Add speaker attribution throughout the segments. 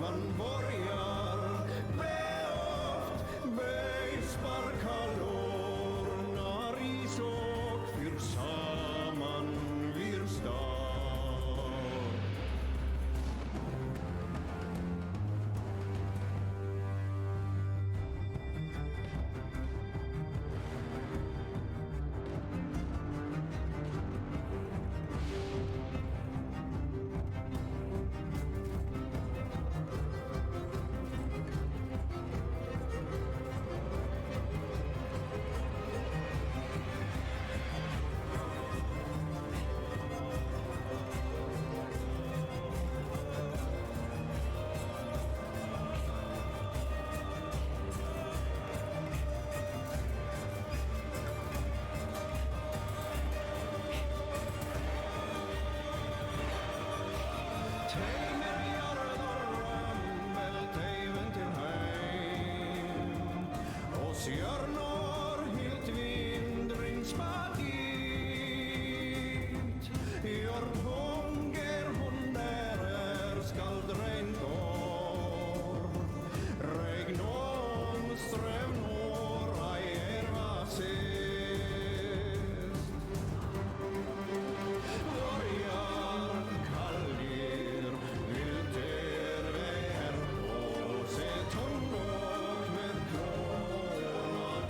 Speaker 1: man börjar beoft beisparka lårnar i såg för samman wir stad. Sjörnor helt vindringspartiet gör hunger hon där skall regn går regn om ström når ej vad sist börjar kallir vill der vär på se tongår med kråna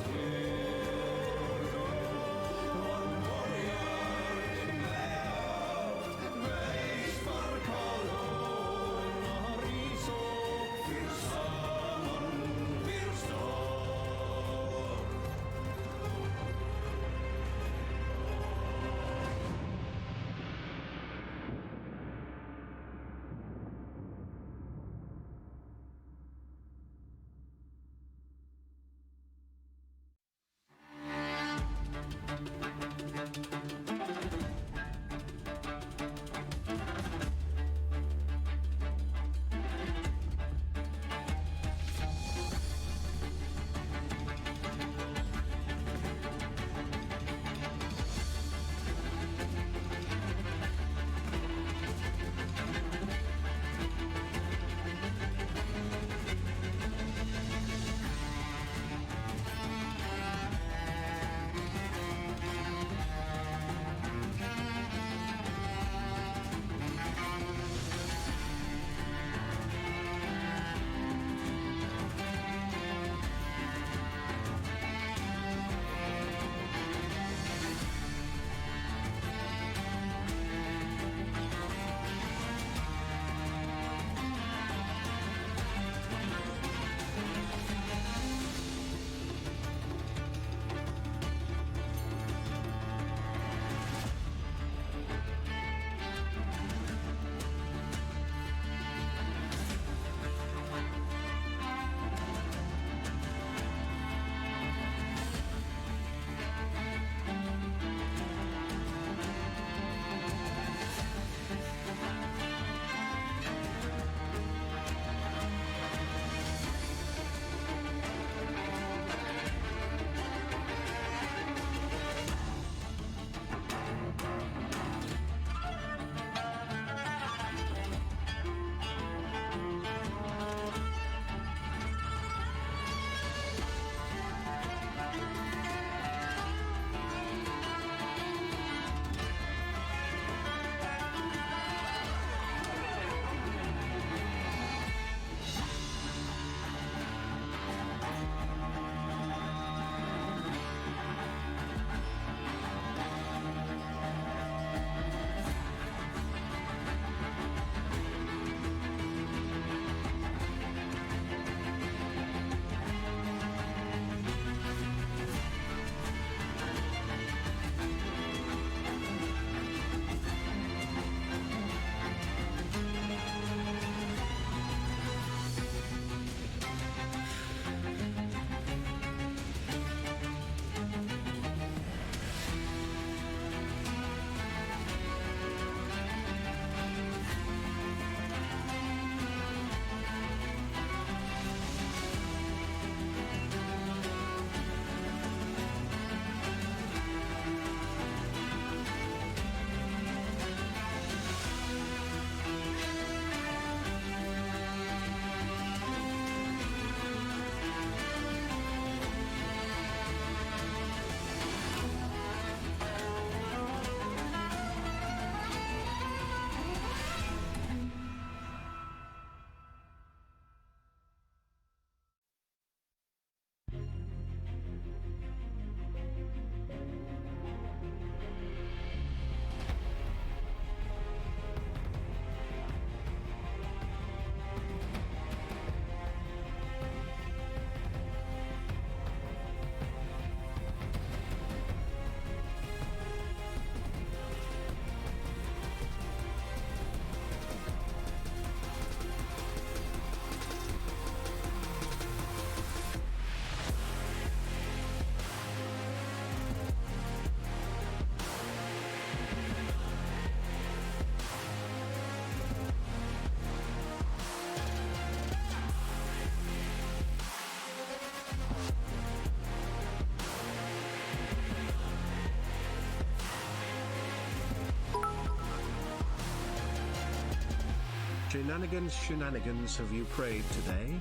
Speaker 2: Shenanigans, have you prayed today?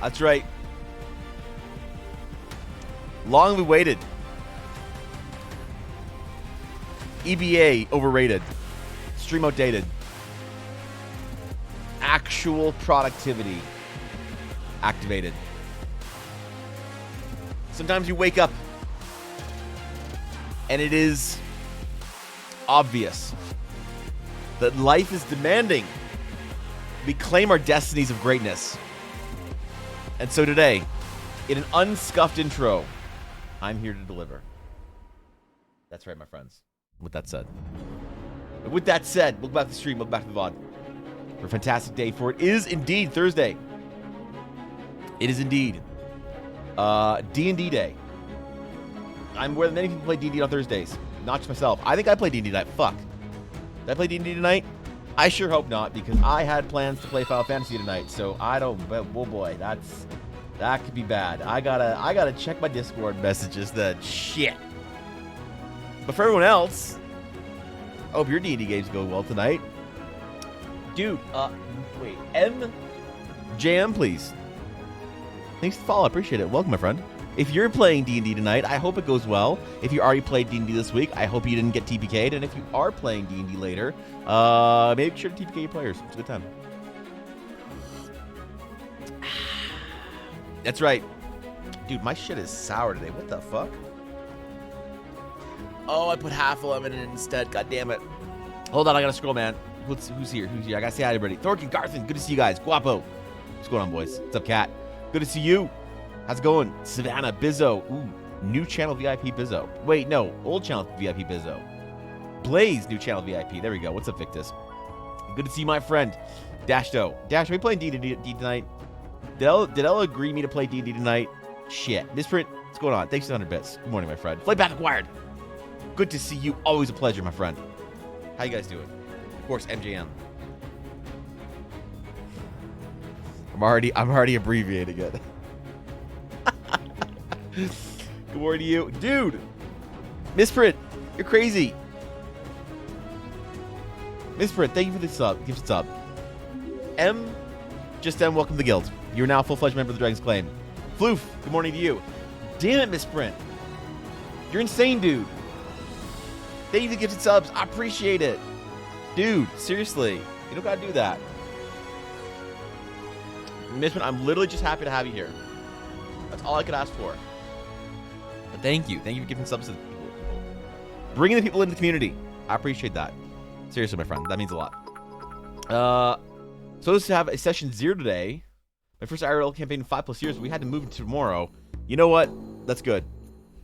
Speaker 3: That's right. Long have we waited. EBA overrated. Stream outdated. Actual productivity activated. Sometimes you wake up and it is obvious that life is demanding we claim our destinies of greatness. And so today, in an unscuffed intro, I'm here to deliver. That's right, my friends. With that said, welcome back to the stream, welcome back to the VOD. For a fantastic day, for it is indeed Thursday. It is indeed D&D day. I'm aware that many people play D&D on Thursdays. Not just myself. I think I play D&D tonight. Fuck. Did I play D&D tonight? I sure hope not, because I had plans to play Final Fantasy tonight, so I don't. But oh boy, that could be bad. I gotta check my Discord messages. That shit. But for everyone else, I hope your D&D games go well tonight, dude. Wait, JM, please. Thanks for the follow. I appreciate it. Welcome, my friend. If you're playing D&D tonight, I hope it goes well. If you already played D&D this week, I hope you didn't get TPK'd. And if you are playing D&D later, make sure to TPK your players. It's a good time. That's right. Dude, my shit is sour today. What the fuck? Oh, I put half a lemon in it instead. God damn it. Hold on, I gotta scroll, man. Who's here? I gotta say hi to everybody. Thorkin, Garthin, good to see you guys. Guapo. What's going on, boys? What's up, Cat? Good to see you. How's it going? Savannah, Bizzo. Ooh, new channel VIP Bizzo. Wait, no, old channel VIP Bizzo. Blaze, new channel VIP. There we go. What's up, Victus? Good to see you, my friend. Dashdo. Dash, are we playing D&D tonight? Did Ella agree me to play D&D tonight? Shit. Misprint, what's going on? Thanks for 100 bits. Good morning, my friend. Flightpath acquired. Good to see you. Always a pleasure, my friend. How you guys doing? Of course, MJM. I'm already abbreviating it. Good morning to you. Dude! Misprint, you're crazy. Misprint, thank you for the sub. Give us a sub. Welcome to the guild. You're now a full-fledged member of the Dragon's Claim. Floof, good morning to you. Damn it, Misprint. You're insane, dude. Thank you for the gifted subs. I appreciate it. Dude, seriously. You don't gotta do that. Misprint, I'm literally just happy to have you here. That's all I could ask for. But thank you. Thank you for giving subs to the people. Bringing the people into the community. I appreciate that. Seriously, my friend. That means a lot. So let's have a session 0 today. My first IRL campaign in 5+ years. We had to move it to tomorrow. You know what? That's good.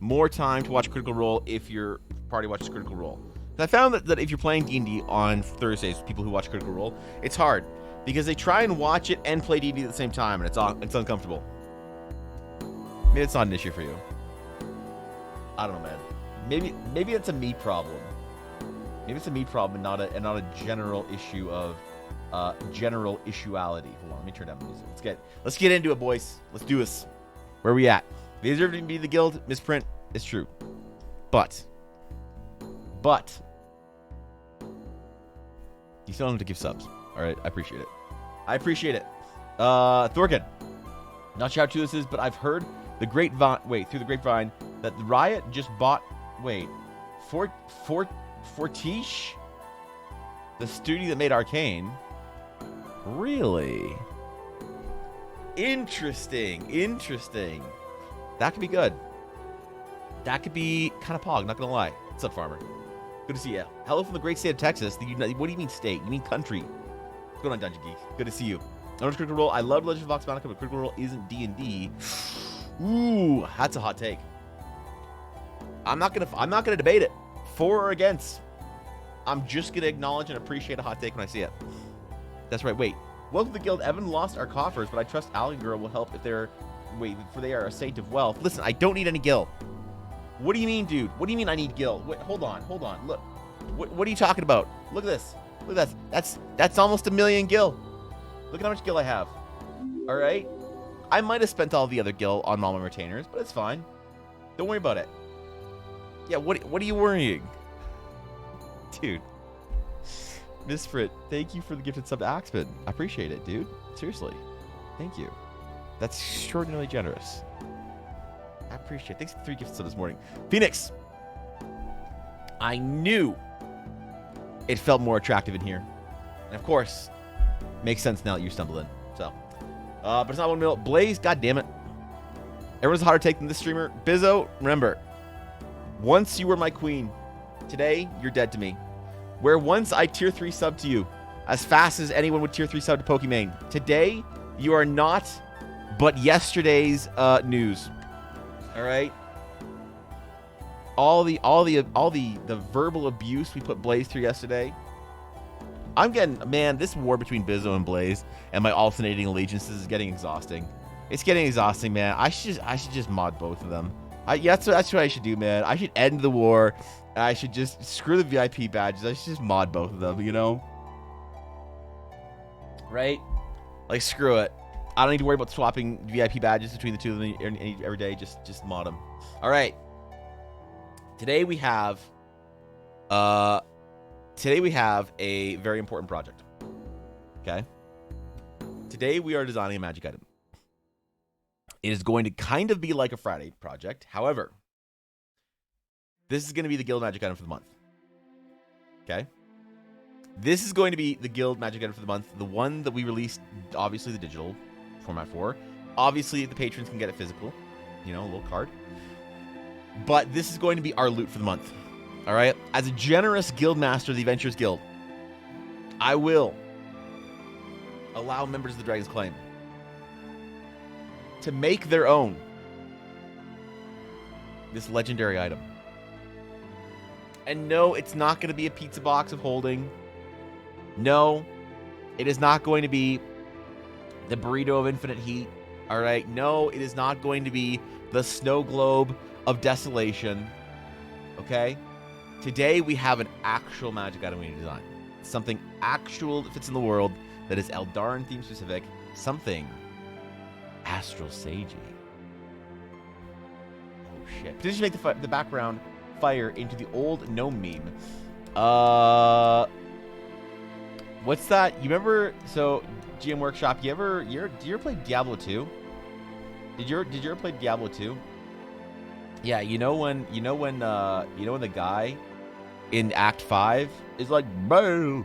Speaker 3: More time to watch Critical Role if your party watches Critical Role. I found that if you're playing D&D on Thursdays, people who watch Critical Role, it's hard. Because they try and watch it and play D&D at the same time, and it's uncomfortable. Maybe it's not an issue for you. I don't know, man. Maybe it's a me problem. Maybe it's a me problem and not a general issue of general issuality. Hold on, let me turn down the music. Let's get into it, boys. Let's do this. Where are we at? They deserve to be the guild. Misprint. It's true. But you still don't have to give subs. All right, I appreciate it. Thorkin. Not sure how true this is, but I've heard through the grapevine that the Riot just bought, Fortiche, the studio that made Arcane. Really? Interesting. That could be good. That could be kind of pog, not gonna lie. What's up, Farmer? Good to see you. Hello from the great state of Texas. What do you mean state? You mean country. What's going on, Dungeon Geek? Good to see you. Notice Critical Role. I love Legend of Vox Monica, but Critical Role isn't D&D. Ooh, that's a hot take. I'm not gonna debate it. For or against. I'm just gonna acknowledge and appreciate a hot take when I see it. That's right. Wait. Welcome to the guild. Evan lost our coffers, but I trust Alien Girl will help if they're... Wait, for they are a saint of wealth. Listen, I don't need any gil. What do you mean, dude? What do you mean I need gil? Wait, hold on. Look. What are you talking about? Look at this. Look at that. That's almost 1 million gil. Look at how much gil I have. All right? I might have spent all the other gil on Mama retainers, but it's fine. Don't worry about it. Yeah, what are you worrying? Dude. Misfrit, thank you for the gifted sub to Axman. I appreciate it, dude. Seriously. Thank you. That's extraordinarily generous. I appreciate it. Thanks for the 3 gifted subs this morning. Phoenix. I knew it felt more attractive in here. And of course, makes sense now that you stumbled in. So, but it's not 1 mil. Blaze, god damn it. Everyone's a hotter take than this streamer. Bizzo, remember, once you were my queen. Today, you're dead to me. Where once I tier 3 sub to you, as fast as anyone would tier 3 sub to Pokimane. Today, you are not but yesterday's news. All right? All the verbal abuse we put Blaze through yesterday. I'm getting, man, this war between Bizzo and Blaze and my alternating allegiances is getting exhausting. It's getting exhausting, man. I should just mod both of them. Yeah, that's what I should do, man. I should end the war. I should just screw the VIP badges. I should just mod both of them, you know? Right? Like, screw it. I don't need to worry about swapping VIP badges between the two of them every day. Just mod them. All right. Today we have a very important project. Okay? Today we are designing a magic item. It is going to kind of be like a Friday project. However, this is going to be the guild magic item for the month. Okay? This is going to be the guild magic item for the month. The one that we released, obviously, the digital format for. Obviously, the patrons can get it physical. You know, a little card. But this is going to be our loot for the month. All right? As a generous guild master of the Adventurers Guild, I will allow members of the Dragon's Claim to make their own this legendary item. And no, it's not going to be a pizza box of holding. No, it is not going to be the burrito of infinite heat. All right? No, it is not going to be the snow globe of desolation. Okay? Today, we have an actual magic item we need to design. Something actual that fits in the world that is Eldarin theme specific. Something Astral Sagey. Oh, shit. Did you make the background fire into the old gnome meme? What's that? You remember? So, GM Workshop. Did you ever play Diablo 2? Did you ever play Diablo 2? Yeah. You know when the guy in Act 5 is like, "Baal,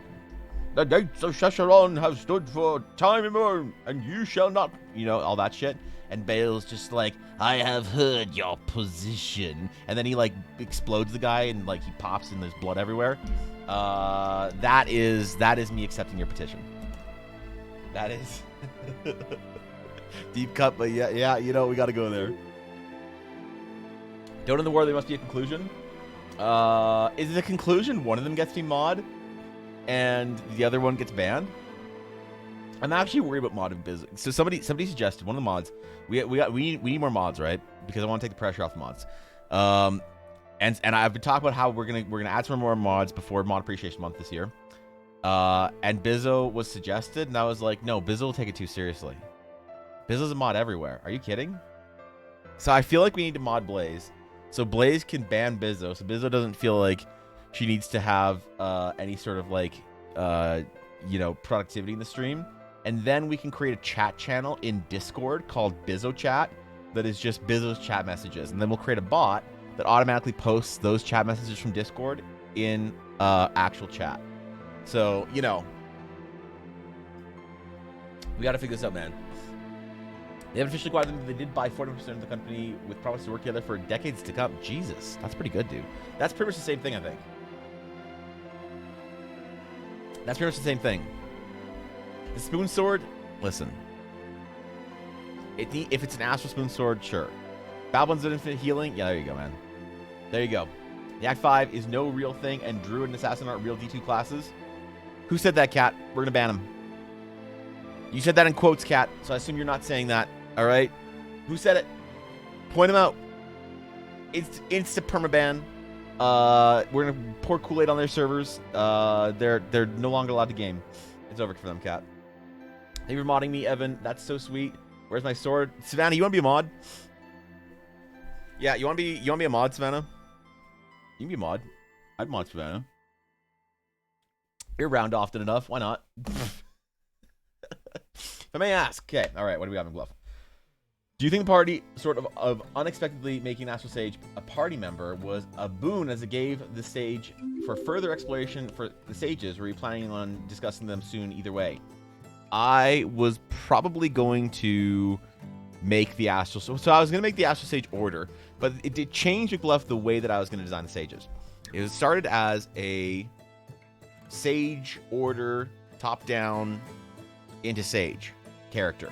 Speaker 3: the gates of Shesharon have stood for time immemorial, and you shall not," you know, all that shit. And Baal's just like, "I have heard your position," and then he like explodes the guy, and like he pops, and there's blood everywhere. That is me accepting your petition. That is deep cut, but yeah, you know, we got to go there. Don't in the war there must be a conclusion. Is it a conclusion? One of them gets to be mod, and the other one gets banned. I'm actually worried about modding business. So somebody suggested, one of the mods. We need more mods, right? Because I want to take the pressure off the mods. And I've been talking about how we're gonna add some more mods before Mod Appreciation Month this year. And Bizzo was suggested, and I was like, no, Bizzo will take it too seriously. Bizzo's a mod everywhere. Are you kidding? So I feel like we need to mod Blaze, so Blaze can ban Bizzo, so Bizzo doesn't feel like she needs to have any sort of like you know, productivity in the stream. And then we can create a chat channel in Discord called Bizzo Chat that is just Bizzo's chat messages. And then we'll create a bot that automatically posts those chat messages from Discord in actual chat. So, you know, we got to figure this out, man. They haven't officially acquired them. They did buy 40% of the company with promise to work together for decades to come. Jesus, that's pretty good, dude. That's pretty much the same thing, I think. That's pretty much the same thing. The spoon sword, listen. If it's an astral spoon sword, sure. Babylon's an infinite healing. Yeah, there you go, man. There you go. The Act 5 is no real thing, and Druid and Assassin aren't real D2 classes. Who said that, Cat? We're going to ban him. You said that in quotes, Cat, so I assume you're not saying that. All right? Who said it? Point him out. It's insta permaban. We're going to pour Kool-Aid on their servers. They're no longer allowed to game. It's over for them, Cat. Thank you for modding me, Evan. That's so sweet. Where's my sword? Savannah, you want to be a mod? Yeah, you want to be a mod, Savannah? You can be a mod. I'd mod Savannah. You're around often enough. Why not? If I may ask. Okay, all right. What do we have in Bluff? Do you think the party sort of unexpectedly making Astral Sage a party member was a boon as it gave the stage for further exploration for the sages? Were you planning on discussing them soon either way? I was probably going to make the Astral... So I was going to make the Astral Sage order, but it did change with Bluff the way that I was going to design the sages. It started as a Sage order, top-down, into Sage character,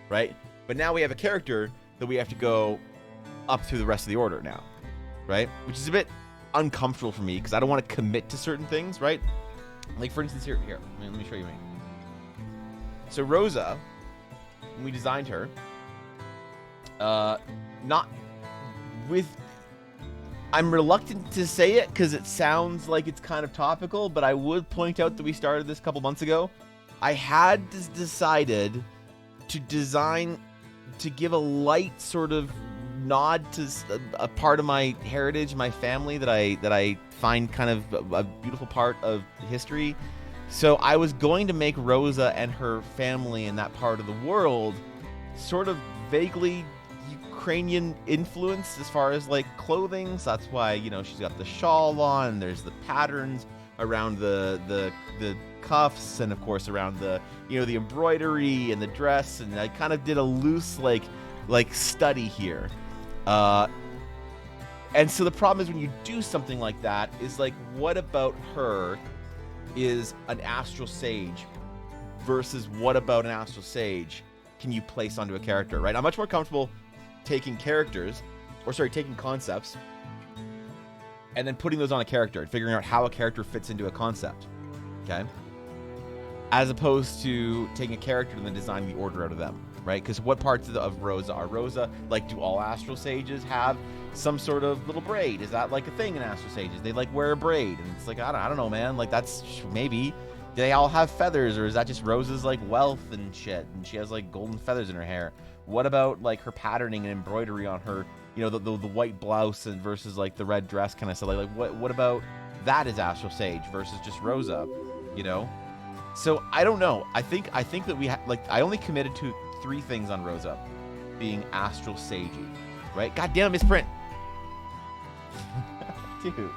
Speaker 3: right? But now we have a character that we have to go up through the rest of the order now, right? Which is a bit uncomfortable for me because I don't want to commit to certain things, right? Like, for instance, here. Let me show you me. So Rosa, when we designed her, not with... I'm reluctant to say it because it sounds like it's kind of topical, but I would point out that we started this a couple months ago. I had decided to design... to give a light sort of nod to a part of my heritage, my family that I find kind of a beautiful part of history. So I was going to make Rosa and her family in that part of the world sort of vaguely Ukrainian influenced as far as like clothing. So that's why, you know, she's got the shawl on. There's the patterns around the cuffs, and of course around the, you know, the embroidery and the dress, and I kind of did a loose like study here. And so the problem is when you do something like that is like, what about her is an Astral Sage versus what about an Astral Sage can you place onto a character, right? I'm much more comfortable taking taking concepts and then putting those on a character and figuring out how a character fits into a concept, okay? As opposed to taking a character and then designing the order out of them, right? Because what parts of Rosa are Rosa? Like, do all Astral Sages have some sort of little braid? Is that like a thing in Astral Sages? They like wear a braid, and it's like, I don't know, man. Like, that's maybe. Do they all have feathers, or is that just Rosa's like wealth and shit, and she has like golden feathers in her hair? What about like her patterning and embroidery on her, you know, the white blouse and versus like the red dress kind of stuff? Like what about that is Astral Sage versus just Rosa, you know? So I don't know. I think that we I only committed to 3 things on Rosa being Astral Sagey, right? God damn, misprint. Dude,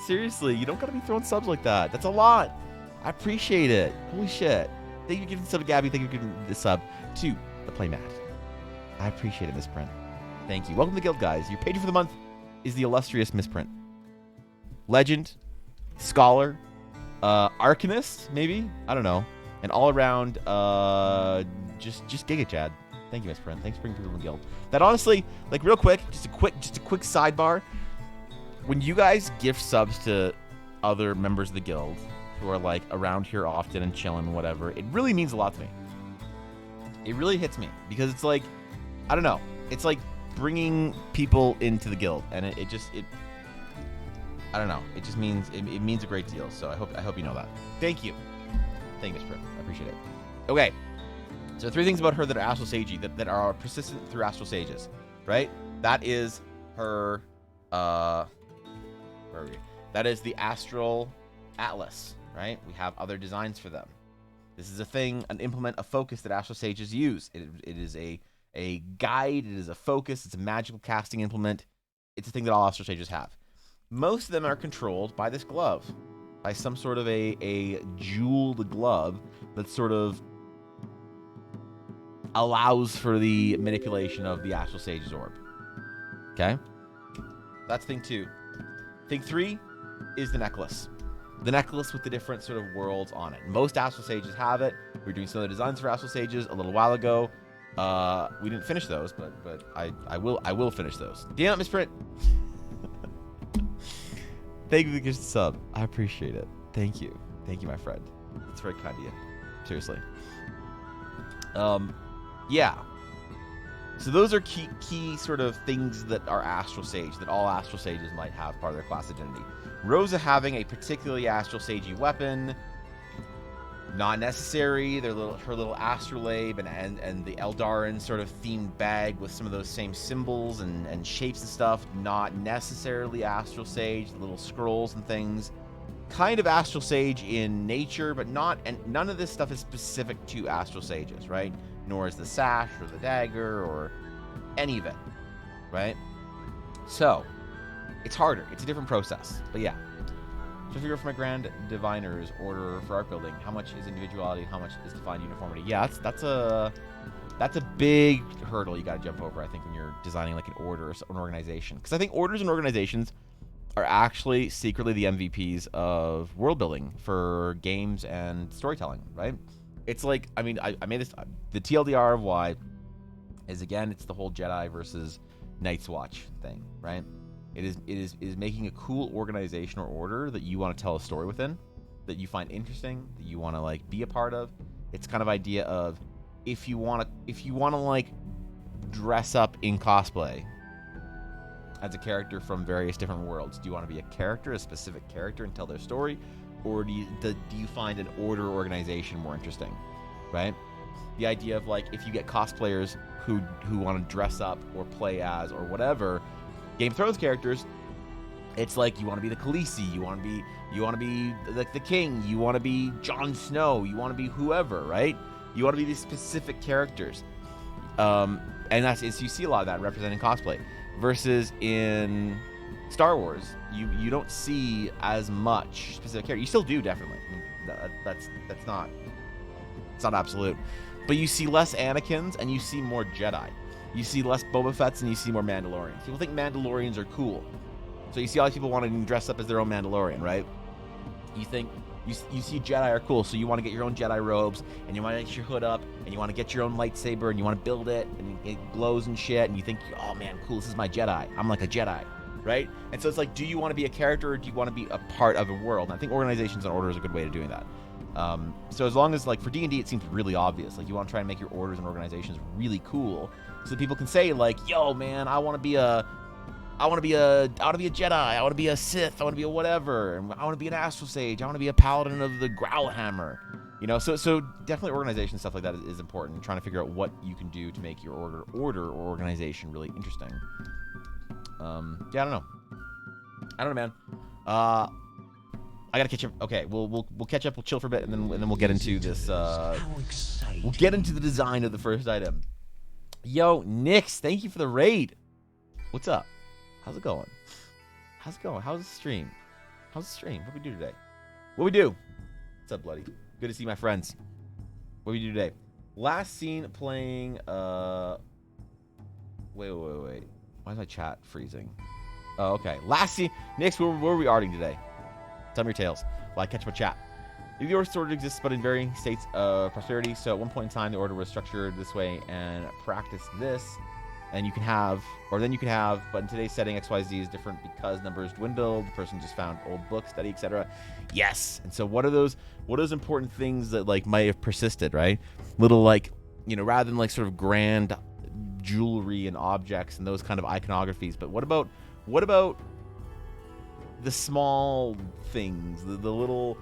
Speaker 3: seriously, you don't gotta be throwing subs like that. That's a lot. I appreciate it. Holy shit. Thank you for giving the sub to Gabby. Thank you for giving the sub to the Playmat. I appreciate it, misprint. Thank you. Welcome to the guild, guys. Your patron for the month is the illustrious misprint. Legend, scholar, Arcanist, maybe? I don't know. And all around, just Giga Chad. Thank you, Misprint. Thanks for bringing people in the guild. That honestly, like real quick, just a quick sidebar. When you guys gift subs to other members of the guild who are like around here often and chilling and whatever, it really means a lot to me. It really hits me because it's like, I don't know. It's like bringing people into the guild, and it I don't know. It just means it means a great deal. So I hope you know that. Thank you. Thank you, Miss Prim. I appreciate it. Okay. So 3 things about her that are Astral Sagey that are persistent through Astral Sages, right? That is her where are we? That is the Astral Atlas, right? We have other designs for them. This is a thing, an implement, a focus that Astral Sages use. It is a guide, it is a focus, it's a magical casting implement. it's a thing that all astral sages have. Most of them are controlled by this glove, by some sort of a jeweled glove that sort of allows for the manipulation of the astral sage's orb. Okay? That's thing 2. Thing 3 is the necklace. The necklace with the different sort of worlds on it. Most astral sages have it. We were doing some of the designs for astral sages a little while ago. We didn't finish those, but I will finish those. Damn it, Misprint. Thank you for the sub. I appreciate it. Thank you, my friend. That's very kind of you. Seriously. Yeah. So those are key sort of things that are astral sage, that all astral sages might have part of their class identity. Rosa having a particularly astral sagey weapon, not necessary. Her little astrolabe and the Eldarin sort of themed bag with some of those same symbols and shapes and stuff, not necessarily astral sage. The little scrolls and things, kind of astral sage in nature, but not. And none of this stuff is specific to astral sages, right? Nor is the sash or the dagger or any of it, right? So it's harder. It's a different process. But yeah. So figure for my grand diviner's order for art building, how much is individuality, how much is defined uniformity? Yeah, that's a big hurdle you got to jump over, I think, when you're designing like an order or an organization. Because I think orders and organizations are actually secretly the MVPs of world building for games and storytelling, right? It's like, I mean, I made this, the TLDR of why is, again, it's the whole Jedi versus Night's Watch thing, right? It is making a cool organization or order that you want to tell a story within, that you find interesting, that you want to like be a part of. It's kind of idea of if you want to like dress up in cosplay as a character from various different worlds. Do you want to be a character, a specific character, and tell their story, or do you find an order or organization more interesting, right? The idea of like if you get cosplayers who want to dress up or play as or whatever Game of Thrones characters, it's like you want to be the Khaleesi, you want to be like the king, you want to be Jon Snow, you want to be whoever, right? You want to be these specific characters, and you see a lot of that represented in cosplay. Versus in Star Wars, you don't see as much specific character. You still do, definitely. That's not absolute, but you see less Anakins and you see more Jedi. You see less Boba Fett's and you see more Mandalorians. People think Mandalorians are cool, so you see all these people wanting to dress up as their own Mandalorian, right? You think you see Jedi are cool, so you want to get your own Jedi robes and you want to get your hood up and you want to get your own lightsaber and you want to build it and it glows and shit and you think, oh man, cool, this is my Jedi. I'm like a Jedi, right? And so it's like, do you want to be a character or do you want to be a part of a world? And I think organizations and orders are a good way of doing that. So as long as, like, for D&D, it seems really obvious. Like, you want to try and make your orders and organizations really cool so that people can say, like, yo, man, I want to be a Jedi, I want to be a Sith, I want to be a whatever, and I want to be an Astral Sage, I want to be a Paladin of the Growlhammer. You know, so definitely organization stuff like that is important. Trying to figure out what you can do to make your order or organization really interesting. Yeah, I don't know, man. I gotta catch up. Okay, we'll catch up. We'll chill for a bit, and then we'll get into this. We'll get into the design of the first item. Yo, Nix, thank you for the raid. What's up? How's it going? How's the stream? What we do today? What's up, bloody? Good to see my friends. What we do today? Last scene playing. Wait. Why is my chat freezing? Oh, okay. Last scene. Nix, where were we arting today? Tell me your tales. Well, I catch my chat. The order sort of exists, but in varying states of prosperity. So at one point in time, the order was structured this way and practice this. And you can have, but in today's setting, XYZ is different because numbers dwindle. The person just found old books, study, etc. Yes. And so what are those important things that like might have persisted, right? Little like, you know, rather than like sort of grand jewelry and objects and those kind of iconographies. But what about the small things, the little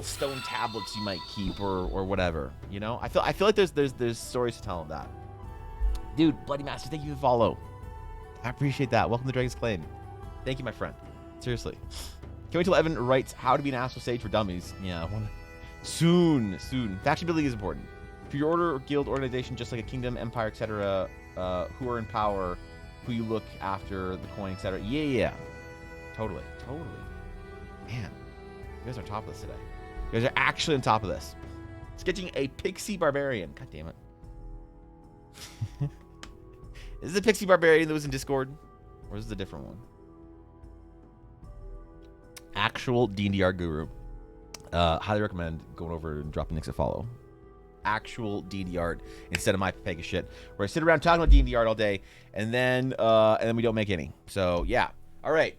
Speaker 3: stone tablets you might keep or whatever, you know? I feel like there's stories to tell of that. Dude, Bloody Master, thank you for the follow. I appreciate that. Welcome to Dragon's Claim. Thank you, my friend. Seriously. Can't wait till Evan writes how to be an Astral Sage for dummies. Yeah, soon. Faction building is important. For your order or guild organization, just like a kingdom, empire, etc., who are in power, who you look after, the coin, etc. Yeah. Totally. Man, you guys are on top of this today. You guys are actually on top of this. Sketching a pixie barbarian. God damn it. Is this a pixie barbarian that was in Discord? Or is this a different one? Actual D&D art guru. Highly recommend going over and dropping Nick's a follow. Actual D&D art instead of my Pega shit, where I sit around talking about D&D art all day and then we don't make any. So yeah. All right.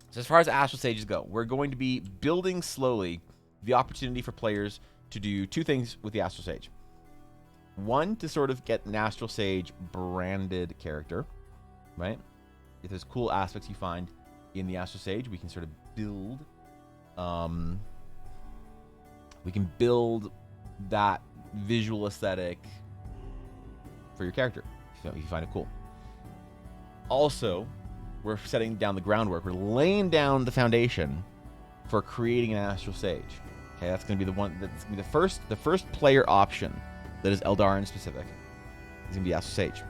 Speaker 3: So as far as Astral Sages go, we're going to be building slowly the opportunity for players to do two things with the Astral Sage. One, to sort of get an Astral Sage branded character, right? If there's cool aspects you find in the Astral Sage, we can sort of build that visual aesthetic for your character, if you find it cool. Also, we're setting down the groundwork. We're laying down the foundation for creating an Astral Sage. Okay, that's going to be the one. That's going to be the first player option that is Eldarin specific. Is going to be Astral Sage,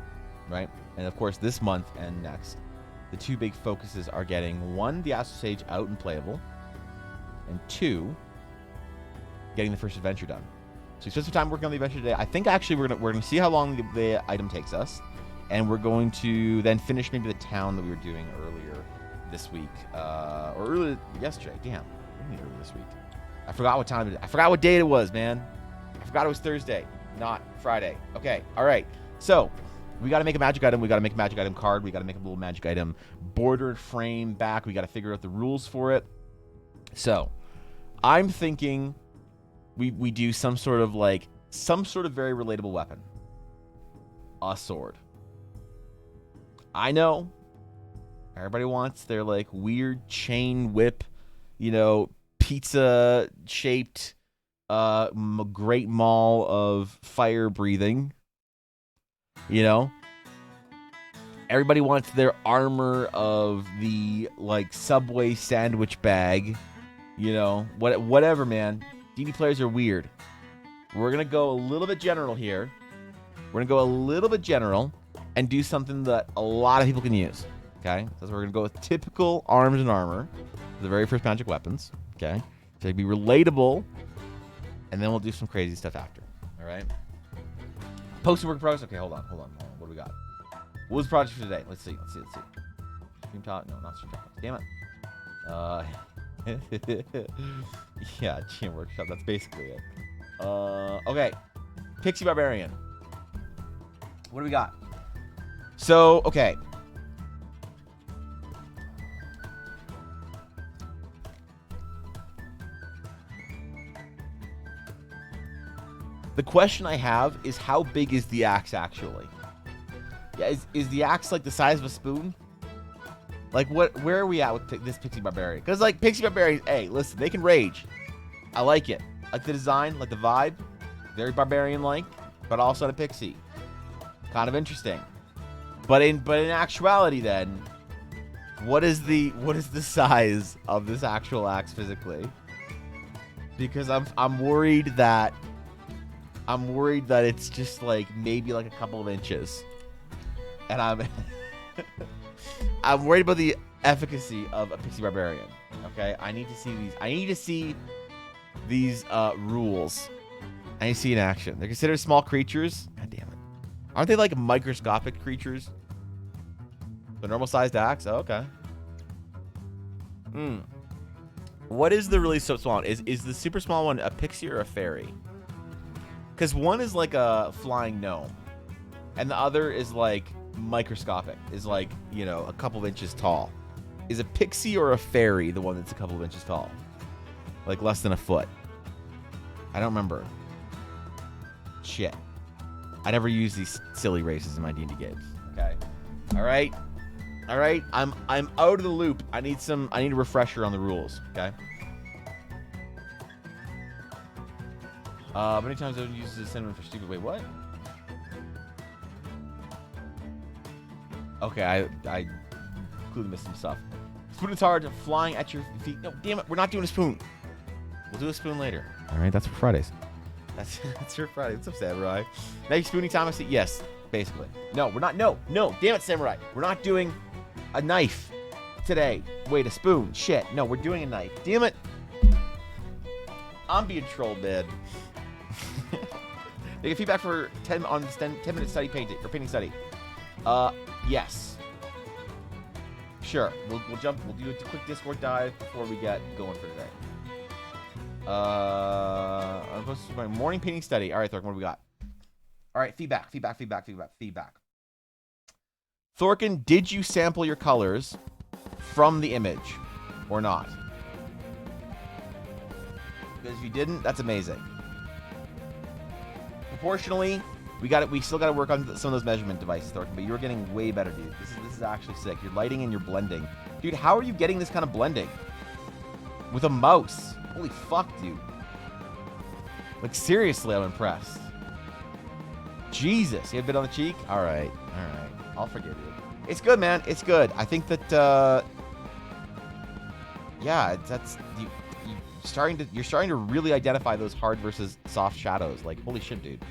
Speaker 3: right? And of course, this month and next, the two big focuses are getting, one, the Astral Sage out and playable, and two, getting the first adventure done. So we spent some time working on the adventure today. I think actually we're gonna see how long the item takes us, and we're going to then finish maybe the town that we were doing earlier this week, or earlier yesterday. Damn, what do you mean earlier this week? I forgot what time it is. I forgot what date it was, man. I forgot it was Thursday, not Friday. Okay, all right. So we got to make a magic item. We got to make a magic item card. We got to make a little magic item bordered frame back. We got to figure out the rules for it. So I'm thinking we do some sort of very relatable weapon. A sword. I know everybody wants their like weird chain whip, pizza shaped great maul of fire breathing. Everybody wants their armor of the like Subway sandwich bag. Whatever, man. D&D players are weird. We're gonna go a little bit general here. We're gonna go a little bit general and do something that a lot of people can use. Okay, so we're gonna go with typical arms and armor, the very first magic weapons. Okay, so it'd be relatable, and then we'll do some crazy stuff after. All right. Posted work in progress. Okay, hold on. What do we got? What was the project for today? Let's see. Stream talk? No, not stream talk. Damn it. Yeah, GM workshop. That's basically it. Okay. Pixie Barbarian. What do we got? So, okay. The question I have is, how big is the axe actually? Yeah, is the axe like the size of a spoon? Like, where are we at with this Pixie Barbarian? Because, like, Pixie Barbarians, hey, listen, they can rage. I like it. Like the design, like the vibe. Very barbarian-like, but also a pixie. Kind of interesting. But in actuality, then, what is the size of this actual axe physically? Because I'm worried that it's just like maybe like a couple of inches, and I'm worried about the efficacy of a Pixie Barbarian. Okay, I need to see these. I need to see these rules. I need to see in action. They're considered small creatures. God damn it! Aren't they like microscopic creatures? The normal sized axe. Oh, okay. What is the really so small one? Is the super small one a pixie or a fairy? Because one is like a flying gnome, and the other is like microscopic, is like, a couple of inches tall. Is a pixie or a fairy the one that's a couple of inches tall? Like less than a foot? I don't remember. Shit. I never use these silly races in my D&D games. Okay. All right. I'm out of the loop. I need a refresher on the rules. Okay. Many times I would use the cinnamon for stupid. Wait, what? Okay, I clearly missed some stuff. Spoon is hard, flying at your feet. No, damn it, we're not doing a spoon. We'll do a spoon later. All right, that's for Fridays. That's for Friday. What's up, Samurai? Next spooning time I see. Yes, basically. No, we're not. No, damn it, Samurai. We're not doing a knife today. Wait, a spoon. Shit. No, we're doing a knife. Damn it. I'm being trolled, man. They get feedback for 10 minute study painting or painting study. Yes. Sure. We'll do a quick Discord dive before we get going for today. I'm supposed to do my morning painting study. All right, Thorkin, what do we got? All right, feedback. Thorkin, did you sample your colors from the image or not? Because if you didn't, that's amazing. Proportionally, we still got to work on some of those measurement devices, Thorkin, but you're getting way better, dude. This is actually sick. Your lighting and your blending. Dude, how are you getting this kind of blending? With a mouse. Holy fuck, dude. Like, seriously, I'm impressed. Jesus, you have a bit on the cheek? All right. I'll forgive you. It's good, man. It's good. I think that, yeah, you're starting to really identify those hard versus soft shadows. Like, holy shit, dude.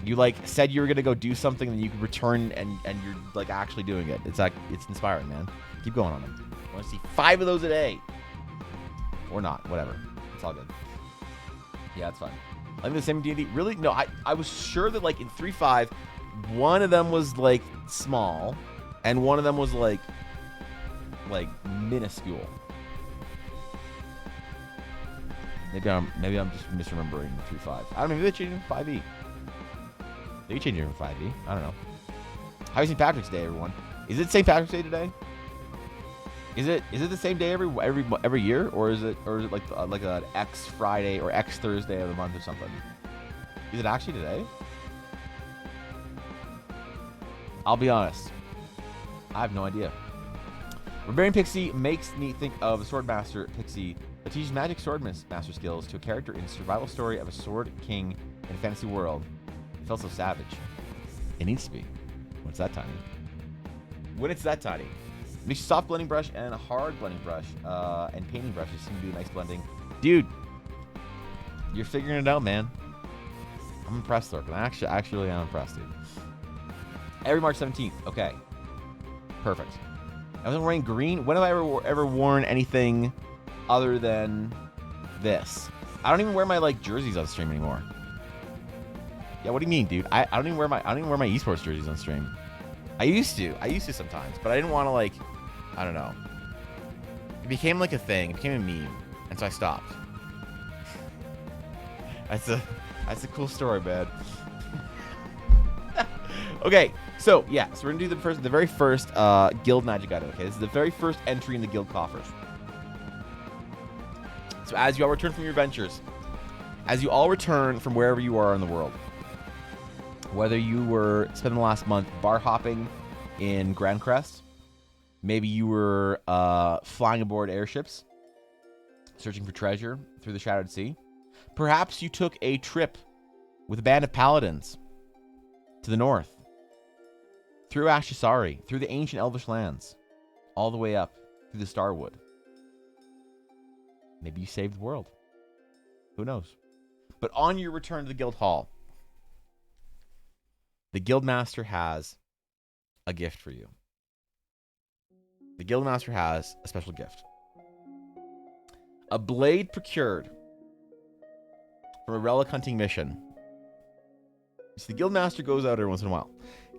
Speaker 3: You, like, said you were going to go do something, and you could return, and you're, like, actually doing it. It's inspiring, man. Keep going on them. I want to see 5 of those a day. Or not. Whatever. It's all good. Yeah, it's fine. I think the same D&D. Really? No, I was sure that, like, in 3.5, one of them was, like, small, and one of them was, like minuscule. Maybe I'm just misremembering 3.5. I don't know. Maybe they changed it from 5e. Maybe changed it from 5e. I don't know. Happy St. Patrick's Day, everyone. Is it St. Patrick's Day today? Is it the same day every year, or is it like an X Friday or X Thursday of the month or something? Is it actually today? I'll be honest. I have no idea. Barbarian Pixie makes me think of the Swordmaster Pixie that teaches magic swordmaster skills to a character in a survival story of a sword king in a fantasy world. It felt so savage. It needs to be. What's that tiny? When it's that tiny. Makes a soft blending brush and a hard blending brush and painting brushes seem to do nice blending. Dude, you're figuring it out, man. I'm impressed, Thorkin. I actually am impressed, dude. Every March 17th. Okay. Perfect. I wasn't wearing green. When have I ever worn anything other than this? I don't even wear my like jerseys on stream anymore. Yeah, what do you mean, dude? I don't even wear my esports jerseys on stream. I used to sometimes, but I didn't want to like, I don't know. It became like a thing. It became a meme, and so I stopped. That's a cool story, man. Okay, so yeah, so we're gonna do the very first guild magic item. Okay, this is the very first entry in the guild coffers. So as you all return from your adventures, as you all return from wherever you are in the world, whether you were spending the last month bar hopping in Grand Crest, maybe you were flying aboard airships, searching for treasure through the Shadowed Sea, perhaps you took a trip with a band of paladins to the north, through Ashasari, through the ancient Elvish lands, all the way up through the Starwood. Maybe you saved the world. Who knows? But on your return to the guild hall, the Guildmaster has a gift for you. The Guildmaster has a special gift. A blade procured from a relic hunting mission. So the Guildmaster goes out every once in a while.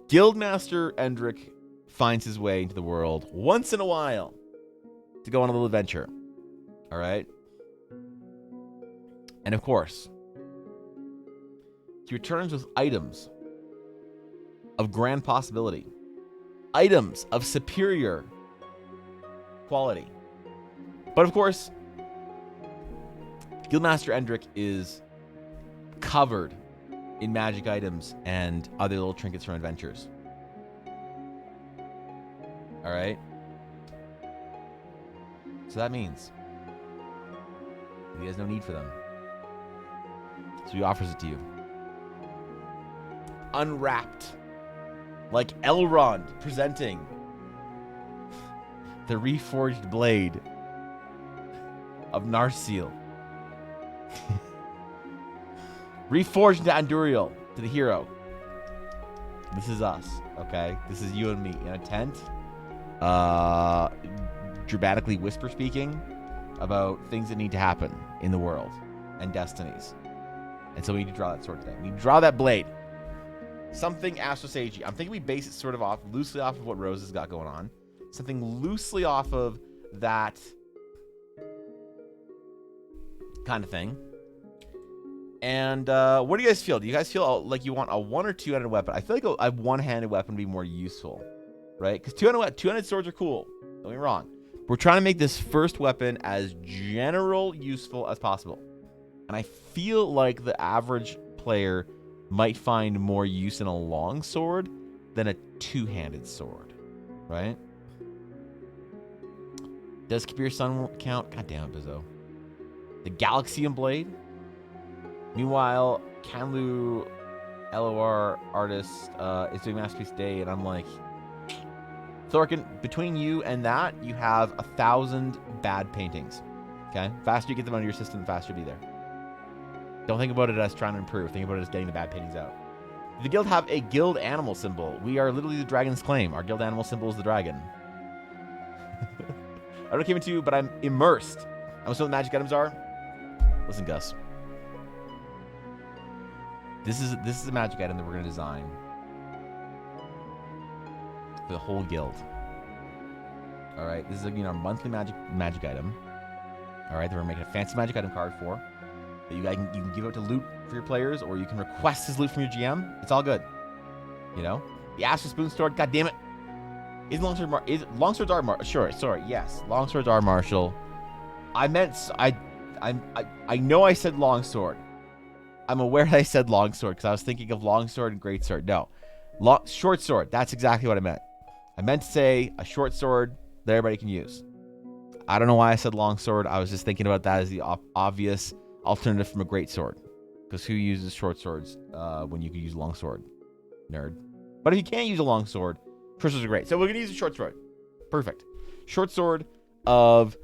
Speaker 3: Guildmaster Endrick finds his way into the world once in a while to go on a little adventure. All right? And of course, he returns with items of grand possibility. Items of superior quality. But of course, Guildmaster Endrick is covered in magic items and other little trinkets from adventures. Alright? So that means he has no need for them. So he offers it to you. Unwrapped. Like Elrond presenting the reforged blade of Narsil. Reforged into Anduriel to the hero. This is us, okay? This is you and me in a tent, dramatically whisper speaking about things that need to happen in the world and destinies. And so we need to draw that sword today. We need to draw that blade. Something Astro Sagey. I'm thinking we base it sort of loosely off of what Rose has got going on. Something loosely off of that kind of thing. And what do you guys feel? Do you guys feel like you want a one or two-handed weapon? I feel like a one-handed weapon would be more useful, right? Because two-handed swords are cool. Don't get me wrong. We're trying to make this first weapon as general useful as possible. And I feel like the average player might find more use in a long sword than a two-handed sword, right? Does Kabir Sun count? God damn it, Bizzo. The Galaxian Blade. Meanwhile, Kanlu LOR artist is doing Masterpiece Day, and I'm like, Thorkin, between you and that, you have 1,000 bad paintings. Okay? Faster you get them out of your system, the faster you'll be there. Don't think about it as trying to improve. Think about it as getting the bad paintings out. The guild have a guild animal symbol. We are literally the dragon's claim. Our guild animal symbol is the dragon. I don't know came into, but I'm immersed. I don't know what the magic items are. Listen, Gus. This is a magic item that we're gonna design for the whole guild. All right, this is our monthly magic item. All right, that we're making a fancy magic item card for. That you can give out to loot for your players, or you can request his loot from your GM. It's all good. You know, the Astro Spoon Sword. God damn it! Longswords are martial? Sure, sorry. Yes, longswords are martial. I meant I know I said longsword. I'm aware that I said longsword because I was thinking of longsword and greatsword. No, short sword. That's exactly what I meant. I meant to say a short sword that everybody can use. I don't know why I said longsword. I was just thinking about that as the obvious alternative from a greatsword. Because who uses short swords when you can use a longsword? Nerd. But if you can't use a longsword, short swords are great. So we're gonna use a short sword. Perfect. Short sword of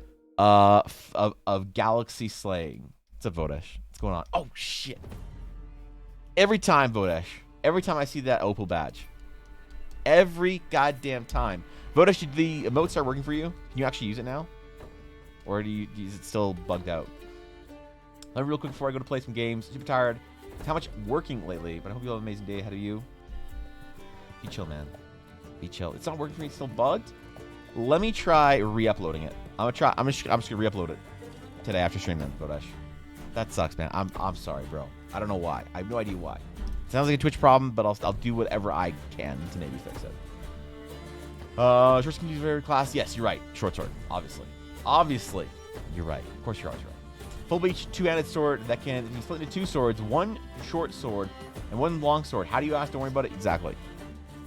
Speaker 3: galaxy slaying. What's up, Vodesh? What's going on? Oh shit! Every time, Vodesh. Every time I see that opal badge. Every goddamn time. Vodesh, did the emote start working for you? Can you actually use it now? Or is it still bugged out? Let me real quick before I go to play some games. Super tired. How much working lately? But I hope you have an amazing day ahead of you. Be chill, man. Be chill. It's not working for me. It's still bugged. Let me try re-uploading it. I'm just gonna re-upload it today after streaming, Vodesh. That sucks, man. I'm sorry, bro. I don't know why. I have no idea why. It sounds like a Twitch problem, but I'll do whatever I can to maybe fix it. Short sword is very class. Yes, you're right. Short sword, obviously. Obviously, you're right. Of course, you're always right. Full bleach, two-handed sword that can be split into two swords, one short sword and one long sword. How do you ask? Don't worry about it. Exactly.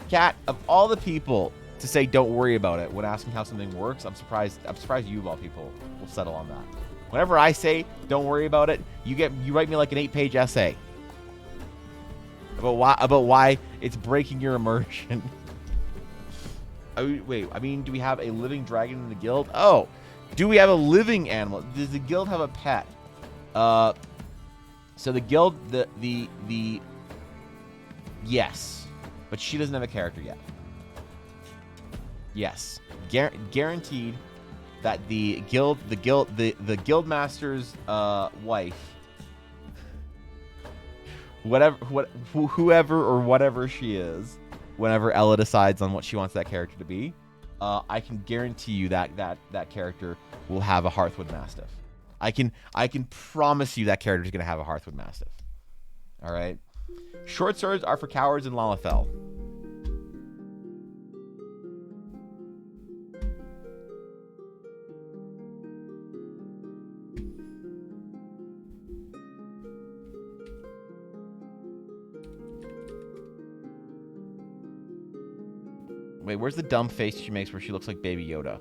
Speaker 3: Cat, of all the people to say don't worry about it when asking how something works, I'm surprised you of all people will settle on that. Whenever I say don't worry about it, you write me like an 8-page essay about why it's breaking your immersion. Wait, I mean, do we have a living dragon in the guild? Oh, do we have a living animal? Does the guild have a pet? So the guild, the yes, but she doesn't have a character yet. Yes, guaranteed that the guild master's wife, whoever or whatever she is, whenever Ella decides on what she wants that character to be, I can guarantee you that character will have a Hearthwood Mastiff. I can promise you that character is going to have a Hearthwood Mastiff. All right. Short swords are for cowards in Lalafell. Wait, where's the dumb face she makes where she looks like Baby Yoda?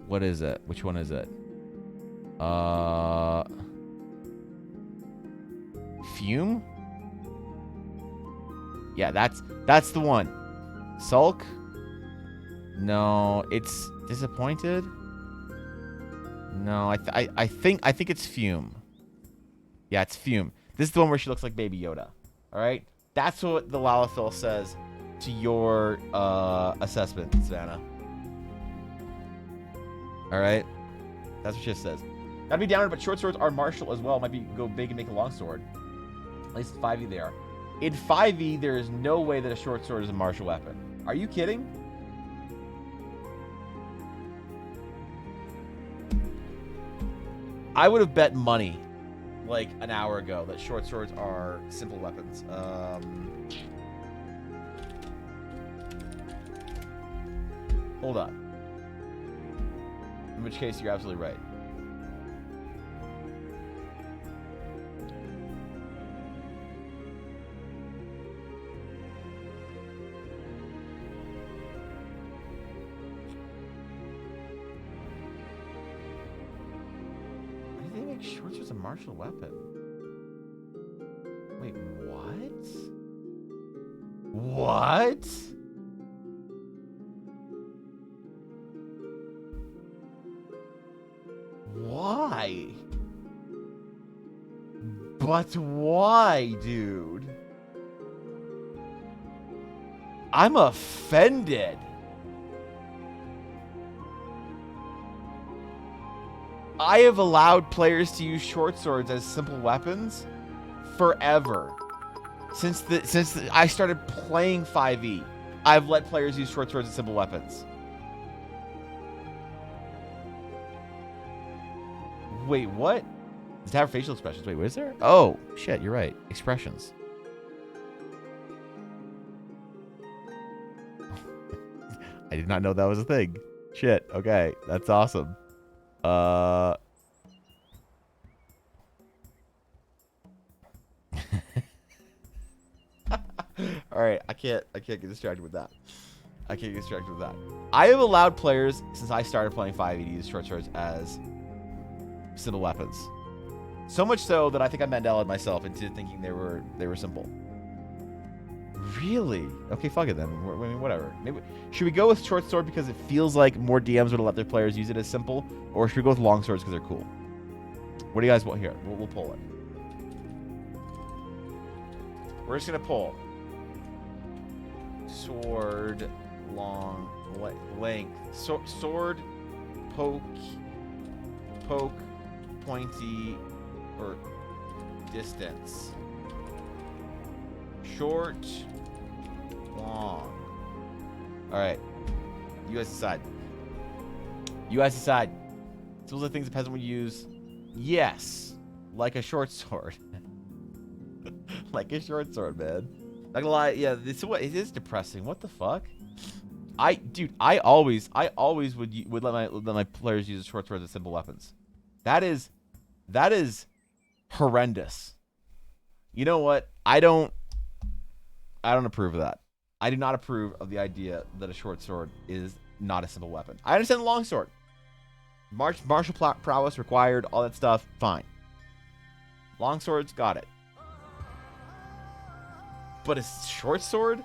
Speaker 3: What is it? Which one is it? Fume? Yeah, that's the one. Sulk? No, it's disappointed. No, I think it's Fume. Yeah, it's Fume. This is the one where she looks like Baby Yoda. All right. That's what the Lalafell says to your assessment, Savannah. All right, that's what she says. Gotta be down, but short swords are martial as well. Might be go big and make a long sword. At least in 5e they are. In 5e, there is no way that a short sword is a martial weapon. Are you kidding? I would have bet money like an hour ago that short swords are simple weapons. Hold on. In which case, you're absolutely right. Short sword's a martial weapon. Wait, what? What? Why? But why, dude? I'm offended. I have allowed players to use short swords as simple weapons forever. Since I started playing 5e, I've let players use short swords as simple weapons. Wait, what? Does it have facial expressions? Wait, what is there? Oh, shit, you're right. Expressions. I did not know that was a thing. Shit, okay. That's awesome. All right, I can't get distracted with that. I can't get distracted with that. I have allowed players since I started playing 5e to use short swords as simple weapons. So much so that I think I Mandela'd myself into thinking they were simple. Really? Okay, fuck it then. I mean, whatever. Maybe should we go with short sword because it feels like more DMs would let their players use it as simple, or should we go with long swords because they're cool? What do you guys want here? We'll pull it. We're just gonna pull sword, long, length, sword, poke, pointy, or distance. Short, long. All right. You guys decide. You guys decide. Those are the things the peasant would use. Yes. Like a short sword. Like a short sword, man. Not gonna lie. Yeah, it is depressing. What the fuck? Dude, I always would let my players use short swords as simple weapons. That is horrendous. You know what? I don't approve of that. I do not approve of the idea that a short sword is not a simple weapon. I understand the long sword. Martial prowess required, all that stuff, fine. Long swords, got it. But a short sword?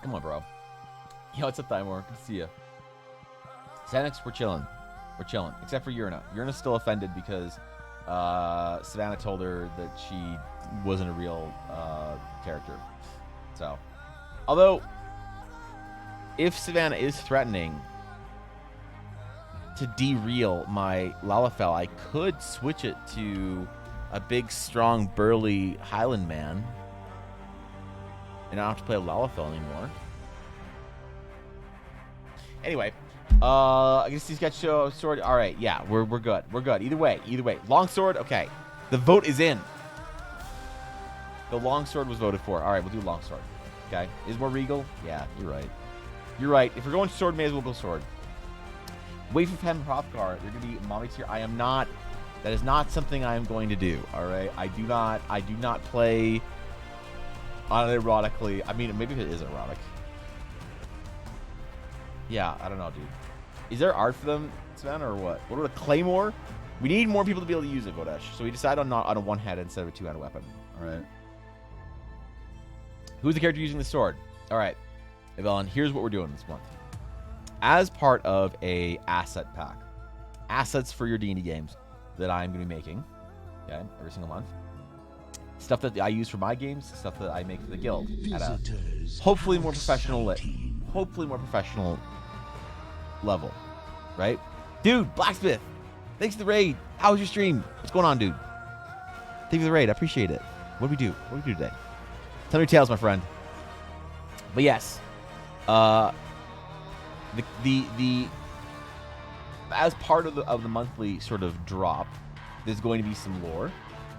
Speaker 3: Come on, bro. Yo, what's up, Thymore? Good to see you. Xanax, we're chilling. We're chilling. Except for Urna. Urna's still offended because Savannah told her that she wasn't a real character. So, although, if Savannah is threatening to derail my Lalafell, I could switch it to a big, strong, burly Highland man. And I don't have to play a Lalafell anymore. Anyway, I guess he's got show sword. All right, yeah, we're good. We're good. Either way. Long sword, okay. The vote is in. The long sword was voted for. All right, we'll do long sword. Okay, is more regal? Yeah, you're right. You're right. If we're going sword, may as well go sword. Wait for Pen Hrothgar. They're gonna be mommy tier. I am not. That is not something I am going to do. All right, I do not play unironically. I mean, maybe it is erotic. Yeah, I don't know, dude. Is there art for them, Savannah, or what? What about a claymore? We need more people to be able to use it, Vodesh. So we decide on a one-handed instead of a two-handed weapon. All right. Who's the character using the sword? All right, Evelyn. Here's what we're doing this month. As part of a asset pack, assets for your D&D games that I'm going to be making, okay, every single month. stuff that I use for my games, stuff that I make for the guild. At a hopefully more professional level, right? Dude, Blacksmith, thanks for the raid. How was your stream? What's going on, dude? Thank you for the raid. I appreciate it. What do we do? What do we do today? Tell me your tales, my friend. But yes, the as part of the monthly sort of drop, there's going to be some lore.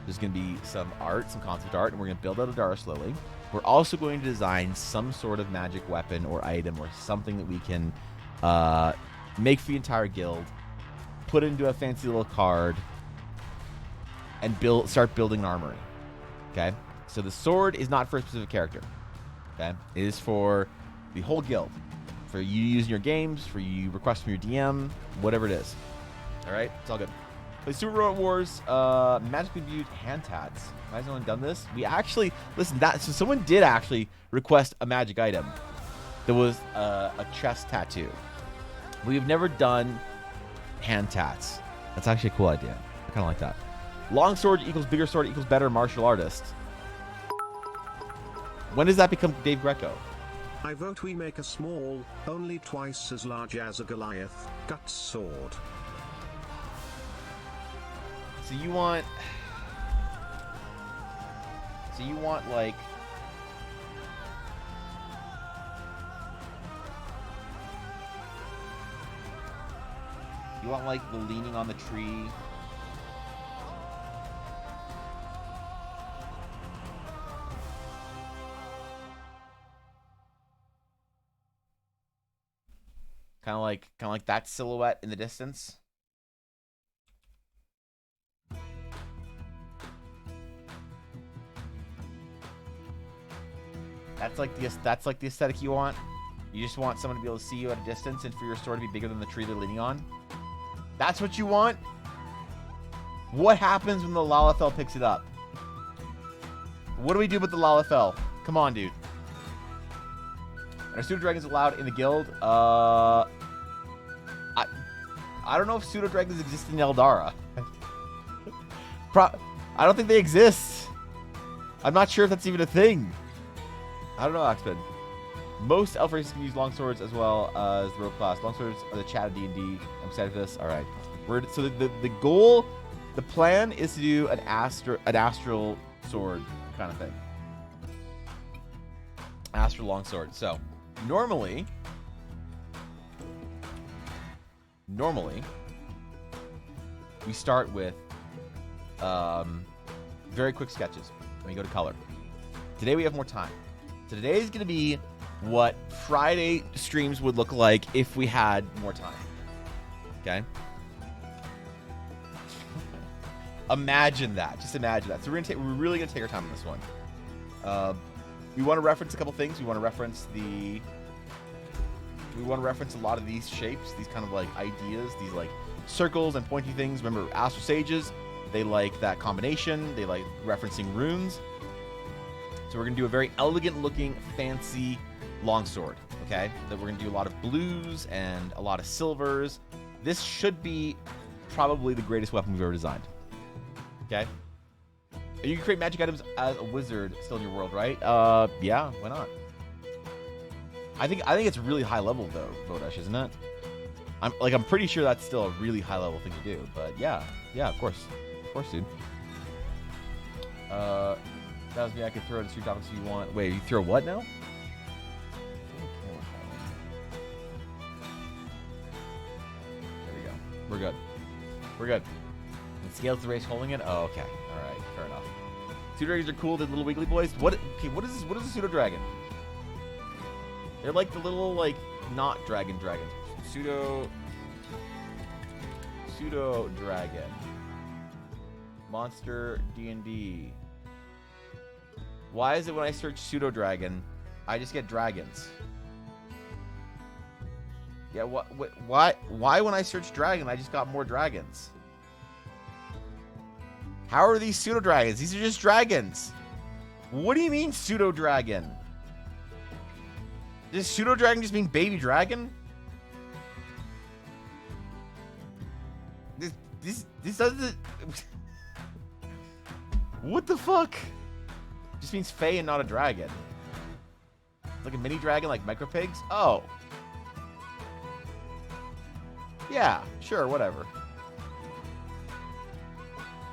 Speaker 3: There's going to be some art, some concept art, and we're going to build out Adara slowly. We're also going to design some sort of magic weapon or item or something that we can make for the entire guild, put it into a fancy little card, and start building an armory. Okay? So the sword is not for a specific character. Okay? It is for the whole guild. For you using your games, for you request from your DM, whatever it is. Alright? It's all good. Play Super Robot Wars, magically viewed hand tats. Why has no one done this? We actually, listen, so someone did actually request a magic item. There was a chest tattoo. We've never done hand tats. That's actually a cool idea. I kind of like that. Long sword equals bigger sword equals better martial artist. When does that become Dave Greco?
Speaker 2: I vote we make a small, only twice as large as a Goliath, guts sword.
Speaker 3: So you want like the leaning on the tree. Kind of like that silhouette in the distance. That's like the aesthetic you want. You just want someone to be able to see you at a distance and for your sword to be bigger than the tree they're leaning on. That's what you want? What happens when the Lalafell picks it up? What do we do with the Lalafell? Come on, dude. Are pseudo dragons allowed in the guild? I don't know if pseudo dragons exist in Eldara. I don't think they exist. I'm not sure if that's even a thing. I don't know, Axpin. Most elf races can use longswords as well as the rogue class. Longswords are the chat of D&D. I'm excited for this. All right. So the goal, the plan is to do an astral sword kind of thing. Astral longsword. So normally, we start with very quick sketches. Then we go to color. Today we have more time. So today is going to be what Friday streams would look like if we had more time. Okay? Imagine that. Just imagine that. So we're really going to take our time on this one. We want to reference a couple things. We want to reference a lot of these shapes, these kind of like ideas, these like circles and pointy things. Remember, Astral Sages, they like that combination. They like referencing runes. So we're going to do a very elegant looking, fancy longsword, okay? That we're going to do a lot of blues and a lot of silvers. This should be probably the greatest weapon we've ever designed, okay? You can create magic items as a wizard still in your world, right? Yeah, why not? I think it's really high level though, Vodash, isn't it? I'm pretty sure that's still a really high level thing to do, but yeah, of course, dude. That was me. I could throw it 2 topics if you want. Wait, you throw what now? There we go. We're good. And scales the race holding it? Oh, okay. All right. Fair enough. Pseudo dragons are cool. They're little wiggly boys. What is this? What is a pseudo dragon? They're like the little like not dragons. Pseudo dragon. Monster D&D. Why is it when I search pseudo dragon, I just get dragons? Yeah, why when I search dragon, I just got more dragons? How are these pseudo dragons? These are just dragons. What do you mean pseudo dragon? Does pseudo dragon just mean baby dragon? This doesn't. What the fuck? Just means Fae and not a dragon. Like a mini dragon, like micro pigs. Oh. Yeah, sure, whatever.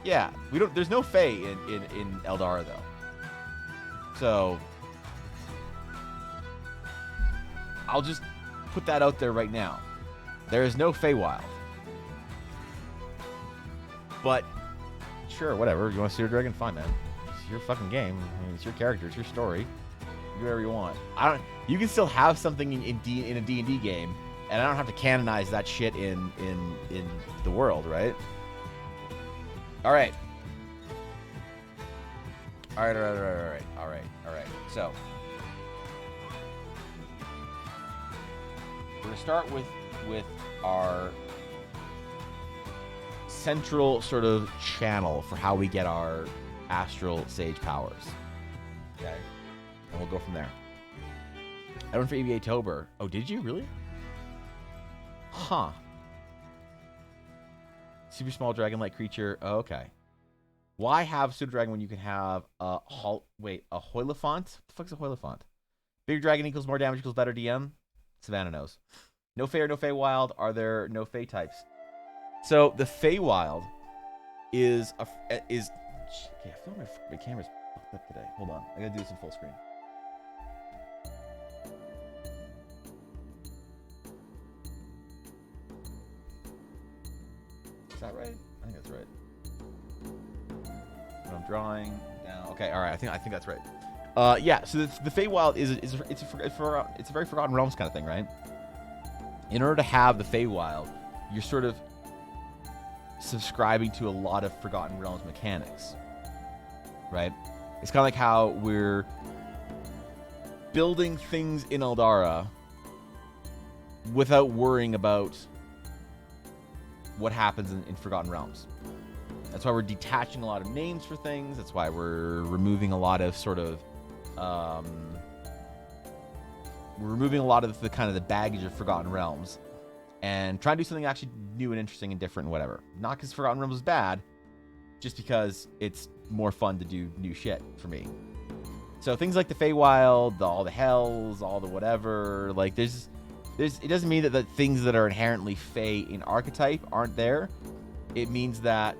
Speaker 3: Yeah, we don't. There's no Fae in Eldara though. So I'll just put that out there right now. There is no Feywild. But sure, whatever. You want to see your dragon? Fine, man. It's your fucking game. I mean, it's your character. It's your story. Do whatever you want. I don't. You can still have something in a D&D game, and I don't have to canonize that shit in the world, right? All right. All right. So we're gonna start with our central sort of channel for how we get our astral sage powers. Okay, and we'll go from there. I went for EVA Tober. Oh, did you really? Huh. Super small dragon-like creature. Oh, okay. Why have pseudo dragon when you can have a Hoylefant? What the fuck's a Hoylefant? Bigger dragon equals more damage equals better DM. Savannah knows. No Fey or no Feywild. Are there no Fey types? So the Feywild is. Okay, I feel like my camera's fucked up today. Hold on, I gotta do this in full screen. Is that right? I think that's right. When I'm drawing down. Okay, all right. I think that's right. Yeah. So the Feywild is it's a very Forgotten Realms kind of thing, right? In order to have the Feywild, you're sort of subscribing to a lot of Forgotten Realms mechanics, right? It's kind of like how we're building things in Eldara without worrying about what happens in Forgotten Realms. That's why we're detaching a lot of names for things. That's why we're removing a lot of sort of we're removing a lot of the kind of the baggage of Forgotten Realms and trying to do something actually new and interesting and different and whatever. Not because Forgotten Realms is bad, just because it's more fun to do new shit for me. So things like the Feywild, all the Hells, all the whatever, like there's it doesn't mean that the things that are inherently Fey in archetype aren't there. It means that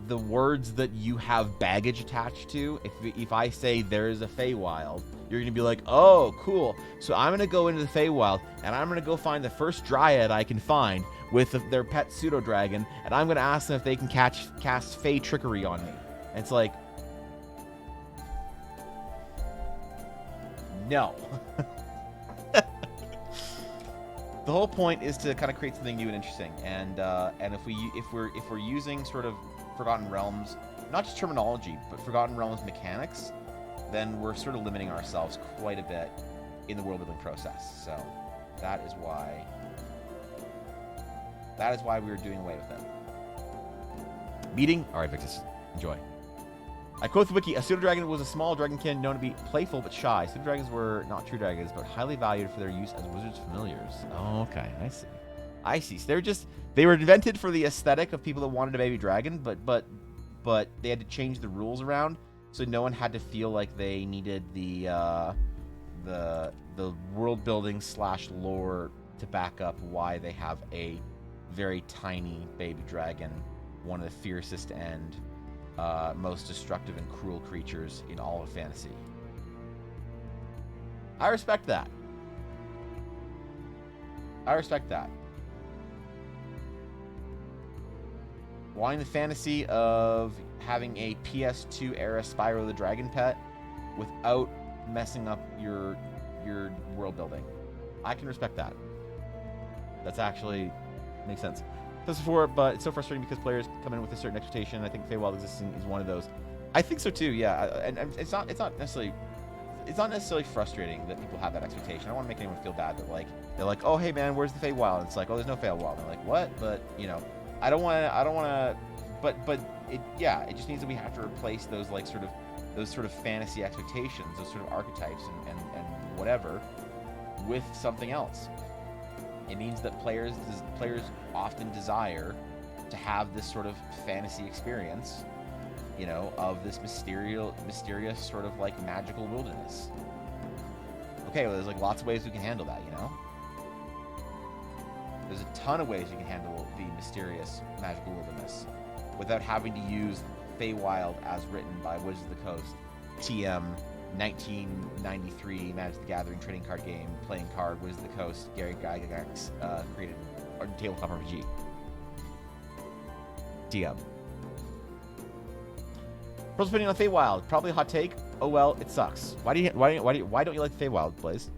Speaker 3: the words that you have baggage attached to, if I say there is a Feywild, you're going to be like, oh, cool. So I'm going to go into the Feywild, and I'm going to go find the first Dryad I can find with their pet pseudo-dragon, and I'm going to ask them if they can cast Fey trickery on me. And it's like, no. The whole point is to kind of create something new and interesting, and if we're using sort of Forgotten Realms, not just terminology, but Forgotten Realms mechanics, then we're sort of limiting ourselves quite a bit in the world building process. So that is why we were doing away with it. Meeting. All right, Victus, enjoy. I quote the wiki: a pseudo-dragon was a small dragonkin known to be playful but shy. Pseudo-dragons were not true dragons, but highly valued for their use as wizards' familiars. Oh, okay, I see. So they were invented for the aesthetic of people that wanted a baby dragon, but they had to change the rules around so no one had to feel like they needed the world building / lore to back up why they have a very tiny baby dragon, one of the fiercest and most destructive and cruel creatures in all of fantasy. I respect that. Wanting the fantasy of having a PS2 era Spyro the Dragon pet without messing up your world building. I can respect that. That's actually makes sense. This before, but it's so frustrating because players come in with a certain expectation. I think Feywild existing is one of those. I think so too. Yeah, and it's not necessarily frustrating that people have that expectation. I don't want to make anyone feel bad that like they're like, oh hey man, where's the Feywild? And it's like, oh, there's no Feywild. And they're like, what? But you know, I don't want to. But it just means that we have to replace those sort of fantasy expectations, those sort of archetypes and whatever, with something else. It means that players often desire to have this sort of fantasy experience you know, of this mysterious sort of like magical wilderness. Okay, well, there's like lots of ways we can handle that, you know? There's a ton of ways you can handle the mysterious magical wilderness without having to use Feywild as written by Wizards of the Coast, TM, 1993 Magic the Gathering trading card game, playing card, Wizards of the Coast, Gary Gygax created tabletop RPG. TM. Personal opinion on Feywild, probably a hot take. Oh well, it sucks. Why don't you like Feywild, Blaze?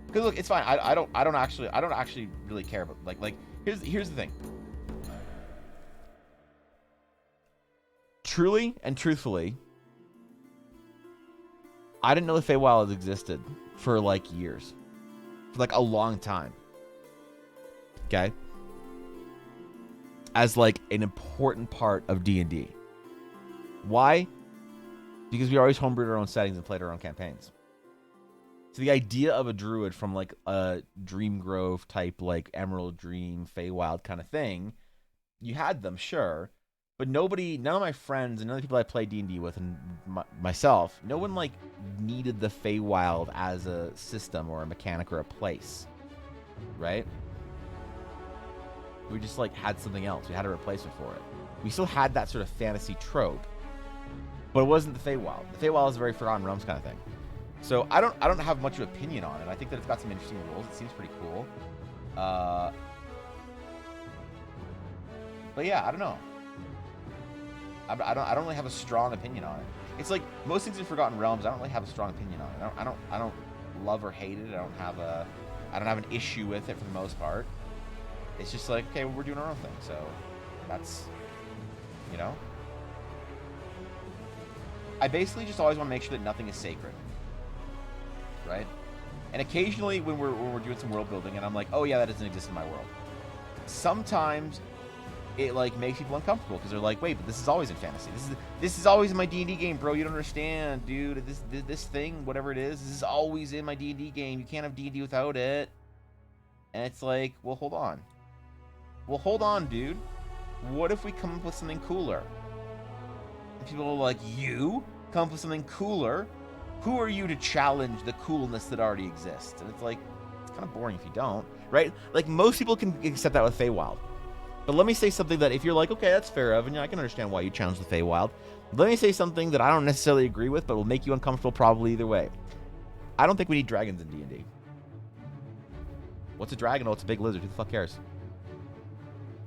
Speaker 3: Because look, it's fine. I don't actually really care about like here's the thing. Truly and truthfully, I didn't know the Feywild existed for like years. For like a long time. Okay? As like an important part of D&D. Why? Because we always homebrewed our own settings and played our own campaigns. So the idea of a druid from like a Dream Grove type, like Emerald Dream, Feywild kind of thing, you had them, sure, but none of my friends and none of the people I play D&D with and myself, no one like needed the Feywild as a system or a mechanic or a place, right? We just like had something else. We had a replacement for it. We still had that sort of fantasy trope, but it wasn't the Feywild. The Feywild is a very Forgotten Realms kind of thing. So I don't have much of an opinion on it. I think that it's got some interesting rules. It seems pretty cool. But yeah, I don't know. I don't really have a strong opinion on it. It's like most things in Forgotten Realms. I don't really have a strong opinion on it. I don't love or hate it. I don't have an issue with it for the most part. It's just like, okay, well, we're doing our own thing, so that's, you know. I basically just always want to make sure that nothing is sacred, right? And occasionally when we're doing some world building, and I'm like, oh yeah, that doesn't exist in my world. Sometimes it like makes people uncomfortable because they're like, wait, but this is always in fantasy. This is always in my D&D game, bro. You don't understand, dude. This thing, whatever it is, this is always in my D&D game. You can't have D&D without it. And it's like, well, hold on. Well, hold on, dude. What if we come up with something cooler? And people are like, you come up with something cooler? Who are you to challenge the coolness that already exists? And it's like, it's kind of boring if you don't, right? Like, most people can accept that with Feywild. But let me say something that if you're like, okay, that's fair, Evan, yeah, I can understand why you challenge the Feywild. Let me say something that I don't necessarily agree with, but will make you uncomfortable probably either way. I don't think we need dragons in D&D. What's a dragon? Oh, it's a big lizard. Who the fuck cares?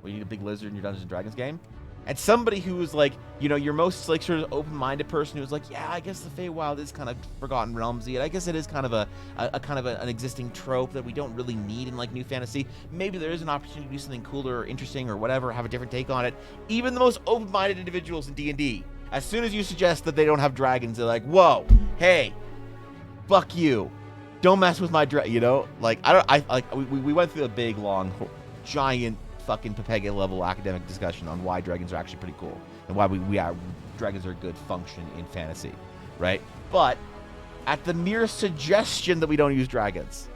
Speaker 3: We need a big lizard in your Dungeons & Dragons game? And somebody who's like, you know, your most like sort of open-minded person who's like, yeah, I guess the Feywild is kind of Forgotten Realmsy, and I guess it is kind of an existing trope that we don't really need in like new fantasy. Maybe there is an opportunity to do something cooler or interesting or whatever, have a different take on it. Even the most open-minded individuals in D&D, as soon as you suggest that they don't have dragons, they're like, whoa, hey, fuck you, don't mess with my you know, like we went through a big, long, giant, fucking Pepega level academic discussion on why dragons are actually pretty cool and why dragons are a good function in fantasy, right? But at the mere suggestion that we don't use dragons,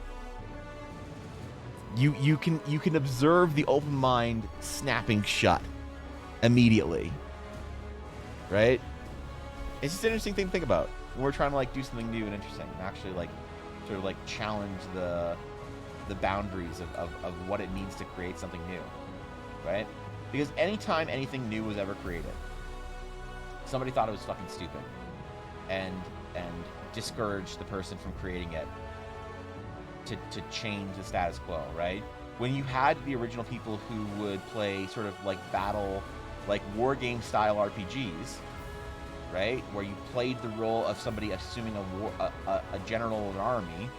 Speaker 3: you can observe the open mind snapping shut immediately, right? It's just an interesting thing to think about when we're trying to like do something new and interesting and actually like sort of like challenge the boundaries of what it means to create something new, right? Because anytime anything new was ever created, somebody thought it was fucking stupid and discouraged the person from creating it to change the status quo, right? When you had the original people who would play sort of like battle, like war game style RPGs, right, where you played the role of somebody assuming a general of an army,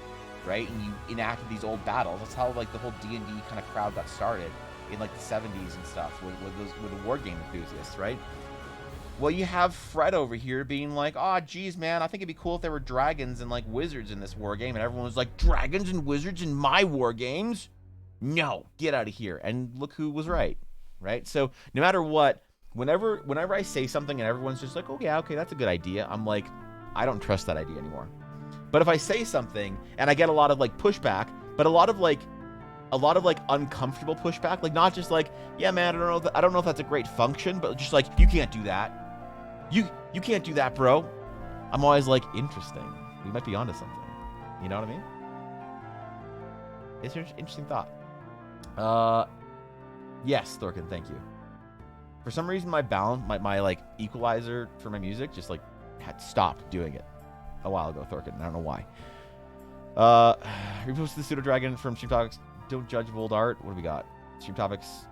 Speaker 3: right, and you enacted these old battles. That's how like the whole D&D kind of crowd got started in like the 70s and stuff with the war game enthusiasts, right? Well, you have Fred over here being like, oh, geez, man, I think it'd be cool if there were dragons and like wizards in this war game, and everyone was like, dragons and wizards in my war games? No, get out of here. And look who was right, right? So no matter what, whenever I say something and everyone's just like, oh yeah, okay, that's a good idea, I'm like, I don't trust that idea anymore. But if I say something and I get a lot of like pushback, but a lot of like a lot of like uncomfortable pushback, like not just like, yeah, man, I don't know if that's a great function, but just like, you can't do that. You can't do that, bro. I'm always like, interesting. We might be onto something. You know what I mean? It's an interesting thought. Yes, Thorkin, thank you. For some reason, my balance, my like equalizer for my music just like had stopped doing it a while ago, Thorkin. I don't know why. Repost the pseudo dragon from Stream Topics. Don't judge bold art. What do we got? Stream Topics.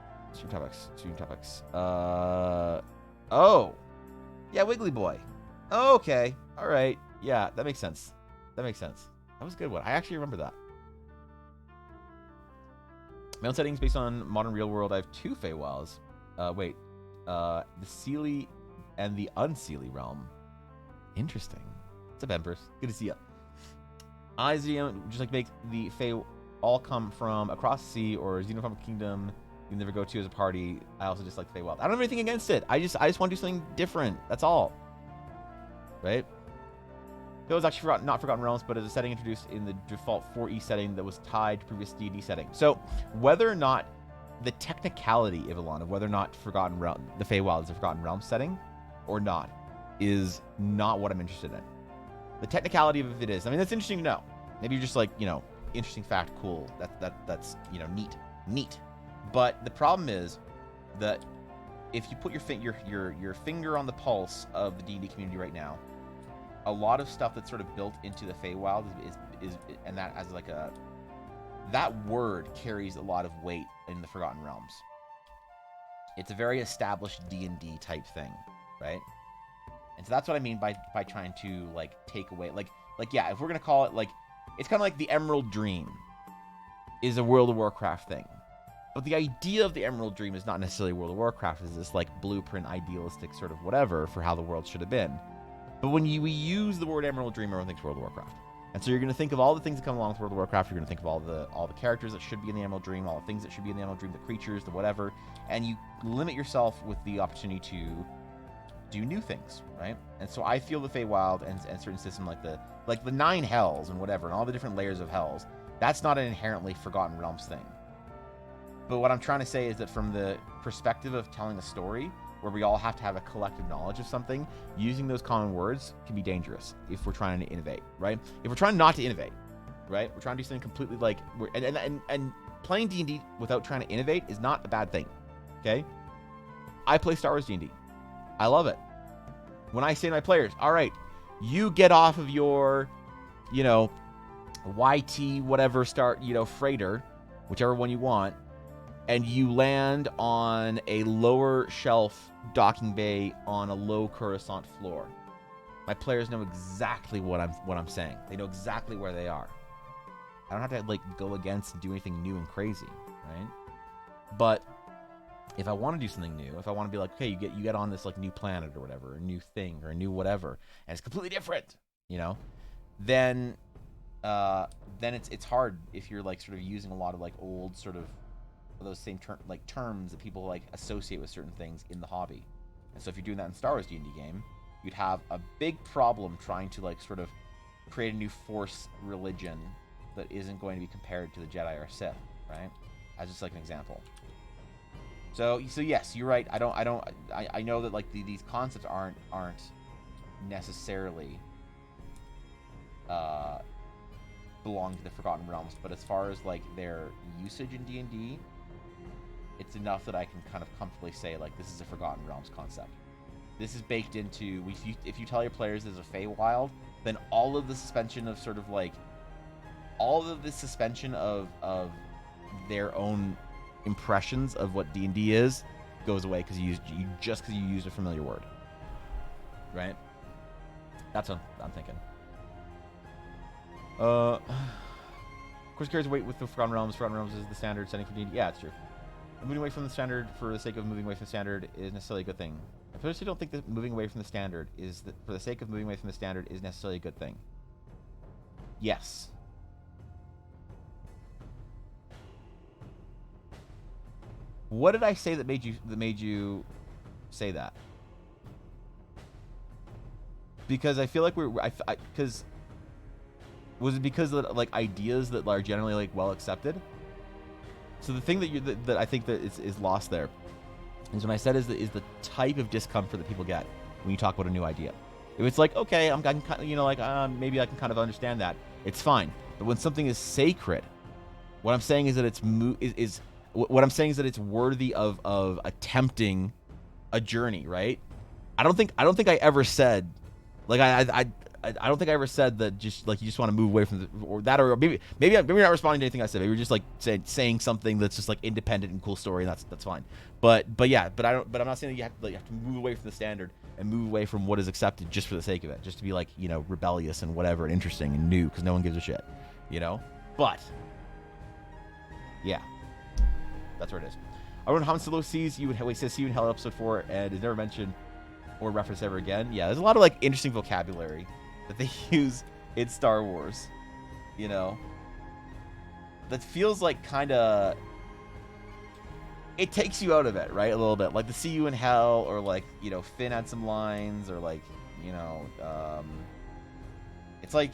Speaker 3: Oh, yeah, Wiggly Boy. Okay, all right. Yeah, that makes sense. That was a good one. I actually remember that. My own settings based on modern real world. I have 2 Feywilds. The Seelie and the Unseelie realm. Interesting. What's up, Empress? Good to see you. I just like make the Fey all come from across the sea or Xenophonic Kingdom you never go to as a party. I also just like Feywild. I don't have anything against it. I just want to do something different. That's all. Right? It was actually not Forgotten Realms, but as a setting introduced in the default 4E setting that was tied to previous D&D setting. So whether or not the technicality, Ivalon, of whether or not Forgotten Realm, the Feywild is a Forgotten Realms setting or not, is not what I'm interested in. The technicality of it is. I mean, that's interesting to know. Maybe you're just like, you know, interesting fact, cool. That's you know, neat. But the problem is that if you put your finger on the pulse of the D&D community right now, a lot of stuff that's sort of built into the Feywild is and that as like that word carries a lot of weight in the Forgotten Realms. It's a very established D&D type thing, right? And so that's what I mean by trying to like take away like yeah, if we're gonna call it like, it's kind of like the Emerald Dream is a World of Warcraft thing. But the idea of the Emerald Dream is not necessarily World of Warcraft. It's this like blueprint, idealistic sort of whatever for how the world should have been. But when we use the word Emerald Dream, everyone thinks World of Warcraft. And so you're going to think of all the things that come along with World of Warcraft. You're going to think of all the characters that should be in the Emerald Dream, all the things that should be in the Emerald Dream, the creatures, the whatever. And you limit yourself with the opportunity to do new things, right? And so I feel the Feywild and certain system like the 9 hells and whatever, and all the different layers of hells, that's not an inherently Forgotten Realms thing. But what I'm trying to say is that from the perspective of telling a story, where we all have to have a collective knowledge of something, using those common words can be dangerous if we're trying to innovate, right? If we're trying not to innovate, right? We're trying to do something completely like, and playing D&D without trying to innovate is not a bad thing, okay? I play Star Wars D&D. I love it. When I say to my players, all right, you get off of your, you know, YT whatever freighter, whichever one you want, and you land on a lower shelf docking bay on a low Coruscant floor. My players know exactly what I'm saying. They know exactly where they are. I don't have to like go against and do anything new and crazy, right? But if I want to do something new, if I want to be like, okay, you get on this like new planet or whatever, a new thing or a new whatever, and it's completely different, you know, then it's hard if you're like sort of using a lot of like old sort of those same terms that people like associate with certain things in the hobby. And so if you're doing that in Star Wars D&D game, you'd have a big problem trying to like sort of create a new Force religion that isn't going to be compared to the Jedi or Sith, right? As just like an example. So yes, you're right. I know that like these concepts aren't necessarily belong to the Forgotten Realms, but as far as like their usage in D&D, it's enough that I can kind of comfortably say like this is a Forgotten Realms concept. This is baked into, if you tell your players there's a Feywild, then all of the suspension of sort of like their own impressions of what D&D is goes away because you used a familiar word, right? That's what I'm thinking. Of course, carries weight with the Forgotten Realms. Forgotten Realms is the standard setting for D&D. Yeah, it's true. Moving away from the standard for the sake of moving away from the standard is necessarily a good thing. I personally don't think that moving away from the standard for the sake of moving away from the standard is necessarily a good thing. Yes. What did I say that made you say that? Because I feel like was it because of like ideas that are generally like well accepted? So the thing that I think that is lost there is when I said is the type of discomfort that people get when you talk about a new idea. If it's like, okay, I can kind of, you know, like maybe I can kind of understand that, it's fine. But when something is sacred, what I'm saying is that what I'm saying is that it's worthy of attempting a journey, right? I don't think I ever said, like I don't think I ever said that just like you just want to move away from or maybe you're not responding to anything I said. Maybe you're just like saying something that's just like independent and cool story, and that's fine. But I'm not saying that you have to move away from the standard and move away from what is accepted just for the sake of it, just to be like, you know, rebellious and whatever and interesting and new because no one gives a shit, you know. But yeah, that's where it is. I wrote Han Solo sees you in says see you in Hell episode 4 and is never mentioned or referenced ever again. Yeah, there's a lot of like interesting vocabulary that they use in Star Wars, you know, that feels like kind of, it takes you out of it, right? A little bit, like the see you in hell, or like, you know, Finn had some lines, or like, you know, it's like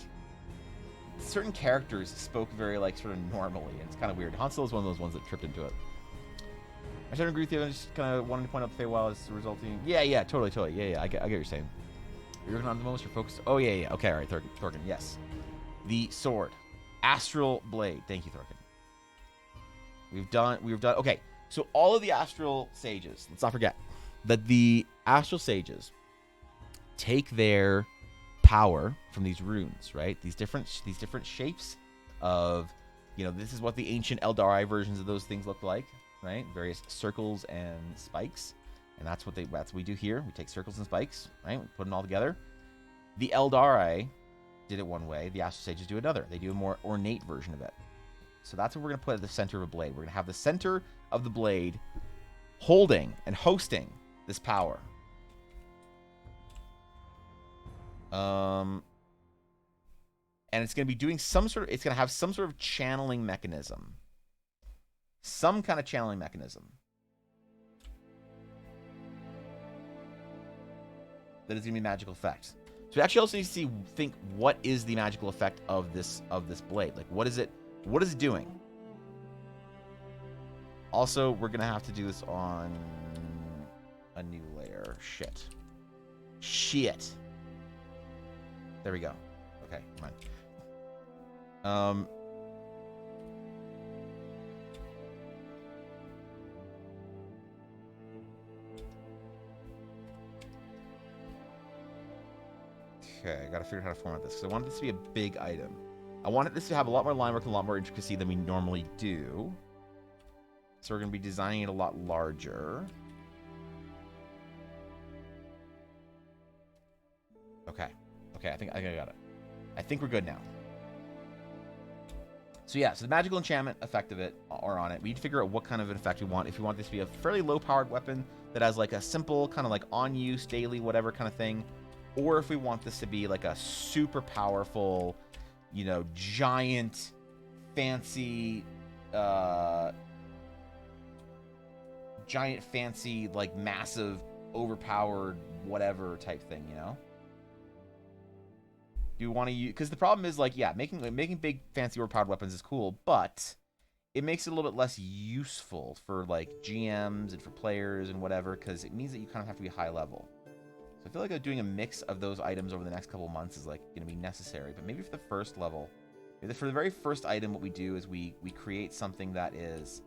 Speaker 3: certain characters spoke very like sort of normally, and it's kind of weird. Han Solo is one of those ones that tripped into it. I don't agree with you. I just kind of wanted to point out the Feywild is resulting. Yeah, totally. Yeah, I get what you're saying. You're working on the most. You're focused. Oh yeah. Okay, all right, Thorkin. Yes, the sword, astral blade. Thank you, Thorkin. We've done. Okay, so all of the astral sages. Let's not forget that the astral sages take their power from these runes, right? These different shapes of, you know, this is what the ancient Eldari versions of those things look like, right? Various circles and spikes. And that's what we do here. We take circles and spikes, right? We put them all together. The Eldari did it one way. The Astral Sages do another. They do a more ornate version of it. So that's what we're going to put at the center of a blade. We're going to have the center of the blade holding and hosting this power. And it's going to be doing it's going to have some sort of channeling mechanism. Some kind of channeling mechanism. That is going to be a magical effect. So we actually also need to think what is the magical effect of this blade? Like what is it doing? Also, we're going to have to do this on a new layer. Shit. There we go. Okay, come on. Okay, I gotta figure out how to format this because I want this to be a big item. I wanted this to have a lot more line work and a lot more intricacy than we normally do. So we're gonna be designing it a lot larger. Okay, I think I got it. I think we're good now. So yeah, so the magical enchantment effect of it, or on it, we need to figure out what kind of an effect we want. If we want this to be a fairly low-powered weapon that has like a simple kind of like on-use, daily, whatever kind of thing, or if we want this to be like a super powerful, you know, giant, fancy, like massive, overpowered, whatever type thing, you know? Do you want to use? Because the problem is like, yeah, making big, fancy, overpowered weapons is cool, but it makes it a little bit less useful for like GMs and for players and whatever, because it means that you kind of have to be high level. So I feel like doing a mix of those items over the next couple months is like going to be necessary. But maybe for the first level, for the very first item, what we do is we create something that is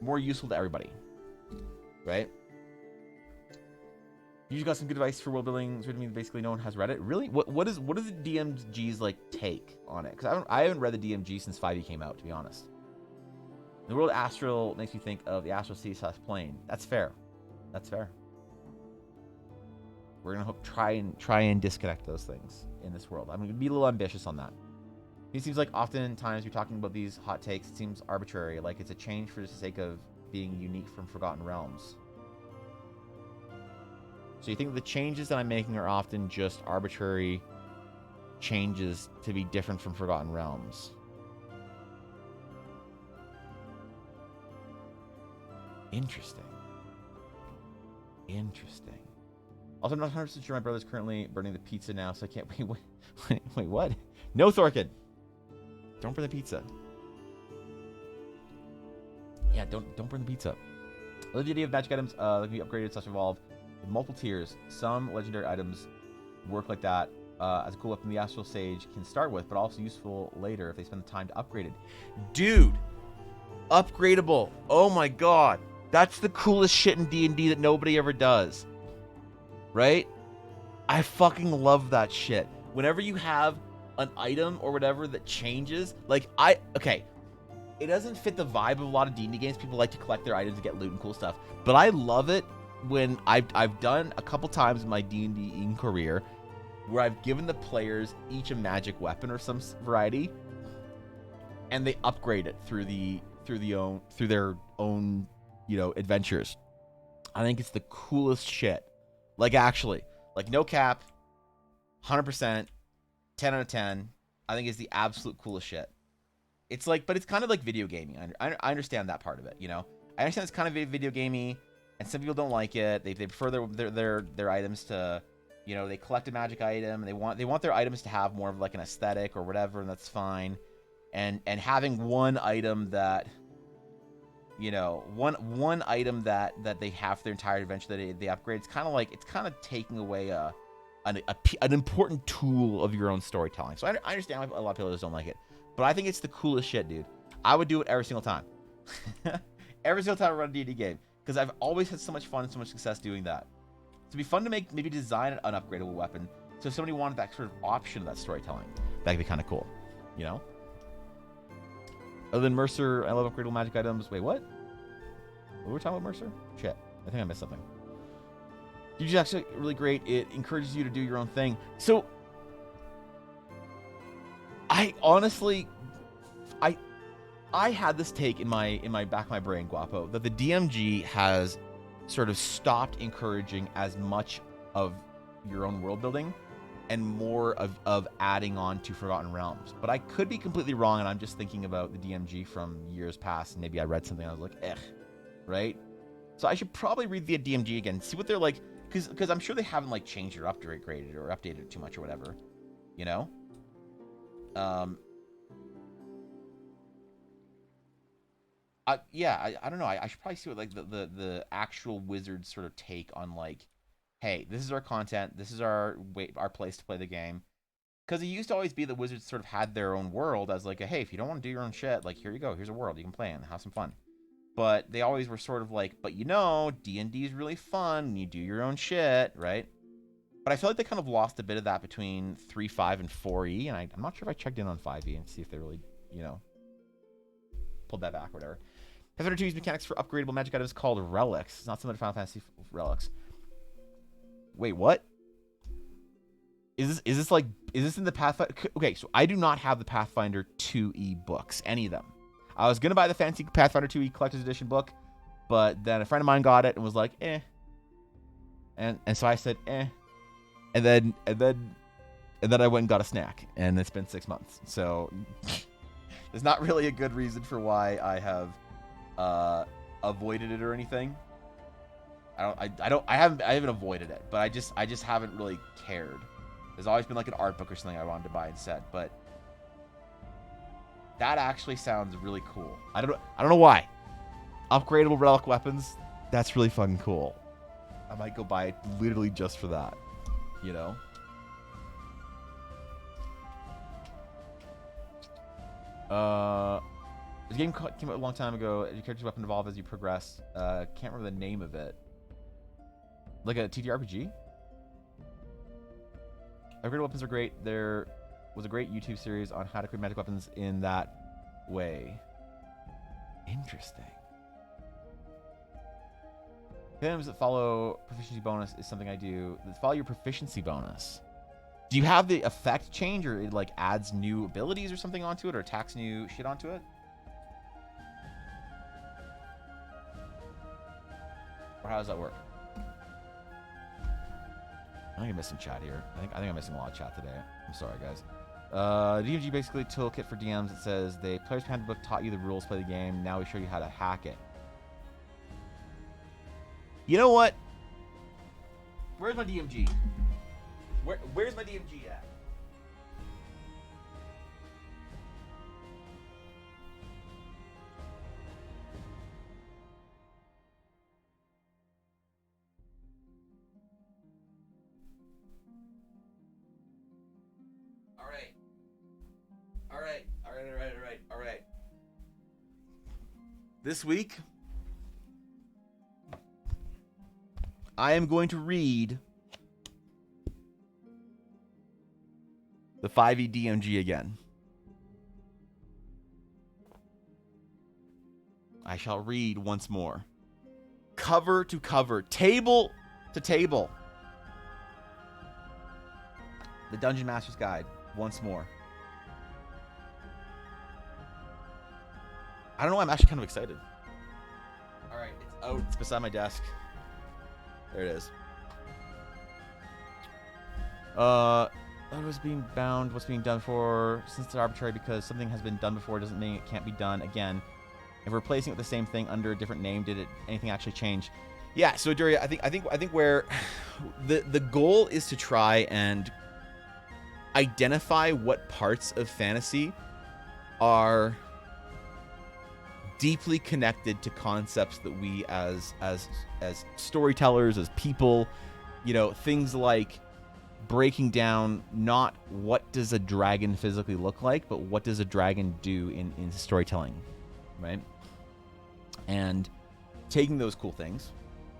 Speaker 3: more useful to everybody, right? You got some good advice for world building. So it means basically no one has read it. Really? What is the DMG's like take on it? Because I haven't read the DMG since 5e came out, to be honest. The world astral makes me think of the astral sea/slash plane. That's fair. That's fair. We're gonna try and disconnect those things in this world. I'm gonna be a little ambitious on that. It seems like oftentimes you're talking about these hot takes. It seems arbitrary, like it's a change for the sake of being unique from Forgotten Realms. So you think the changes that I'm making are often just arbitrary changes to be different from Forgotten Realms? Interesting. Also, I'm not 100% sure my brother's currently burning the pizza now, so I can't wait, what? No, Thorkin! Don't burn the pizza. Yeah, don't burn the pizza. I love the idea of magic items that can be upgraded / evolved with multiple tiers. Some legendary items work like that as a cool weapon the Astral Sage can start with, but also useful later if they spend the time to upgrade it. Dude, upgradable. Oh my god. That's the coolest shit in D&D that nobody ever does. Right? I fucking love that shit. Whenever you have an item or whatever that changes, like okay, it doesn't fit the vibe of a lot of D&D games. People like to collect their items and get loot and cool stuff. But I love it when I've done a couple times in my D&D career where I've given the players each a magic weapon or some variety, and they upgrade it through their own, you know, adventures. I think it's the coolest shit. Like, actually, like, no cap, 100%, 10 out of 10. I think it's the absolute coolest shit. It's like, but it's kind of like video gaming. I understand that part of it, you know. I understand it's kind of video gamey, and some people don't like it. They prefer their items to, you know, they collect a magic item, and they want their items to have more of like an aesthetic or whatever, and that's fine. And having one item that, you know, one item that they have for their entire adventure that they upgrade, it's kind of taking away an important tool of your own storytelling. So I understand why a lot of people just don't like it, but I think it's the coolest shit, dude. I would do it every single time. Every single time I run a D&D game, because I've always had so much fun and so much success doing that. So it'd be fun to maybe design an upgradable weapon. So if somebody wanted that sort of option of that storytelling, that'd be kind of cool, you know? Other than Mercer, I love upgradable magic items. Wait, what? What were we talking about, Mercer? Shit, I think I missed something. DMG actually really great. It encourages you to do your own thing. So, I honestly, I had this take in my back of my brain, Guapo, that the DMG has sort of stopped encouraging as much of your own world building and more of adding on to Forgotten Realms. But I could be completely wrong, and I'm just thinking about the DMG from years past, and maybe I read something and I was like, eh, right? So I should probably read the DMG again, see what they're like, because I'm sure they haven't like changed or upgraded or updated it too much or whatever, you know? Yeah, I don't know. I should probably see what like the actual Wizards sort of take on like, hey, this is our content, this is our place to play the game. Because it used to always be the Wizards sort of had their own world as like, hey, if you don't want to do your own shit, like, here you go, here's a world you can play in, have some fun. But they always were sort of like, but you know, D&D is really fun when you do your own shit, right? But I feel like they kind of lost a bit of that between 3.5 and 4e, and I'm not sure if I checked in on 5e and see if they really, you know, pulled that back or whatever. Pathfinder 2 uses mechanics for upgradable magic items called relics. It's not similar to Final Fantasy relics. Wait, what? Is this in the Pathfinder? Okay, so I do not have the Pathfinder 2e books, any of them. I was gonna buy the fancy Pathfinder 2e collector's edition book, but then a friend of mine got it and was like, eh. And so I said, eh. And then I went and got a snack, and it's been 6 months. So there's not really a good reason for why I have avoided it or anything. I haven't avoided it, but I just haven't really cared. There's always been like an art book or something I wanted to buy instead, but that actually sounds really cool. I don't know why. Upgradable relic weapons, that's really fucking cool. I might go buy it literally just for that, you know? This game came out a long time ago. Your character's weapon evolve as you progress. Can't remember the name of it. Like a TTRPG? Upgraded weapons are great. There was a great YouTube series on how to create magic weapons in that way. Interesting. Items that follow proficiency bonus is something I do. That follow your proficiency bonus. Do you have the effect change, or it like adds new abilities or something onto it, or attacks new shit onto it? Or how does that work? I think I'm missing chat here. I think I'm missing a lot of chat today. I'm sorry, guys. DMG basically toolkit for DMs. It says the player's handbook taught you the rules to play the game. Now we show you how to hack it. You know what? Where's my DMG? Where's my DMG at? All right. This week, I am going to read the 5e DMG again. I shall read once more. Cover to cover, table to table. The Dungeon Master's Guide, once more. I don't know why I'm actually kind of excited. All right, it's out. It's beside my desk. There it is. What's being bound? What's being done for? Since it's arbitrary because something has been done before doesn't mean it can't be done again. If we're replacing it with the same thing under a different name, did anything actually change? Yeah. So Duria, I think where the goal is to try and identify what parts of fantasy are deeply connected to concepts that we as storytellers, as people, things like breaking down not what does a dragon physically look like, but what does a dragon do in storytelling, right? And taking those cool things,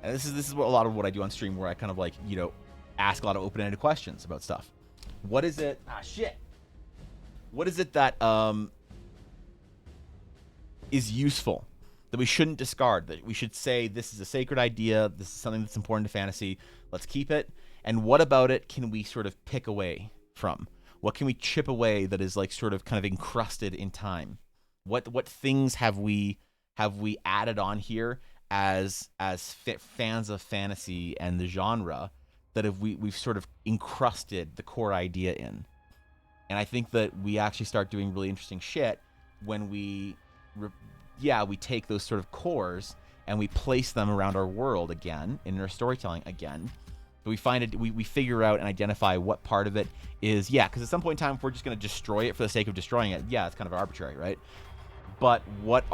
Speaker 3: and this is what a lot of what I do on stream, where I kind of like ask a lot of open-ended questions about stuff. What is it? What is it that is useful, that we shouldn't discard, that we should say this is a sacred idea, this is something that's important to fantasy, let's keep it? And what about it can we sort of pick away from? What can we chip away that is like sort of kind of encrusted in time? What things have we added on here as fans of fantasy and the genre that we've sort of encrusted the core idea in? And I think that we actually start doing really interesting shit when we take those sort of cores and we place them around our world again, in our storytelling again. But we find it, we figure out and identify what part of it is, because at some point in time, if we're just going to destroy it for the sake of destroying it, it's kind of arbitrary, right? But what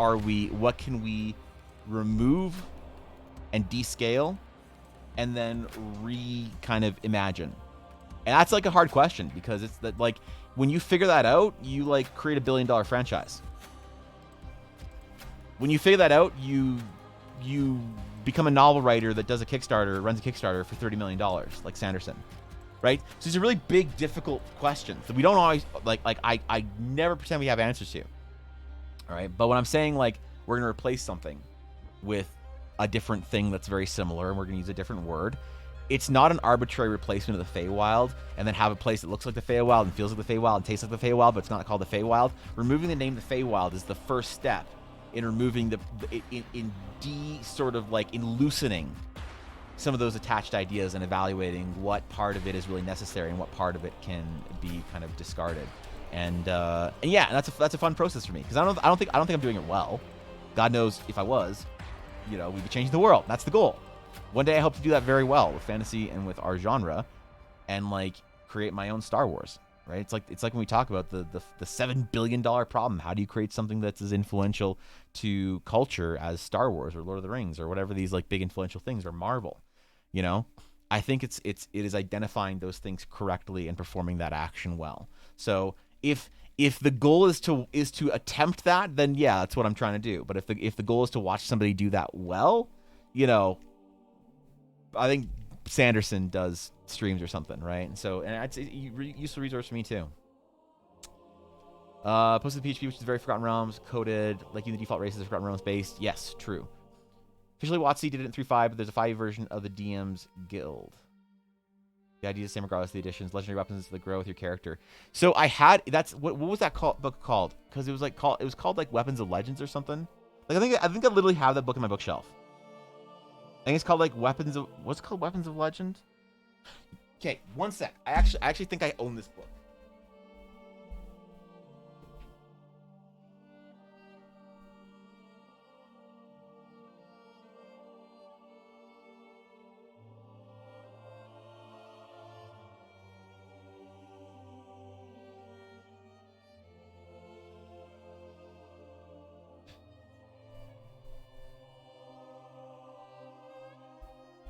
Speaker 3: can we remove and descale and then kind of imagine? And that's like a hard question, because it's that, like, when you figure that out, you like create a $1 billion franchise. When you figure that out, you become a novel writer that runs a Kickstarter for $30 million, like Sanderson, right? So these are really big, difficult questions that we don't always, I never pretend we have answers to, all right? But when I'm saying, like, we're going to replace something with a different thing that's very similar, and we're going to use a different word, it's not an arbitrary replacement of the Feywild, and then have a place that looks like the Feywild and feels like the Feywild and tastes like the Feywild, but it's not called the Feywild. Removing the name the Feywild is the first step in removing in loosening some of those attached ideas and evaluating what part of it is really necessary and what part of it can be kind of discarded. And that's a fun process for me, because I don't think I'm doing it well. God knows if I was, we'd be changing the world. That's the goal. One day I hope to do that very well with fantasy and with our genre, and like create my own Star Wars. Right? It's like when we talk about the $7 billion problem. How do you create something that's as influential to culture as Star Wars or Lord of the Rings or whatever these like big influential things, or Marvel? I think it is identifying those things correctly and performing that action well. So if the goal is to attempt that, then that's what I'm trying to do. But if the goal is to watch somebody do that well, I think Sanderson does streams or something, right? And so, and it's a useful resource for me too. Posted the PHP, which is very Forgotten Realms coded, like in the default races, Forgotten Realms based. Yes, true. Officially, WotC did it in 3.5, but there's a 5e version of the DM's Guild. The idea is the same regardless of the additions. Legendary weapons that grow with your character. So I had what was that book called? Because it was called like Weapons of Legends or something. Like I think I literally have that book in my bookshelf. I think it's called like Weapons of Legend. Okay, one sec. I actually think I own this book.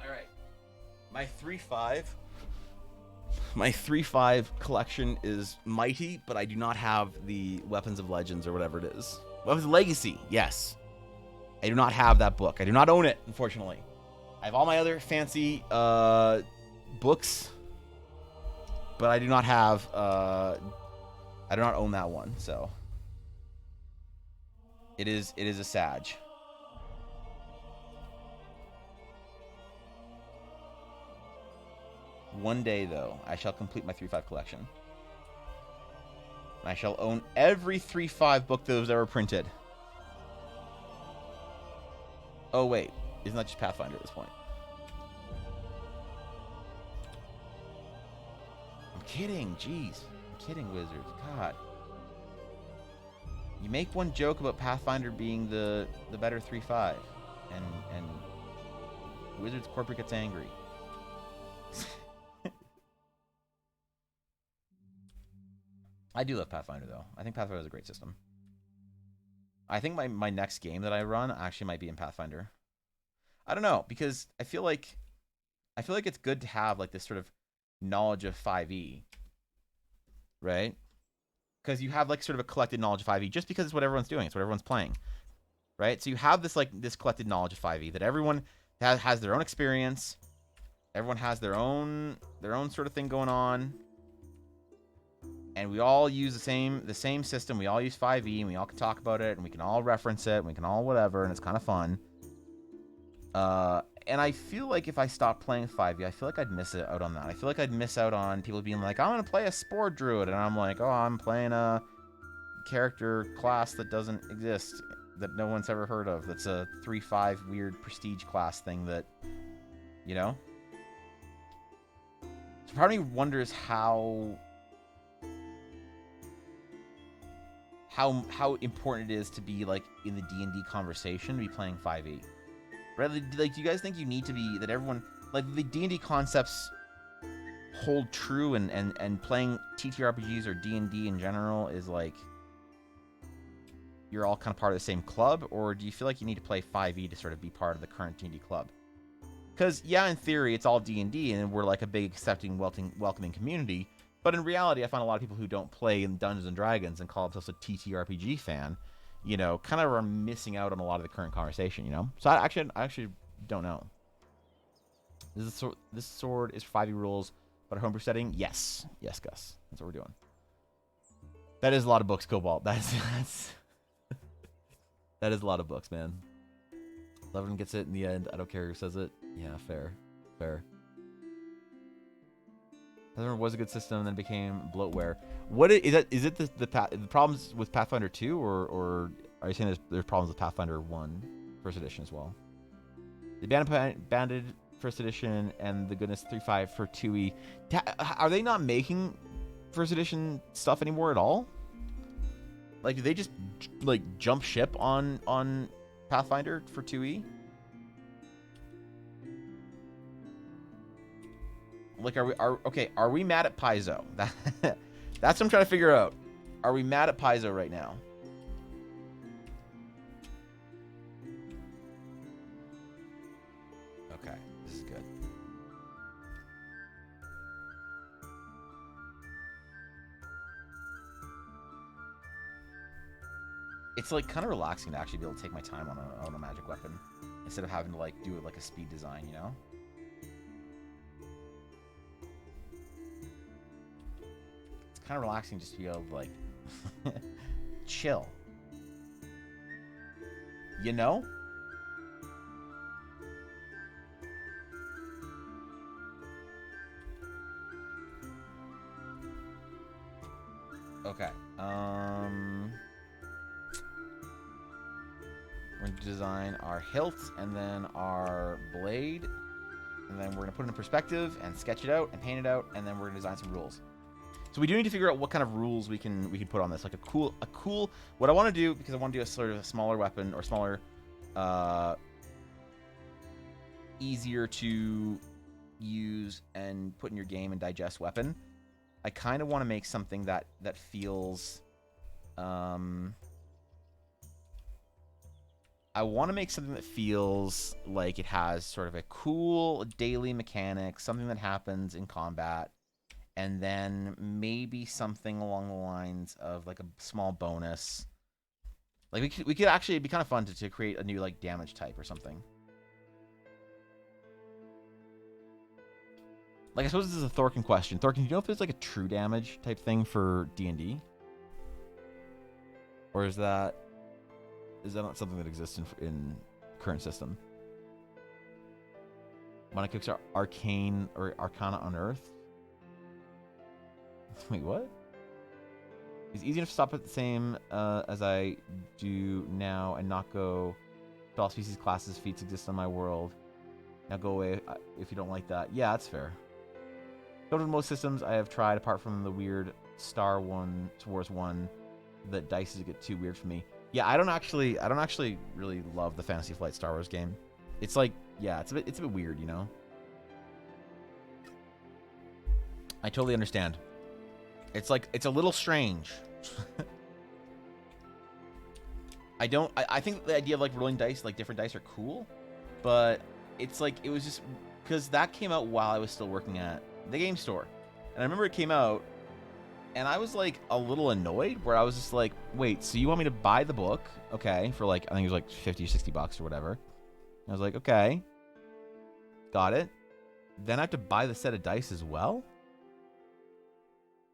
Speaker 3: All right. My 3.5 My 3-5 collection is mighty, but I do not have the Weapons of Legends or whatever it is. Weapons of Legacy, yes. I do not have that book. I do not own it, unfortunately. I have all my other fancy books, but I do not have, I do not own that one, so. It is a Sag. One day, though, I shall complete my 3-5 collection. I shall own every 3-5 book that was ever printed. Oh, wait. Isn't that just Pathfinder at this point? I'm kidding. Jeez. I'm kidding, Wizards. God. You make one joke about Pathfinder being the better 3-5, and Wizards corporate gets angry. I do love Pathfinder, though. I think Pathfinder is a great system. I think my next game that I run actually might be in Pathfinder. I don't know, because I feel like it's good to have like this sort of knowledge of 5e, right? Because you have like sort of a collected knowledge of 5e, just because it's what everyone's doing, it's what everyone's playing, right? So you have this this collected knowledge of 5e that everyone has their own experience, everyone has their own sort of thing going on. And we all use the same system. We all use 5e, and we all can talk about it, and we can all reference it, and we can all whatever, and it's kind of fun. And I feel like if I stopped playing 5e, I feel like I'd miss out on that. I feel like I'd miss out on people being like, I'm going to play a Spore Druid, and I'm like, oh, I'm playing a character class that doesn't exist, that no one's ever heard of, that's a 3-5 weird prestige class thing that, you know? So part of me wonders how important it is to be like in the D&D conversation to be playing 5e. Right? Like, do you guys think you need to be, that everyone, like the D&D concepts hold true, and playing TTRPGs or D&D in general is like you're all kind of part of the same club, or do you feel like you need to play 5e to sort of be part of the current D&D club? Because yeah, in theory it's all D&D and we're like a big accepting welcoming community. But in reality, I find a lot of people who don't play in Dungeons and Dragons and call themselves a TTRPG fan, you know, kind of are missing out on a lot of the current conversation, you know? So I actually don't know. This sword is 5e rules, but a homebrew setting? Yes. Yes, Gus. That's what we're doing. That is a lot of books, Cobalt. That is a lot of books, man. Levin gets it in the end. I don't care who says it. Yeah, fair. Fair. Was a good system and then became bloatware. What is that? Is it the problems with Pathfinder 2, or are you saying there's problems with Pathfinder 1 first edition as well? The banded first edition and the goodness 3.5 for 2e. Are they not making first edition stuff anymore at all? Like, do they just like jump ship on Pathfinder for 2e? Like, are we mad at Paizo? That's what I'm trying to figure out. Are we mad at Paizo right now? Okay, this is good. It's like kind of relaxing to actually be able to take my time on a magic weapon instead of having to like do it like a speed design, you know? Kind of relaxing just to be able to like chill, you know? Okay. We're going to design our hilt and then our blade, and then we're going to put it in perspective and sketch it out and paint it out, and then we're going to design some rules. So we do need to figure out what kind of rules we can put on this. Like a cool. What I want to do, because I want to do a sort of a smaller weapon or smaller, easier to use and put in your game and digest weapon. I kind of want to make something that feels. I want to make something that feels like it has sort of a cool daily mechanic, something that happens in combat. and then maybe something along the lines of like a small bonus. Like we could actually, it'd be kind of fun to create a new like damage type or something. Like I suppose this is a Thorkin question. Thorkin, do you know if there's like a true damage type thing for D&D? Or is that not something that exists in current system? Mana cooks are arcane or arcana unearthed? Wait, what? It's easy enough to stop at the same as I do now and not go to all species, classes, feats exist on my world. Now go away if you don't like that. Yeah, that's fair. Go to most systems I have tried, apart from the weird Star Wars one, that dice get too weird for me. Yeah, I don't actually really love the Fantasy Flight Star Wars game. It's like, yeah, it's a bit weird, you know. I totally understand. It's like, it's a little strange. I think the idea of like rolling dice, like different dice, are cool, but it's like, it was just because that came out while I was still working at the game store, and I remember it came out, and I was like a little annoyed, where I was just like, wait, so you want me to buy the book, okay, for like, I think it was like 50 or 60 bucks or whatever. I was like, okay, got it. Then I have to buy the set of dice as well.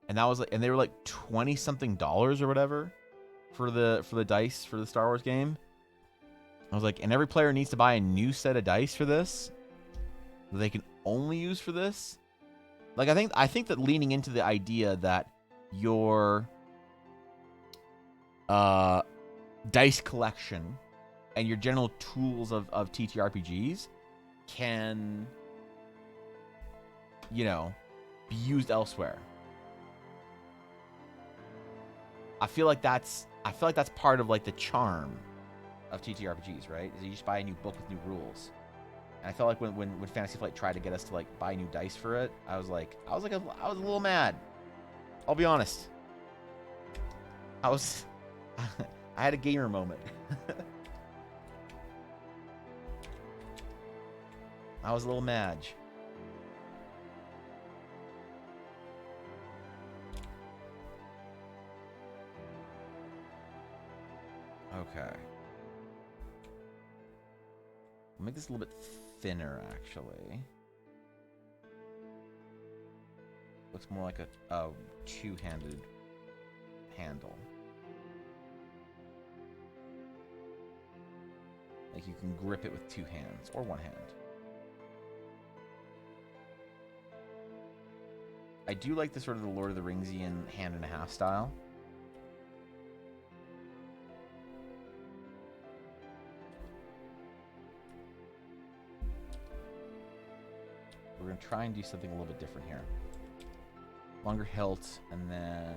Speaker 3: And that was like, and they were like $20 something or whatever for the dice for the Star Wars game. I was like, and every player needs to buy a new set of dice for this that they can only use for this. Like, I think that leaning into the idea that your dice collection and your general tools of TTRPGs can, you know, be used elsewhere. I feel like that's part of like the charm of TTRPGs, right? Is you just buy a new book with new rules. And I felt like when Fantasy Flight tried to get us to like buy new dice for it, I was a little mad. I'll be honest. I had a gamer moment. I was a little mad. Okay. I'll make this a little bit thinner, actually. Looks more like a two-handed handle. Like you can grip it with two hands, or one hand. I do like the sort of the Lord of the Ringsian hand and a half style. We're going to try and do something a little bit different here. Longer hilt, and then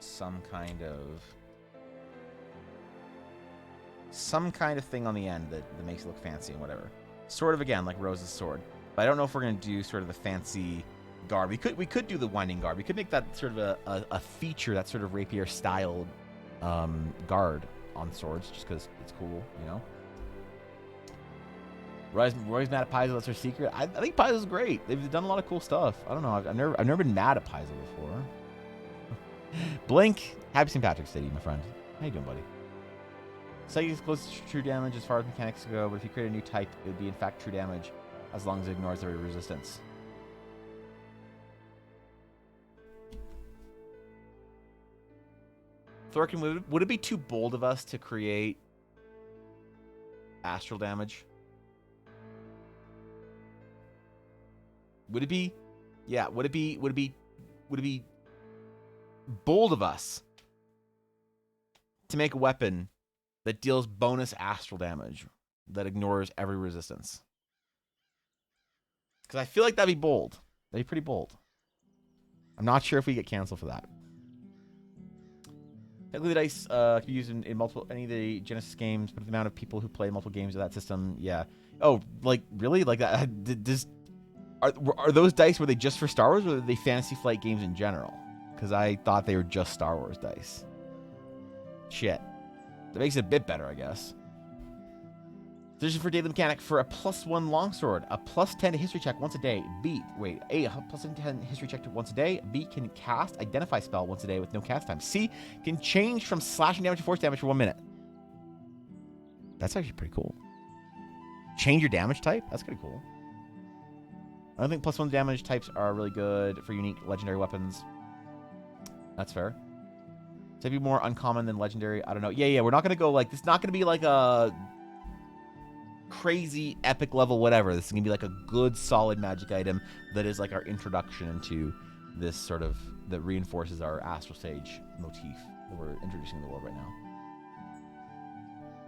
Speaker 3: some kind of thing on the end that makes it look fancy and whatever. Sort of, again, like Rose's sword. But I don't know if we're going to do sort of the fancy garb. We could do the winding garb. We could make that sort of a feature, that sort of rapier-styled guard on swords, just because it's cool, you know? Roy's mad at Paizo. That's her secret. I think Paizo's great. They've done a lot of cool stuff. I don't know. I've never been mad at Paizo before. Blink. Happy St. Patrick's Day, my friend. How you doing, buddy? Psychic is close to true damage as far as mechanics go, but if you create a new type, it would be in fact true damage, as long as it ignores every resistance. Thorkin, would it be too bold of us to create astral damage? Would it be? Yeah, would it be bold of us to make a weapon that deals bonus astral damage that ignores every resistance? Because I feel like that'd be bold. That'd be pretty bold. I'm not sure if we get canceled for that. Technically, the dice can be used in multiple any of the Genesis games, but the amount of people who play multiple games of that system, yeah. Oh, like really? Like that? Are those dice, were they just for Star Wars, or were they Fantasy Flight games in general? Because I thought they were just Star Wars dice. Shit. That makes it a bit better, I guess. Solution for daily mechanic for a +1 longsword, a +10 to history check once a day. B, wait, A, a +10 history check once a day. B, can cast identify spell once a day with no cast time. C, can change from slashing damage to force damage for 1 minute. That's actually pretty cool. Change your damage type? That's pretty cool. I don't think +1 damage types are really good for unique legendary weapons. That's fair. To be more uncommon than legendary, I don't know. Yeah, we're not going to go like, this is not going to be like a crazy epic level whatever. This is going to be like a good solid magic item that is like our introduction into this sort of, that reinforces our Astral Sage motif that we're introducing to the world right now.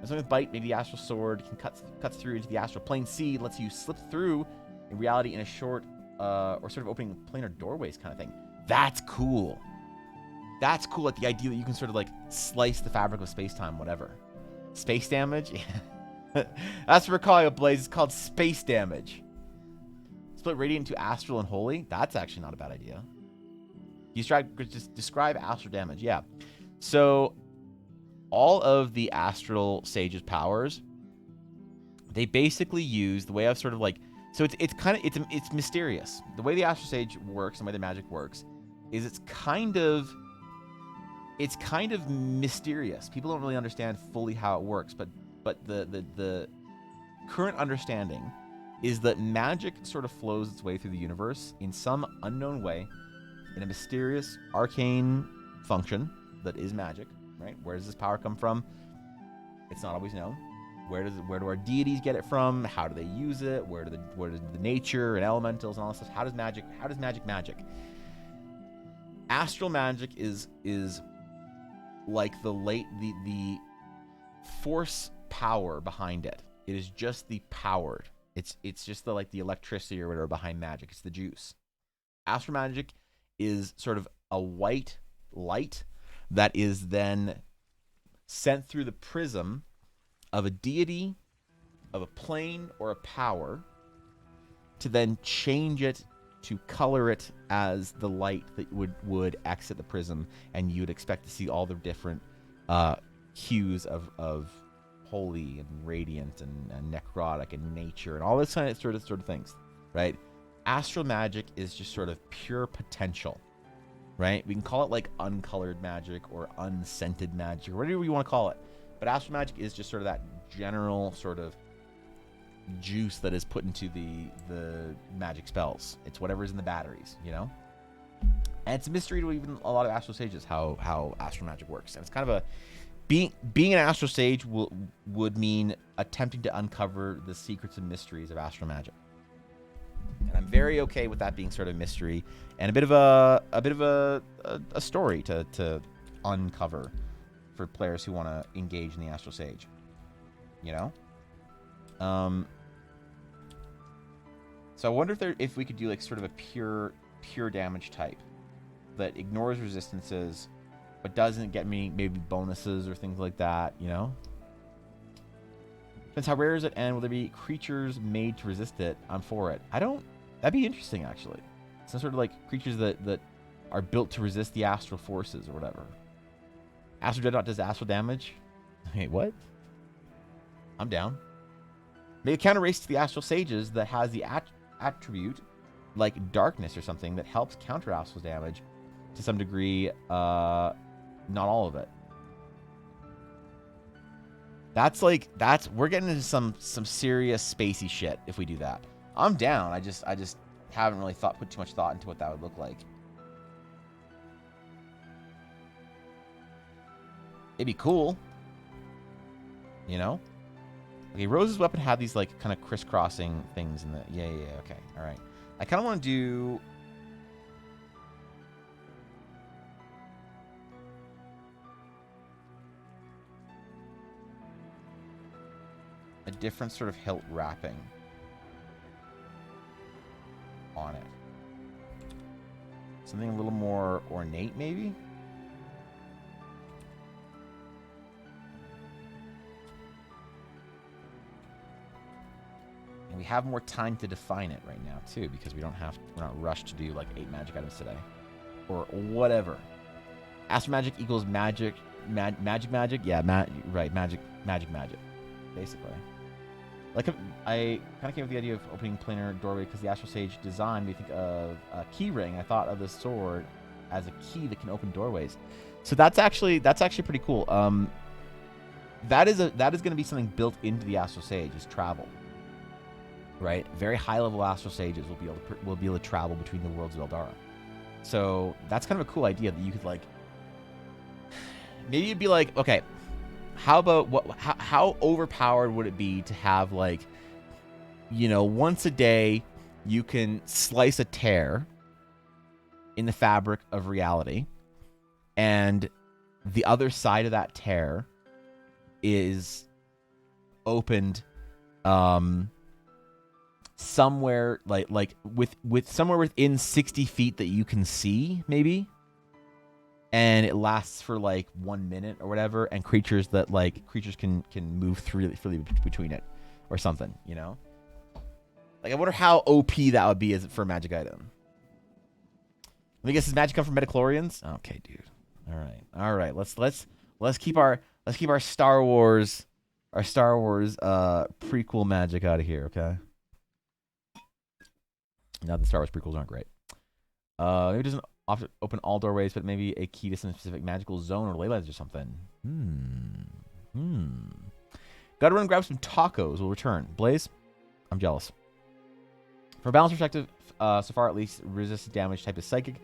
Speaker 3: Something with bite, maybe the Astral Sword can cuts through into the Astral Plane. C lets you slip through in reality in a short or sort of opening planar doorways kind of thing. That's cool. That's cool. Like the idea that you can sort of like slice the fabric of space-time, whatever. Space damage? That's what we're calling it, Blaze. It's called space damage. Split radiant into astral and holy. That's actually not a bad idea. You just describe astral damage. Yeah. So all of the Astral Sage's powers, they basically use the way I've sort of like, so it's mysterious. The way the Astral Sage works and the way the magic works is it's kind of mysterious. People don't really understand fully how it works, but the current understanding is that magic sort of flows its way through the universe in some unknown way, in a mysterious, arcane function that is magic, right? Where does this power come from? It's not always known. Where do our deities get it from? How do they use it? Where does the nature and elementals and all this stuff? How does magic magic? Astral magic is like the force power behind it. It is just the powered. It's just the like the electricity or whatever behind magic. It's the juice. Astral magic is sort of a white light that is then sent through the prism of a deity, of a plane, or a power to then change it to color it as the light that would exit the prism, and you would expect to see all the different hues of holy and radiant and necrotic and nature and all this kind of sort of things, right? Astral magic is just sort of pure potential, right? We can call it like uncolored magic or unscented magic or whatever you want to call it, but astral magic is just sort of that general sort of juice that is put into the magic spells. It's whatever's in the batteries, you know? And it's a mystery to even a lot of Astral Sages how astral magic works. And it's kind of a being an Astral Sage would mean attempting to uncover the secrets and mysteries of astral magic. And I'm very okay with that being sort of mystery and a bit of a story to uncover for players who want to engage in the Astral Sage. You know? So I wonder if we could do like sort of a pure damage type that ignores resistances, but doesn't get me maybe bonuses or things like that, you know? Depends how rare is it, and will there be creatures made to resist it? I'm for it. That'd be interesting, actually. Some sort of like creatures that are built to resist the astral forces or whatever. Astral Dreadnought does astral damage? Wait, what? I'm down. Make a counter race to the Astral Sages that has the attribute like darkness or something that helps counter astral damage to some degree, not all of it. We're getting into some serious spacey shit if we do that. I'm down. I just haven't really put too much thought into what that would look like. It'd be cool, you know? Okay, Rose's weapon had these like kind of crisscrossing things in the yeah, okay, all right. I kind of want to do a different sort of hilt wrapping on it. Something a little more ornate, maybe? And we have more time to define it right now, too, because we're not rushed to do like 8 magic items today. Or whatever. Astral magic equals magic. Magic? Yeah, right. Magic. Basically. Like I kind of came with the idea of opening planar doorway because the Astral Sage design made me think of a key ring. I thought of the sword as a key that can open doorways. So that's actually pretty cool. That is going to be something built into the Astral Sage is travel. Right? Very high level Astral Sages will be able to travel between the worlds of Eldara. So that's kind of a cool idea that you could like. Maybe you'd be like, okay, how about how overpowered would it be to have like, you know, once a day you can slice a tear in the fabric of reality, and the other side of that tear is opened somewhere like with somewhere within 60 feet that you can see, maybe, and it lasts for like 1 minute or whatever, and creatures can move freely between it or something, you know? Like, I wonder how OP that would be as for a magic item. Let me guess, does magic come from midichlorians? Okay, dude. All right. Let's keep our Star Wars prequel magic out of here, okay? Now the Star Wars prequels aren't great. Maybe it doesn't open all doorways, but maybe a key to some specific magical zone or ley lines or something. Gotta run and grab some tacos. We'll return. Blaze, I'm jealous. From a balance perspective, so far at least, resist damage type is psychic.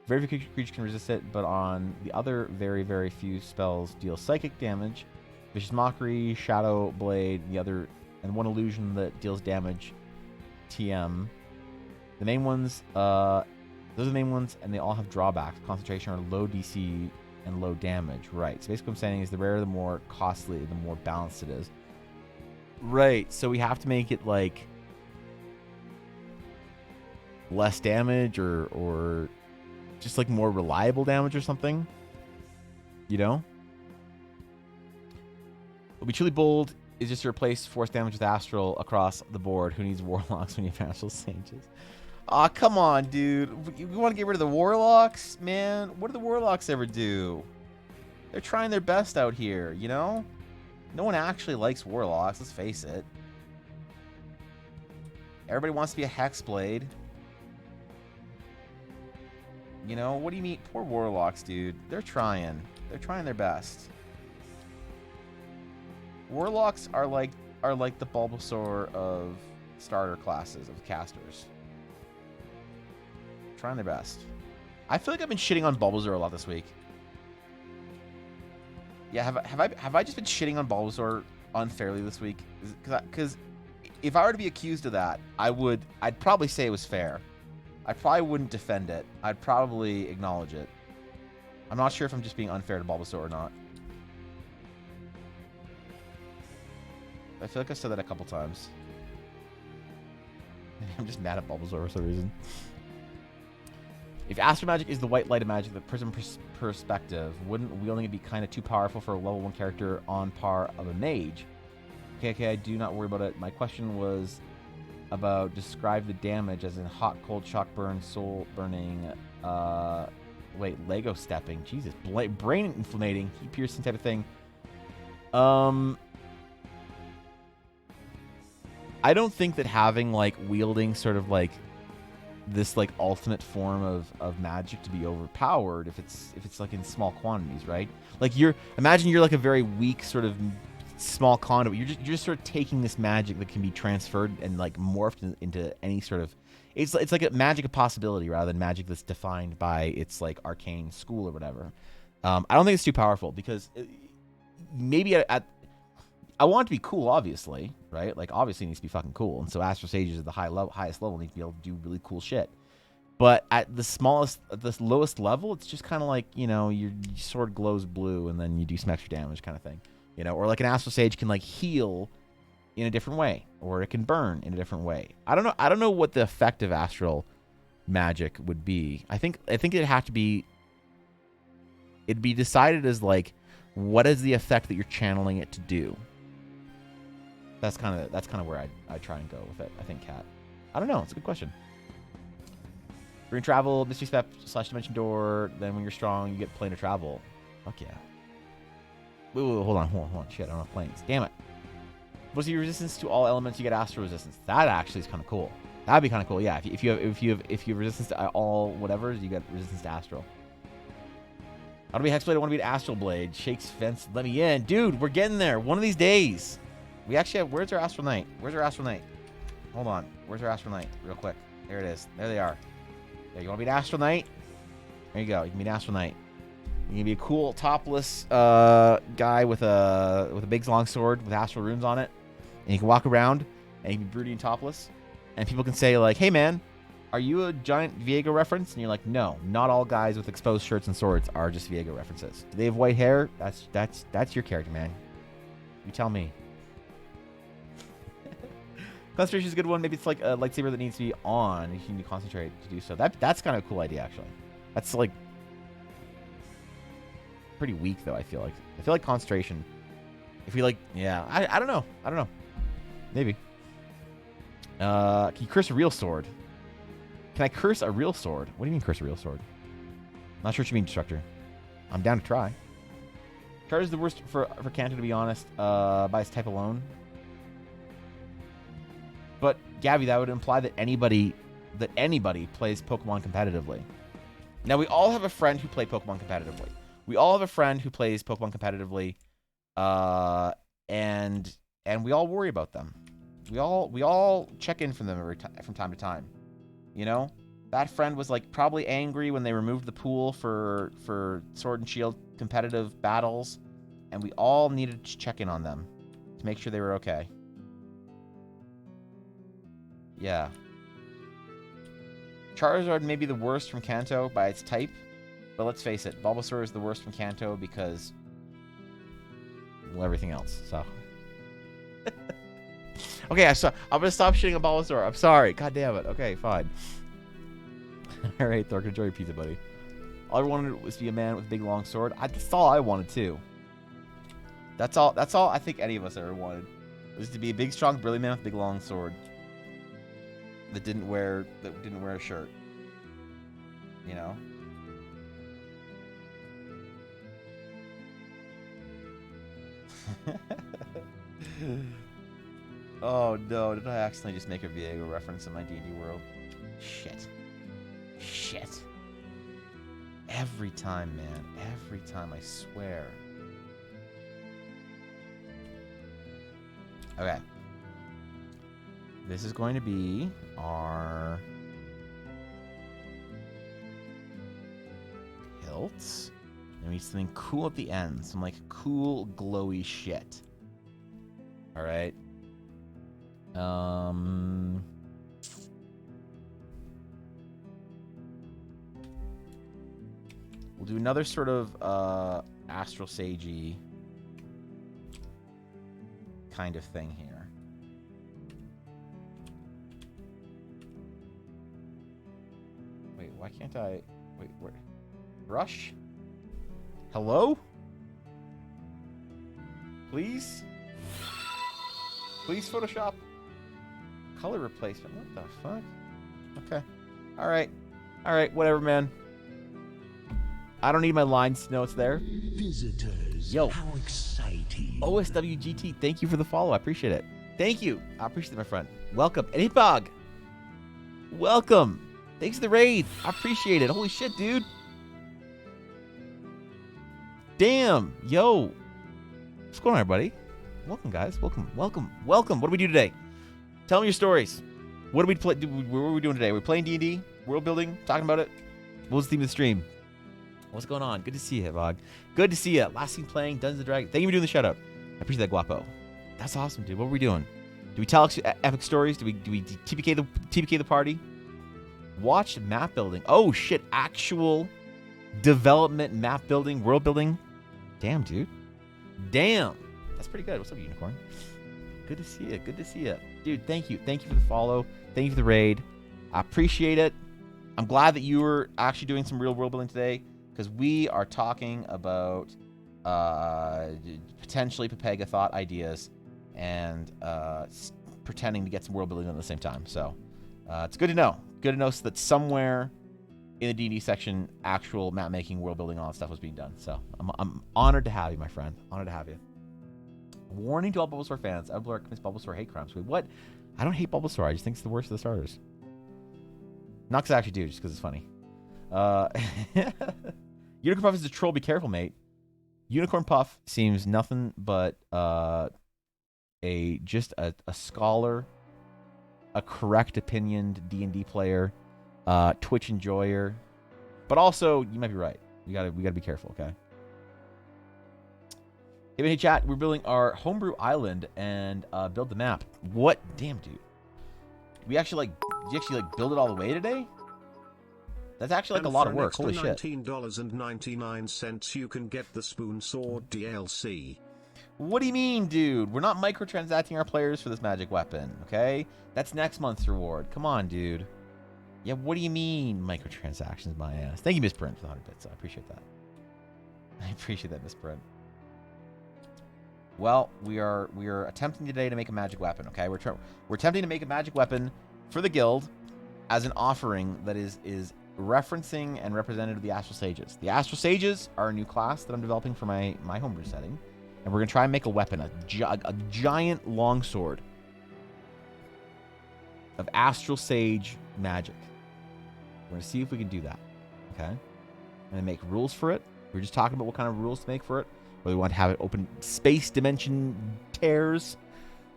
Speaker 3: Very few creatures can resist it, but on the other very, very few spells deal psychic damage. Vicious Mockery, Shadow Blade, and one illusion that deals damage. TM. The main ones, those are the main ones, and they all have drawbacks. Concentration or low DC and low damage. Right. So basically what I'm saying is the rarer, the more costly, the more balanced it is. Right. So we have to make it like less damage or just like more reliable damage or something. You know? What be truly bold is just to replace force damage with astral across the board. Who needs warlocks when you have astral sages? Aw, come on, dude. You want to get rid of the warlocks? Man, what do the warlocks ever do? They're trying their best out here, you know? No one actually likes warlocks, let's face it. Everybody wants to be a hexblade. You know, what do you mean? Poor warlocks, dude. They're trying. They're trying their best. Warlocks are like the Bulbasaur of starter classes, of casters. Trying their best. I feel like I've been shitting on Bulbasaur a lot this week. Yeah, have I just been shitting on Bulbasaur unfairly this week? Because if I were to be accused of that, I'd probably say it was fair. I probably wouldn't defend it. I'd probably acknowledge it. I'm not sure if I'm just being unfair to Bulbasaur or not. I feel like I've said that a couple times. I'm just mad at Bulbasaur for some reason. If Astral Magic is the white light of magic, the prism perspective, wouldn't wielding it be kind of too powerful for a level 1 character on par of a mage? Okay, I do not worry about it. My question was about describe the damage as in hot, cold, shock burn, soul burning, Lego stepping, Jesus, brain inflamming, heat piercing type of thing. I don't think that having like wielding sort of like this like ultimate form of magic to be overpowered if it's like in small quantities, right? Like imagine you're like a very weak sort of small conduit. You're just sort of taking this magic that can be transferred and like morphed into any sort of it's like a magic of possibility rather than magic that's defined by its like arcane school or whatever. I don't think it's too powerful because maybe I want it to be cool, obviously, right? Like, obviously it needs to be fucking cool. And so Astral Sages at the highest level need to be able to do really cool shit. But at the lowest level, it's just kind of like, you know, your sword glows blue and then you do some extra damage kind of thing. You know, or like an Astral Sage can like heal in a different way, or it can burn in a different way. I don't know what the effect of Astral Magic would be. I think it'd be decided as like, what is the effect that you're channeling it to do? That's kind of where I try and go with it. I think, Cat. I don't know. It's a good question. Green travel, mystery step / dimension door. Then when you're strong, you get planar travel. Fuck yeah. Wait, hold on. Shit, I don't have planes. Damn it. Was your resistance to all elements, you get astral resistance. That actually is kind of cool. That'd be kind of cool. Yeah, if you have resistance to all whatever, you get resistance to astral. I want to be Hexblade. I want to be an Astral Blade. Shakes fence. Let me in, dude. We're getting there. One of these days. We actually have. Where's our Astral Knight? Where's our Astral Knight? Hold on. Where's our Astral Knight? Real quick. There it is. There they are. Yeah, you want to be an Astral Knight? There you go. You can be an Astral Knight. You can be a cool topless guy with a big long sword with astral runes on it, and you can walk around and you can be broody and topless, and people can say like, "Hey man, are you a giant Viego reference?" And you're like, "No, not all guys with exposed shirts and swords are just Viego references. Do they have white hair? That's your character, man. You tell me." Concentration is a good one. Maybe it's like a lightsaber that needs to be on. You need to concentrate to do so. That's kind of a cool idea, actually. That's like pretty weak, though. I feel like concentration. If we like, yeah, I don't know. I don't know. Maybe. Can you curse a real sword? Can I curse a real sword? What do you mean curse a real sword? Not sure what you mean, Destructor. I'm down to try. Charge is the worst for Kanto, to be honest, by its type alone. But Gabby, that would imply that anybody plays Pokemon competitively. Now we all have a friend who plays Pokemon competitively. We all have a friend who plays Pokemon competitively, and we all worry about them. We all check in from them from time to time. You know, that friend was like probably angry when they removed the pool for Sword and Shield competitive battles, and we all needed to check in on them to make sure they were okay. Yeah. Charizard may be the worst from Kanto by its type, but let's face it, Bulbasaur is the worst from Kanto because, well, everything else, so. Okay, I'm gonna stop shitting on Bulbasaur. I'm sorry. God damn it. Okay, fine. Alright, Thor, enjoy your pizza, buddy. All I wanted was to be a man with a big long sword. That's all I wanted too. That's all I think any of us ever wanted. Was to be a big, strong, brilliant man with a big long sword. That didn't wear a shirt. You know? Oh no, did I accidentally just make a Viego reference in my D&D world? Shit. Every time, man. Every time, I swear. Okay. This is going to be our hilts. And we need something cool at the end. Some like cool glowy shit. Alright. We'll do another sort of Astral Sagey kind of thing here. Wait, why can't I? Wait, where? Brush? Hello? Please? Please, Photoshop? Color replacement. What the fuck? Okay. Alright. Alright, whatever, man. I don't need my lines to know it's there.
Speaker 4: Visitors,
Speaker 3: yo,
Speaker 4: how exciting.
Speaker 3: OSWGT, thank you for the follow. I appreciate it. Thank you. I appreciate it, my friend. Welcome. And Hitbog. Welcome. Thanks for the raid. I appreciate it. Holy shit, dude. Damn. Yo. What's going on, everybody? Welcome, guys. Welcome. What do we do today? Tell me your stories. What do we play? What are we doing today? We're playing D&D, world building, talking about it. What was the theme of the stream? What's going on? Good to see you, Hitbog. Good to see you. Last team playing Dungeons & Dragons. Thank you for doing the shout out. I appreciate that, Guapo. That's awesome, dude. What were we doing? Do we tell epic stories? Do we TPK the party? Watch map building. Oh shit! Actual development, map building, world building. Damn, dude. Damn. That's pretty good. What's up, Unicorn? Good to see you. Good to see you, dude. Thank you. Thank you for the follow. Thank you for the raid. I appreciate it. I'm glad that you were actually doing some real world building today, because we are talking about potentially Pepega thought ideas and pretending to get some world building done at the same time. So it's good to know. Good to know so that somewhere in the D&D section, actual map making, world building, all that stuff was being done. So I'm honored to have you, my friend. Honored to have you. Warning to all Bulbasaur fans. Outblur commits Bulbasaur hate crimes. Wait, what? I don't hate Bulbasaur. I just think it's the worst of the starters. Not because I actually do, just because it's funny. Unicorn Puff is a troll. Be careful, mate. Unicorn Puff seems nothing but just a scholar, a correct opinioned D&D player, Twitch enjoyer, but also you might be right. We gotta be careful, okay? Hey, chat. We're building our homebrew island and build the map. What? Damn, dude. We actually did you actually build it all the way today? That's actually a lot of work. Holy shit.
Speaker 2: $19.99 you can get the Spoon Sword DLC.
Speaker 3: What do you mean, dude? We're not microtransacting our players for this magic weapon, okay? That's next month's reward. Come on, dude. Yeah, what do you mean, microtransactions, my ass? Thank you, Miss Brent, for the 100 bits. I appreciate that. I appreciate that, Miss Brent. Well, we are attempting today to make a magic weapon, okay? We're attempting to make a magic weapon for the guild as an offering that is referencing and representative of the Astral Sages. The Astral Sages are a new class that I'm developing for my homebrew setting. And we're going to try and make a weapon, a giant longsword of Astral Sage magic. We're going to see if we can do that, okay? And then make rules for it. We were just talking about what kind of rules to make for it. Whether we want to have it open space dimension tears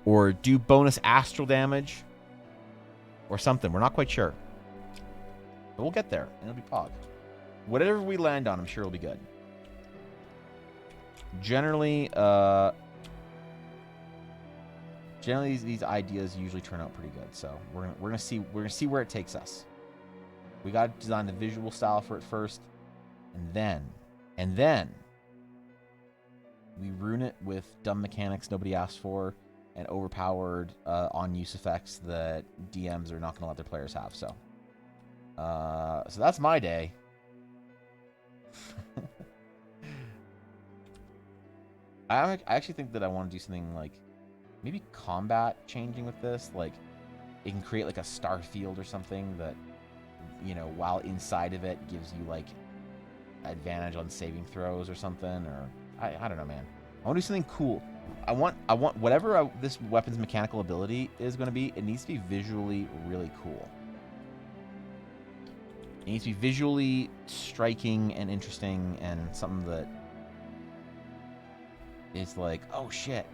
Speaker 3: or do bonus astral damage or something. We're not quite sure. But we'll get there, and it'll be pog. Whatever we land on, I'm sure it'll be good. Generally, these ideas usually turn out pretty good. So we're gonna see where it takes us. We got to design the visual style for it first, and then we ruin it with dumb mechanics nobody asked for and overpowered on-use effects that DMs are not going to let their players have. So that's my day. I actually think that I want to do something like maybe combat changing with this. Like it can create like a star field or something that, you know, while inside of it gives you like advantage on saving throws or something. Or I don't know, man. I want to do something cool. I want whatever this weapon's mechanical ability is going to be, it needs to be visually really cool. It needs to be visually striking and interesting and something that is like, oh shit,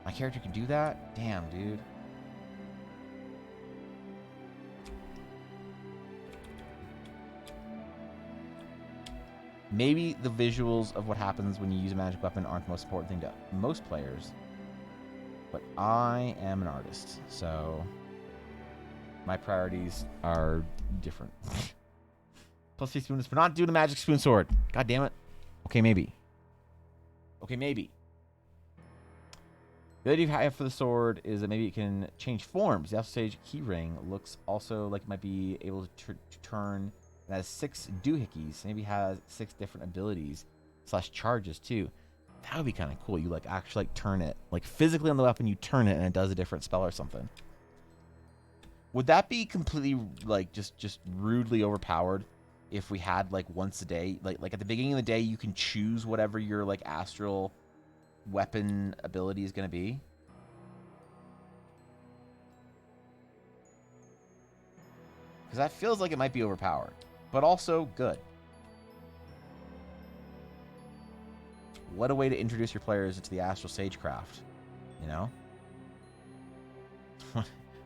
Speaker 3: my character can do that? Damn, dude. Maybe the visuals of what happens when you use a magic weapon aren't the most important thing to most players, but I am an artist, so my priorities are different. Plus 3 spoons for not doing a magic spoon sword. God damn it. Okay, maybe. Okay, maybe. The idea I have for the sword is that maybe it can change forms. The Astral Sage keyring looks also like it might be able to turn. It has 6 doohickeys. Maybe has 6 different abilities / charges too. That would be kind of cool. You like actually like turn it, like physically on the weapon, you turn it and it does a different spell or something. Would that be completely like just rudely overpowered if we had like once a day, like at the beginning of the day, you can choose whatever your like astral weapon ability is going to be? Because that feels like it might be overpowered, but also good. What a way to introduce your players into the Astral Sagecraft, you know?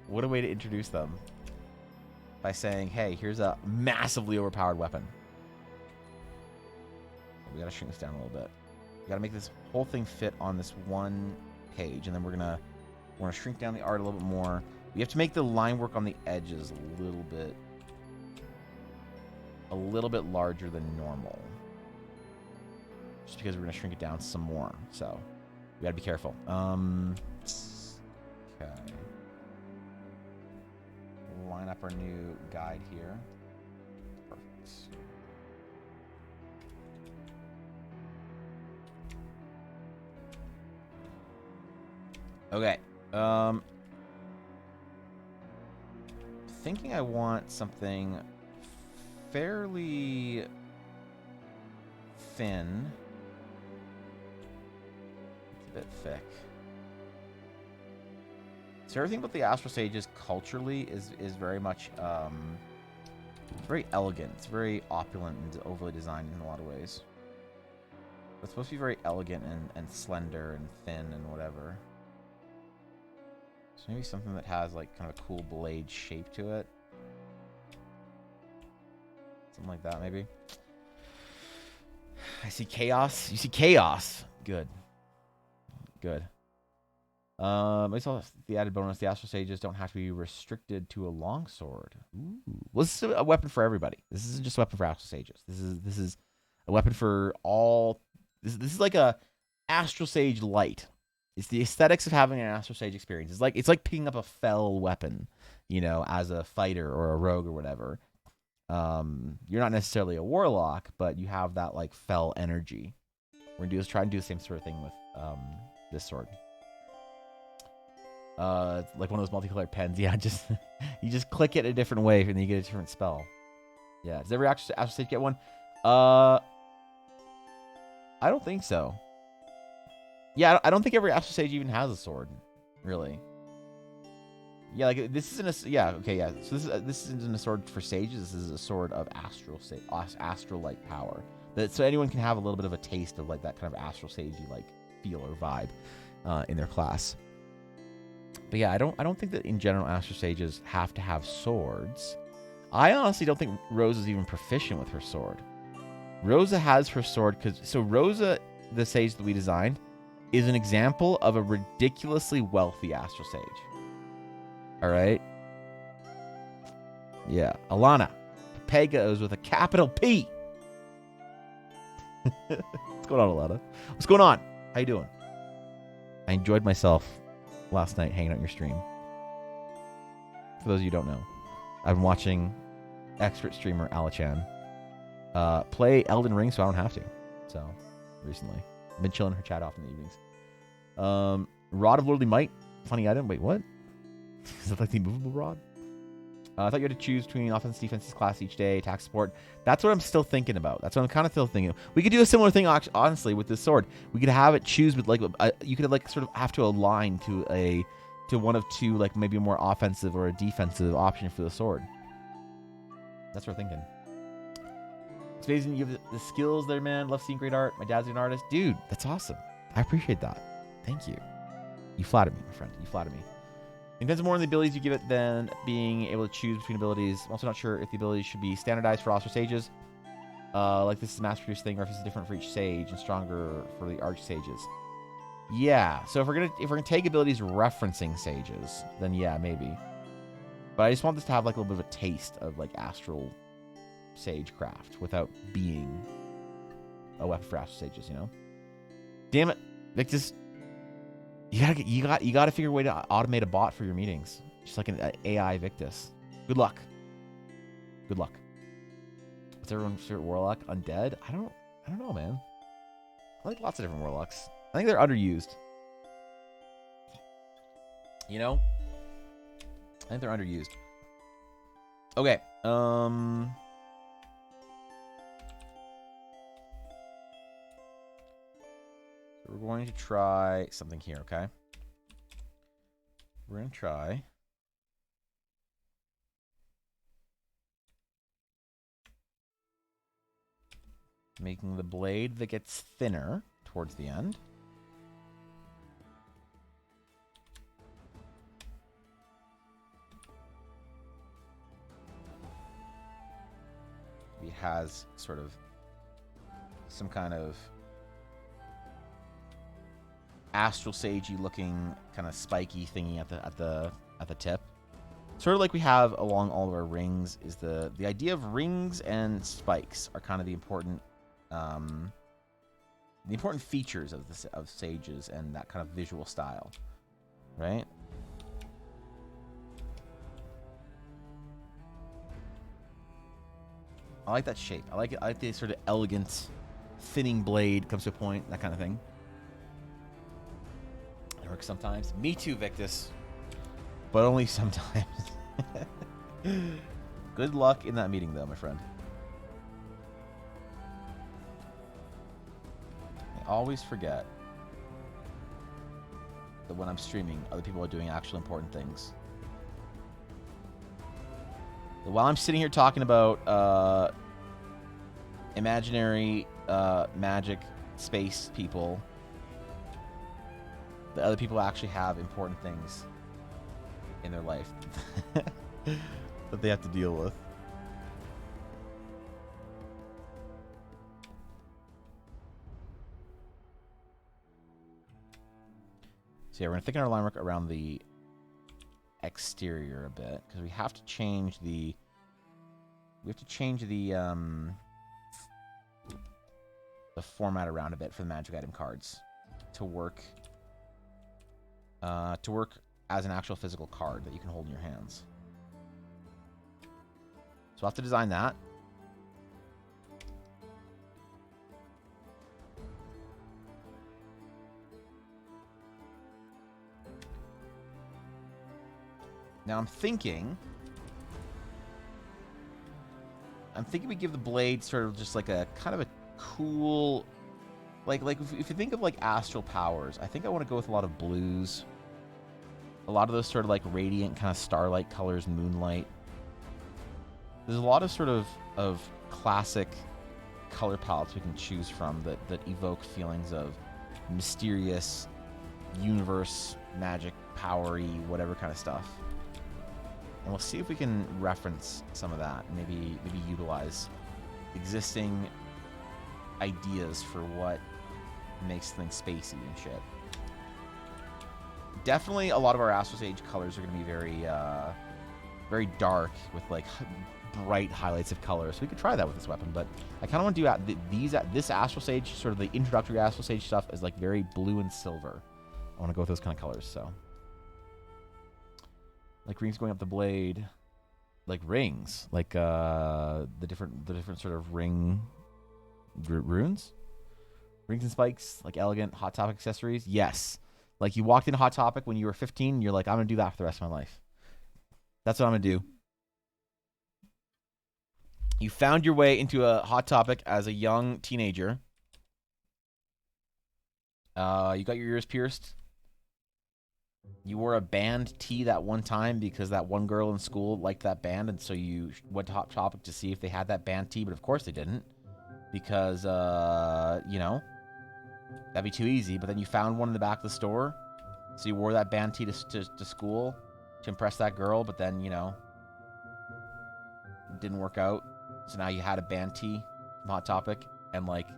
Speaker 3: What a way to introduce them by saying, hey, here's a massively overpowered weapon. We gotta shrink this down a little bit. We gotta make this whole thing fit on this one page, and then we're gonna shrink down the art a little bit more. We have to make the line work on the edges a little bit larger than normal. Just because we're gonna shrink it down some more. So we gotta be careful. Okay. Line up our new guide here. Perfect. Okay. Thinking I want something fairly thin. It's a bit thick. So everything about the Astral Sages culturally is very much it's very elegant. It's very opulent and overly designed in a lot of ways. It's supposed to be very elegant and slender and thin and whatever. So maybe something that has like kind of a cool blade shape to it. Something like that, maybe. I see chaos. You see chaos. Good. Good. I saw the added bonus. The Astral Sages don't have to be restricted to a longsword. Ooh. Well, this is a weapon for everybody. This isn't just a weapon for Astral Sages. This is a weapon for all. This is like a Astral Sage light. It's the aesthetics of having an Astral Sage experience. It's like picking up a fell weapon, you know, as a fighter or a rogue or whatever. You're not necessarily a warlock, but you have that like fell energy. We're gonna try and do the same sort of thing with this sword. Like one of those multicolored pens. Yeah, just you just click it a different way and then you get a different spell. Yeah, does every Astral Sage get one? I don't think so. Yeah, I don't think every Astral Sage even has a sword, really. Yeah, like this isn't a yeah. So this isn't a sword for sages. This is a sword of astral like power. So anyone can have a little bit of a taste of like that kind of Astral Sagey like feel or vibe in their class. But yeah, I don't think that in general Astral Sages have to have swords. I honestly don't think Rose is even proficient with her sword. Rosa has her sword so Rosa, the sage that we designed, is an example of a ridiculously wealthy Astral Sage. All right. Yeah, Alana, Pega is with a capital P. What's going on, Alana? What's going on? How you doing? I enjoyed myself last night hanging out in your stream. For those of you who don't know, I've been watching expert streamer Alachan play Elden Ring, so I don't have to. So, recently. I've been chilling her chat off in the evenings. Rod of Lordly Might. Funny item. Wait, what? Is it like the movable rod? I thought you had to choose between offense, defense class each day, attack, support. That's what I'm still thinking about. That's what I'm kind of still thinking. We could do a similar thing, honestly, with this sword. We could have it choose with like you could like sort of have to align to one of two, like maybe a more offensive or a defensive option for the sword. That's what we're thinking. It's amazing you have the skills there, man. Love seeing great art. My dad's an artist, dude. That's awesome. I appreciate that. Thank you. You flatter me, my friend. You flatter me. It depends more on the abilities you give it than being able to choose between abilities. I'm also not sure if the abilities should be standardized for Astral Sages, like this is a mass-produced thing, or if it's different for each sage and stronger for the Arch Sages. Yeah, so if we're gonna take abilities referencing sages, then yeah, maybe. But I just want this to have like a little bit of a taste of like Astral Sage craft without being a weapon for Astral Sages, you know? Damn it, Victus. You gotta figure a way to automate a bot for your meetings, just like an AI Victus. Good luck. Good luck. What's everyone's favorite warlock? Undead? I don't know, man. I like lots of different warlocks. I think they're underused. You know? I think they're underused. Okay. We're going to try something here, okay? We're going to try making the blade that gets thinner towards the end. It has sort of some kind of Astral Sagey looking kind of spiky thingy at the tip. Sort of like we have along all of our rings is the idea of rings and spikes are kind of the important features of sages and that kind of visual style, right? I like that shape. I like it. I like the sort of elegant thinning blade comes to a point, that kind of thing. It works sometimes. Me too, Victus. But only sometimes. Good luck in that meeting, though, my friend. I always forget the that when I'm streaming, other people are doing actual important things. While I'm sitting here talking about imaginary magic space people, the other people actually have important things in their life that they have to deal with. So yeah, we're gonna thicken our line work around the exterior a bit because we have to change the format around a bit for the magic item cards to work as an actual physical card that you can hold in your hands. So we'll have to design that. Now I'm thinking we give the blade sort of just like a kind of a cool, like if you think of like astral powers, I think I want to go with a lot of blues, a lot of those sort of like radiant kind of starlight colors, moonlight. There's a lot of sort of classic color palettes we can choose from that evoke feelings of mysterious, universe, magic, powery, whatever kind of stuff. And we'll see if we can reference some of that, maybe utilize existing ideas for what makes things spacey and shit. Definitely a lot of our Astral Sage colors are going to be very very dark with like bright highlights of color. So we could try that with this weapon, but I kind of want to do this Astral Sage, sort of the introductory Astral Sage stuff, is like very blue and silver. I want to go with those kind of colors, so. Like rings going up the blade, like rings, like the different sort of runes, rings and spikes, like elegant Hot Topic accessories. Yes, like you walked into Hot Topic when you were 15, and you're like, I'm gonna do that for the rest of my life. That's what I'm gonna do. You found your way into a Hot Topic as a young teenager. You got your ears pierced. You wore a band tee that one time because that one girl in school liked that band, and so you went to Hot Topic to see if they had that band tee, but of course they didn't because, you know, that'd be too easy. But then you found one in the back of the store, so you wore that band tee to school to impress that girl, but then, you know, it didn't work out. So now you had a band tee from Hot Topic and, like,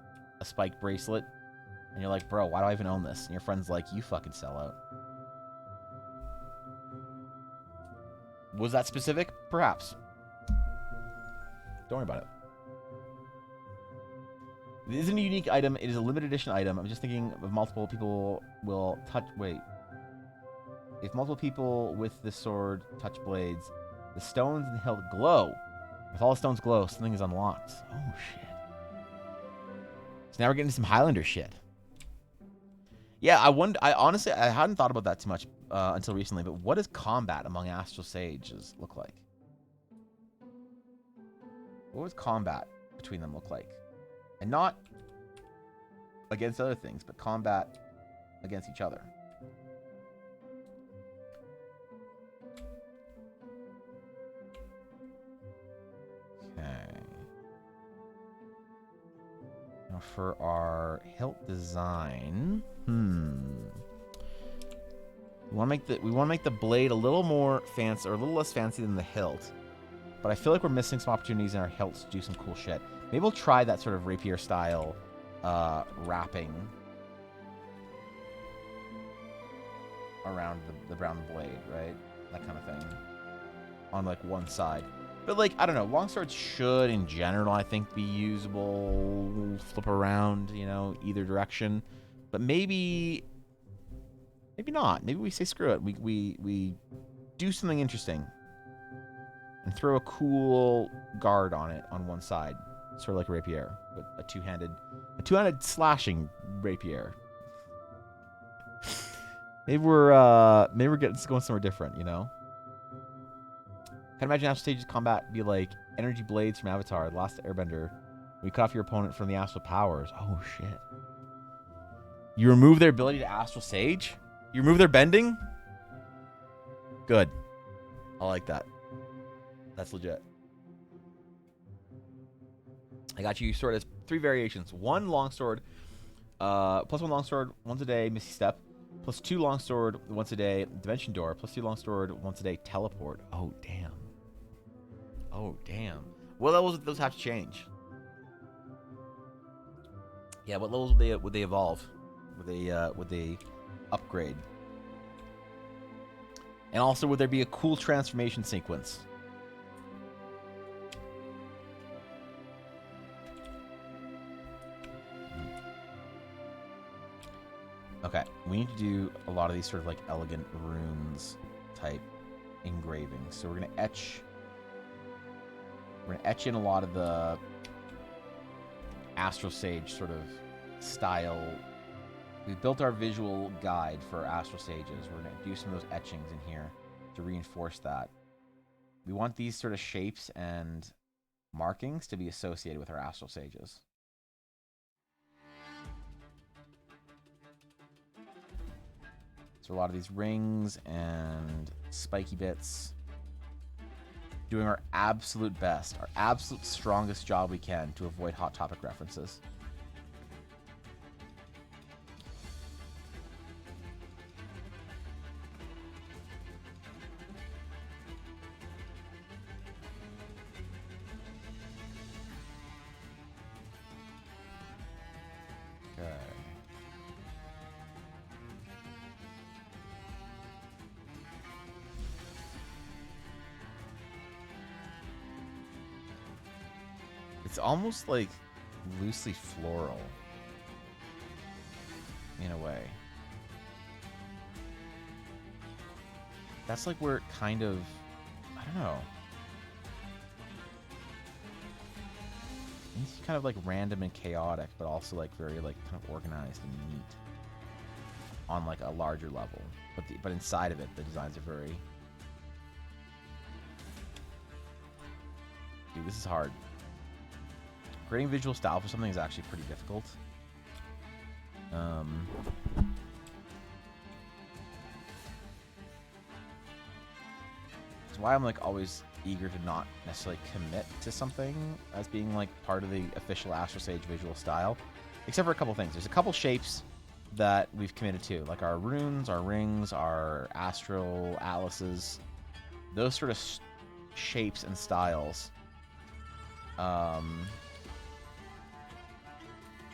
Speaker 3: a spike bracelet, and you're like, bro, why do I even own this? And your friend's like, you fucking sell out. Was that specific? Perhaps. Don't worry about it. It isn't a unique item. It is a limited edition item. I'm just thinking if multiple people will touch... Wait. If multiple people with this sword touch blades, the stones in the hilt glow. If all the stones glow, something is unlocked. Oh, shit. So now we're getting some Highlander shit. Yeah, I honestly hadn't thought about that too much until recently, but what does combat among Astral Sages look like? What does combat between them look like? And not against other things, but combat against each other. Okay. Now for our hilt design... We want to make the blade a little more fancy, or a little less fancy than the hilt. But I feel like we're missing some opportunities in our hilts to do some cool shit. Maybe we'll try that sort of rapier style wrapping around the brown blade, right? That kind of thing. On like one side. But like, I don't know, longswords should in general I think be usable, flip around, you know, either direction. But maybe not. Maybe we say screw it. We do something interesting and throw a cool guard on it on one side, sort of like a rapier, but a two-handed slashing rapier. maybe we're going somewhere different, you know. Can imagine Astral Sage's combat be like energy blades from Avatar, The Last Airbender. We cut off your opponent from the astral powers. Oh shit. You remove their ability to Astral Sage? You remove their bending? Good. I like that. That's legit. I got you sword as 3 variations. 1 longsword, plus 1 longsword once a day, Misty Step. Plus 2 longsword once a day, Dimension Door. Plus 2 longsword once a day, Teleport. Oh, damn. Oh, damn. What levels would those have to change? Yeah, what levels would they evolve? Would they upgrade? And also, would there be a cool transformation sequence? Okay, we need to do a lot of these sort of like elegant runes type engravings. So we're gonna etch in a lot of the Astral Sage sort of style. We built our visual guide for Astral Sages. We're gonna do some of those etchings in here to reinforce that. We want these sort of shapes and markings to be associated with our Astral Sages. So a lot of these rings and spiky bits. Doing our absolute best, our absolute strongest job we can to avoid Hot Topic references. Okay. It's almost like loosely floral in a way. That's like where it kind of, I don't know. It's kind of like random and chaotic, but also like very like kind of organized and neat on like a larger level. But inside of it, the designs are very. Dude, this is hard. Creating visual style for something is actually pretty difficult. That's why I'm like always eager to not necessarily commit to something as being like part of the official Astral Sage visual style, except for a couple things. There's a couple shapes that we've committed to, like our runes, our rings, our astral atlases. Those sort of shapes and styles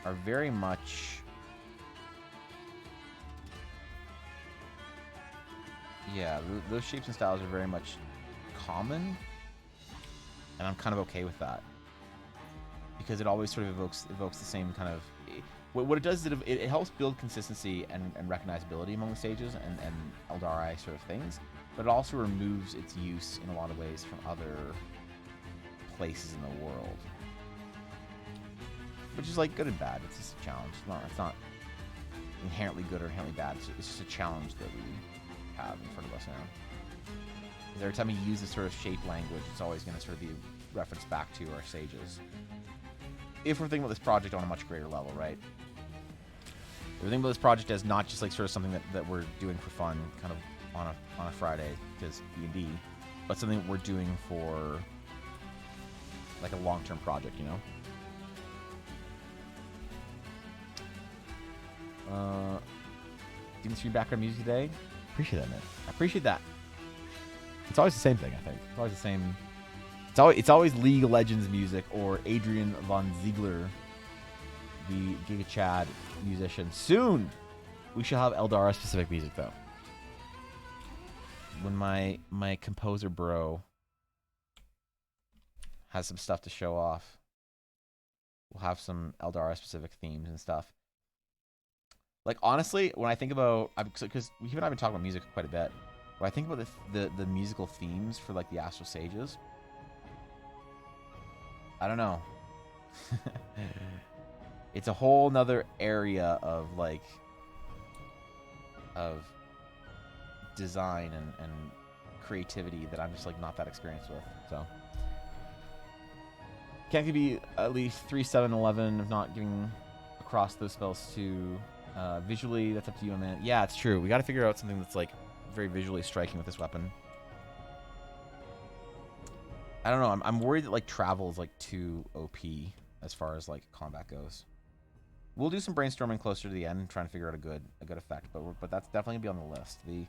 Speaker 3: are very much, yeah, those shapes and styles are very much common, and I'm kind of okay with that because it always sort of evokes the same kind of, what it does is it helps build consistency and recognizability among the stages and Eldari sort of things, but it also removes its use in a lot of ways from other places in the world. Which is like good and bad. It's just a challenge. It's not inherently good or inherently bad. It's just a challenge that we have in front of us now. Every time we use this sort of shape language, it's always going to sort of be referenced back to our sages. If we're thinking about this project on a much greater level, right? If we're thinking about this project as not just like sort of something that we're doing for fun, kind of on a Friday because D&D, but something that we're doing for like a long-term project, you know? Demon Stream background music today. Appreciate that, man. I appreciate that. It's always the same thing, I think. It's always the same. It's always League of Legends music or Adrian von Ziegler, the Giga Chad musician. Soon, we shall have Eldara specific music though. When my composer bro has some stuff to show off, we'll have some Eldara specific themes and stuff. Like, honestly, when I think about, because he and I have been talking about music quite a bit, when I think about the musical themes for, like, the Astral Sages, I don't know. It's a whole nother area of, like, of design and creativity that I'm just, like, not that experienced with, so. Can't you be at least 3, 7, 11 of not getting across those spells to Visually, that's up to you, man. Yeah, it's true. We got to figure out something that's like very visually striking with this weapon. I don't know. I'm worried that like travel is like too OP as far as like combat goes. We'll do some brainstorming closer to the end, trying to figure out a good effect. But that's definitely gonna be on the list. The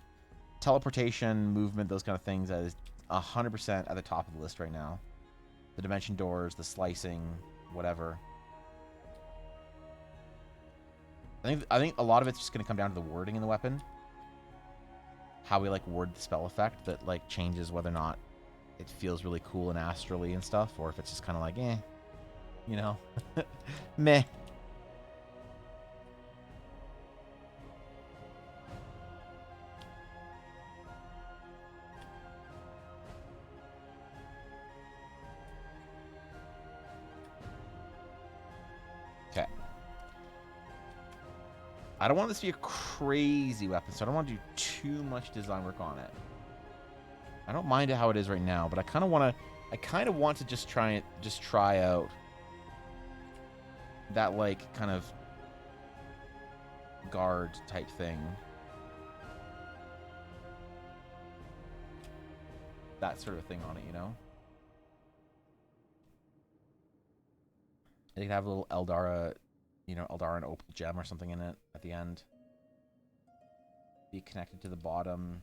Speaker 3: teleportation, movement, those kind of things that is 100% at the top of the list right now. The dimension doors, the slicing, whatever. I think a lot of it's just gonna come down to the wording in the weapon. How we like word the spell effect that like changes whether or not it feels really cool and astrally and stuff, or if it's just kind of like, eh, you know, meh. Okay. I don't want this to be a crazy weapon, so I don't want to do too much design work on it. I don't mind it how it is right now, but I kind of want to just try out that like kind of guard type thing. That sort of thing on it, you know? They could have a little Eldara, you know, Eldara and Opal gem or something in it at the end. Be connected to the bottom.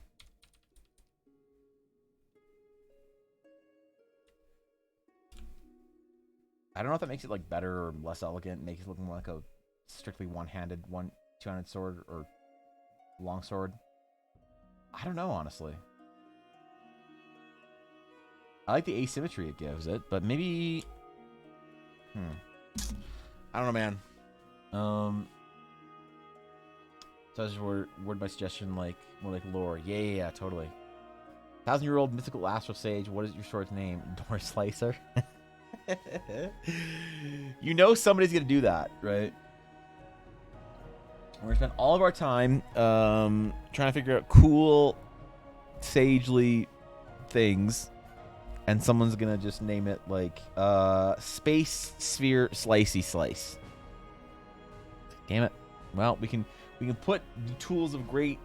Speaker 3: I don't know if that makes it like better or less elegant, makes it look more like a strictly one-handed, two-handed sword or long sword. I don't know, honestly. I like the asymmetry it gives it, but maybe I don't know, man. So I just word my suggestion like more like lore. Yeah, totally. 1,000-year-old mythical astral sage. What is your sword's name? Door slicer. You know somebody's gonna do that, right? We're gonna spend all of our time trying to figure out cool, sagely things, and someone's gonna just name it like Space Sphere Slicey Slice. Damn it. Well, we can put the tools of great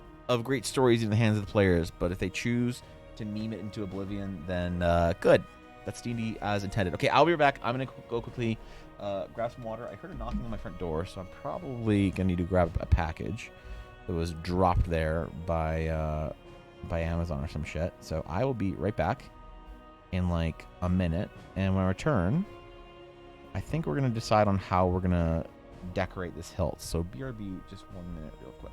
Speaker 3: stories in the hands of the players, but if they choose to meme it into oblivion, then good. That's D&D as intended. Okay, I'll be right back. I'm gonna go quickly grab some water. I heard a knocking on my front door, so I'm probably gonna need to grab a package that was dropped there by Amazon or some shit. So I will be right back in like a minute, and when I return, I think we're gonna decide on how we're gonna decorate this hilt. So BRB, just 1 minute, real quick.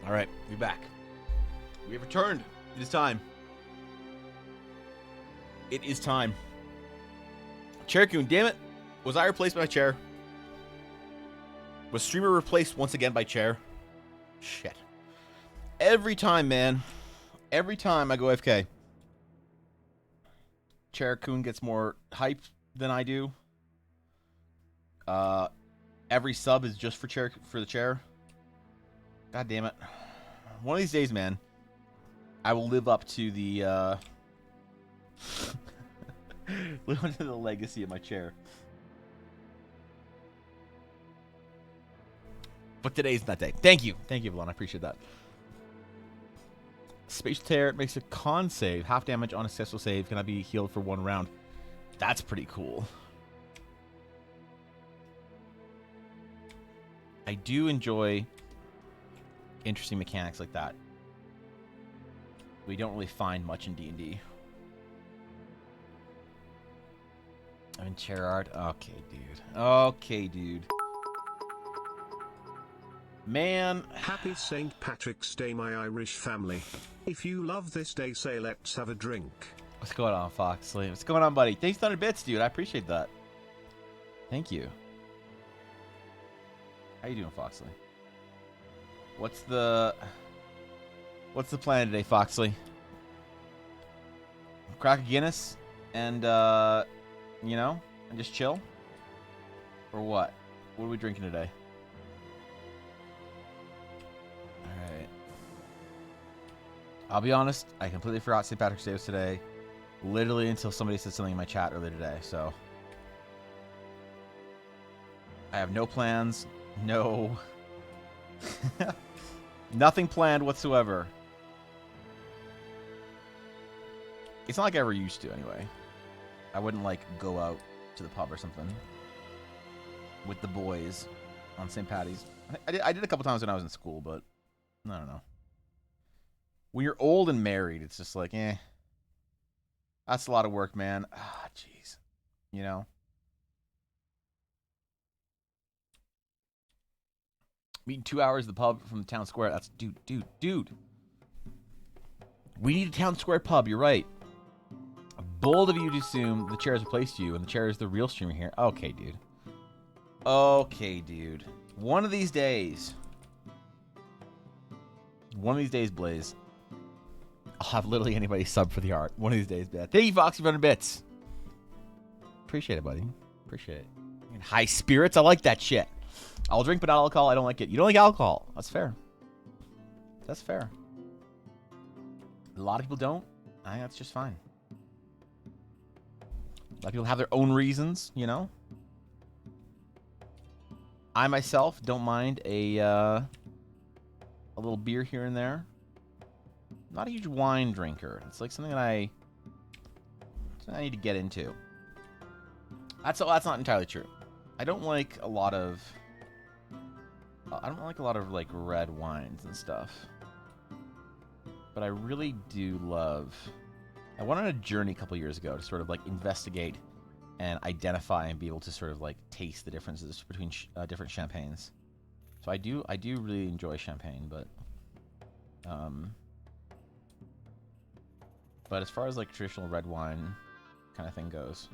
Speaker 3: All right, we're back. We have returned. It is time. It is time. Chaircoon, damn it. Was I replaced by chair? Was streamer replaced once again by chair? Shit. Every time, man. Every time I go AFK. Chaircoon gets more hype than I do. Every sub is just for the chair. God damn it. One of these days, man, I will live up to the live up to the legacy of my chair. But today's that day. Thank you. Thank you, Valon. I appreciate that. Spatial Tear makes a con save. Half damage on a successful save. Can I be healed for 1 round? That's pretty cool. I do enjoy interesting mechanics like that. We don't really find much in D&D. I'm in chair art. Okay, dude. Okay, dude. Man.
Speaker 2: Happy St. Patrick's Day, my Irish family. If you love this day, say let's have a drink.
Speaker 3: What's going on, Foxley? What's going on, buddy? Thanks 100 bits, dude. I appreciate that. Thank you. How you doing, Foxley? What's the plan today, Foxley? Crack a Guinness and you know, and just chill? Or what? What are we drinking today? Alright. I'll be honest, I completely forgot St. Patrick's Day was today. Literally until somebody said something in my chat earlier today, so I have no plans, no nothing planned whatsoever. It's not like I ever used to, anyway. I wouldn't, like, go out to the pub or something with the boys on St. Patty's. I did a couple times when I was in school, but I don't know. When you're old and married, it's just like, eh. That's a lot of work, man. Ah, jeez. You know? Meeting 2 hours at the pub from the town square. That's, dude. We need a town square pub. You're right. Bold of you to assume the chair has replaced you, and the chair is the real streamer here. Okay, dude. Okay, dude. One of these days, Blaze, I'll have literally anybody sub for the art. One of these days, man. Thank you, Foxy, for 100 bits. Appreciate it, buddy. Appreciate it. In high spirits, I like that shit. I'll drink, but not alcohol. I don't like it. You don't like alcohol. That's fair. That's fair. A lot of people don't. I think that's just fine. A lot of people have their own reasons, you know? I myself don't mind a little beer here and there. I'm not a huge wine drinker. It's like something that I need to get into. That's not entirely true. I don't like a lot of like red wines and stuff. But I really do love. I went on a journey a couple years ago to sort of like investigate and identify and be able to sort of like taste the differences between different champagnes. So I do really enjoy champagne, but as far as like traditional red wine kind of thing goes,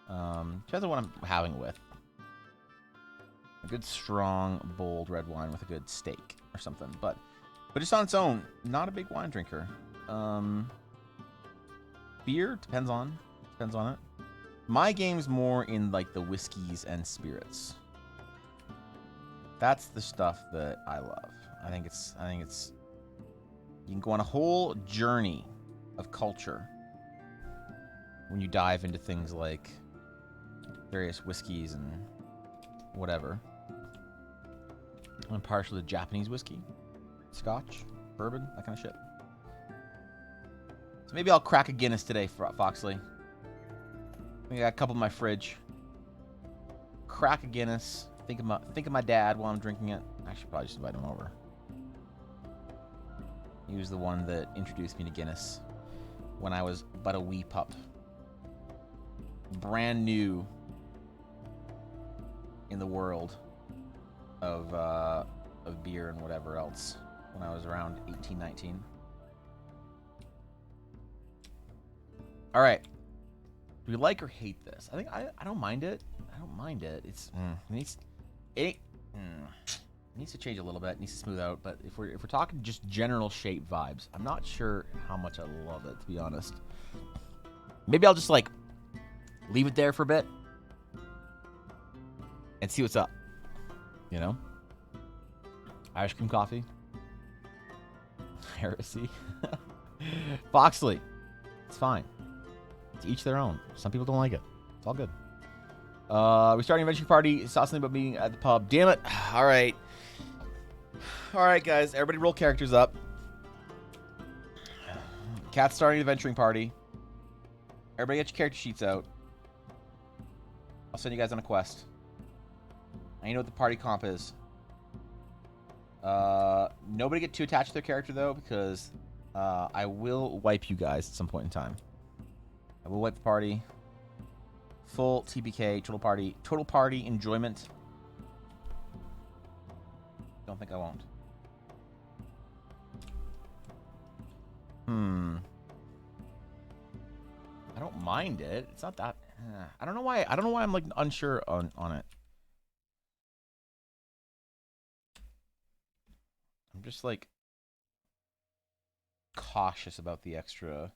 Speaker 3: depends on what I'm having it with. A good strong, bold red wine with a good steak or something, but just on its own, not a big wine drinker. Beer depends on it. My game's more in like the whiskeys and spirits. That's the stuff that I love. I think it's you can go on a whole journey of culture when you dive into things like various whiskeys and whatever. I'm partial to Japanese whiskey, Scotch, bourbon, that kind of shit. So maybe I'll crack a Guinness today, Foxley. I think I got a couple in my fridge. Crack a Guinness. Think of my dad while I'm drinking it. Actually, probably just invite him over. He was the one that introduced me to Guinness when I was but a wee pup. Brand new in the world of beer and whatever else. when I was around 18, 19. All right. Do we like or hate this? I think I don't mind it. I don't mind it. It needs to change a little bit. It needs to smooth out. But if we're talking just general shape vibes, I'm not sure how much I love it, to be honest. Maybe I'll just like leave it there for a bit and see what's up. You know? Irish cream coffee. Heresy. Foxley. It's fine. To each their own. Some people don't like it. It's all good. We started an adventure party. Saw something about meeting at the pub. Damn it. All right. All right, guys. Everybody roll characters up. Cat's starting an adventuring party. Everybody get your character sheets out. I'll send you guys on a quest. I know what the party comp is. Nobody get too attached to their character, though, because I will wipe you guys at some point in time. I will wipe the party. Full TPK, total party enjoyment. Don't think I won't. I don't mind it. It's not that. I don't know why. I don't know why I'm like unsure on it. I'm just like cautious about the extra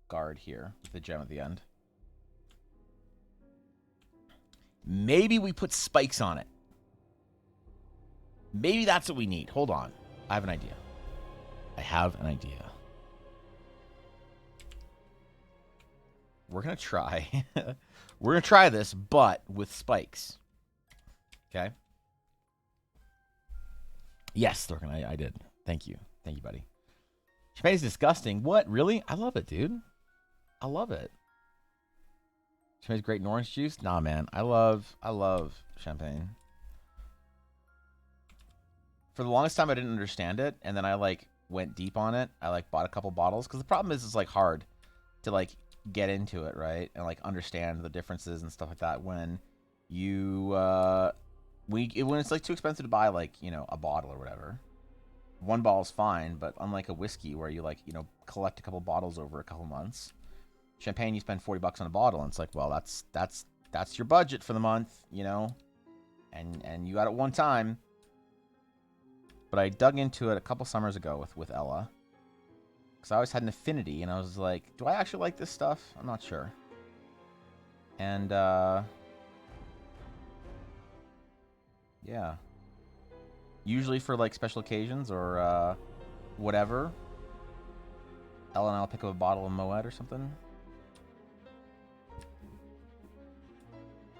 Speaker 3: guard here with the gem at the end. Maybe we put spikes on it. Maybe that's what we need. Hold on. I have an idea. We're going to try. We're going to try this, but with spikes. Okay? Yes, Thorkin, I did. Thank you. Thank you, buddy. Champagne's disgusting. What? Really? I love it, dude. I love it. Champagne's great in orange juice? Nah, man. I love champagne. For the longest time, I didn't understand it, and then I, like, went deep on it. I, like, bought a couple bottles, because the problem is it's, like, hard to, like, get into it, right? And, like, understand the differences and stuff like that when you, when it's, like, too expensive to buy, like, you know, a bottle or whatever. One bottle is fine, but unlike a whiskey where you, like, you know, collect a couple bottles over a couple months, champagne, you spend $40 on a bottle, and it's like, well, that's your budget for the month, you know? And you got it one time. But I dug into it a couple summers ago with Ella. Because I always had an affinity, and I was like, do I actually like this stuff? I'm not sure. And, yeah. Usually for, like, special occasions or, whatever. Ella and I'll pick up a bottle of Moet or something.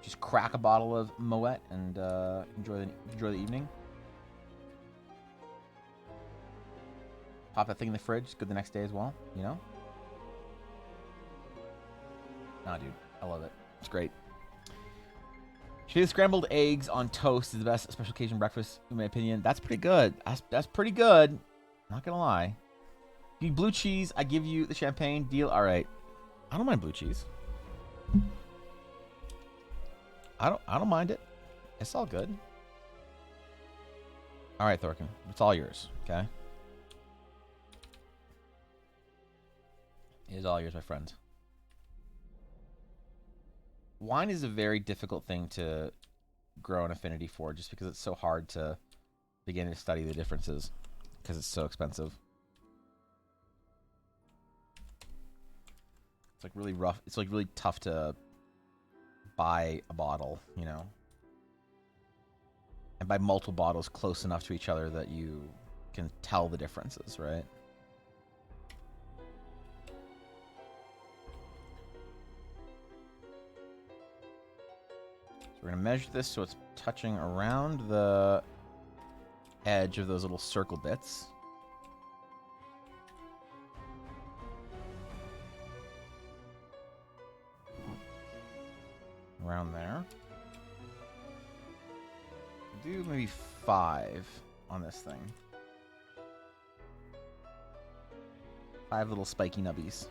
Speaker 3: Just crack a bottle of Moet and, enjoy the evening. Pop that thing in the fridge. It's good the next day as well, you know? Nah, dude. I love it. It's great. Scrambled eggs on toast is the best special occasion breakfast, in my opinion. That's pretty good. That's pretty good. Not gonna lie. You blue cheese, I give you the champagne. Deal. All right. I don't mind blue cheese. I don't mind it. It's all good. All right, Thorkin. It's all yours, okay? It is all yours, my friend. Wine is a very difficult thing to grow an affinity for just because it's so hard to begin to study the differences because it's so expensive. It's like really rough. It's like really tough to buy a bottle, you know, and buy multiple bottles close enough to each other that you can tell the differences, right? We're going to measure this so it's touching around the edge of those little circle bits. Around there. Do maybe 5 on this thing. 5 little spiky nubbies.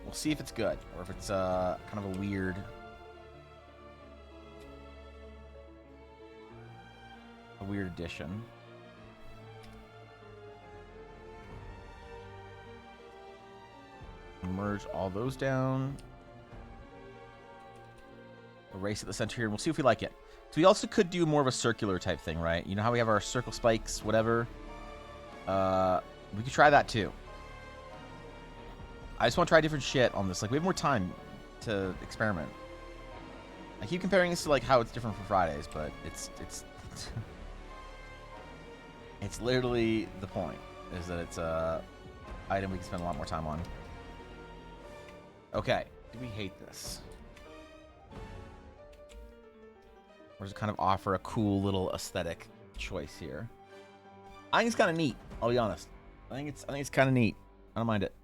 Speaker 3: We'll see if it's good or if it's kind of a weird... addition. merge all those down. Erase at the center here, and we'll see if we like it. So we also could do more of a circular type thing, right? You know how we have our circle spikes, whatever? We could try that too. I just want to try different shit on this. Like, we have more time to experiment. I keep comparing this to, like, how it's different for Fridays, but it's it's literally the point, is that it's a item we can spend a lot more time on. Okay. Do we hate this? Or does it kind of offer a cool little aesthetic choice here? I think it's kind of neat. I'll be honest. I think it's kind of neat. I don't mind it.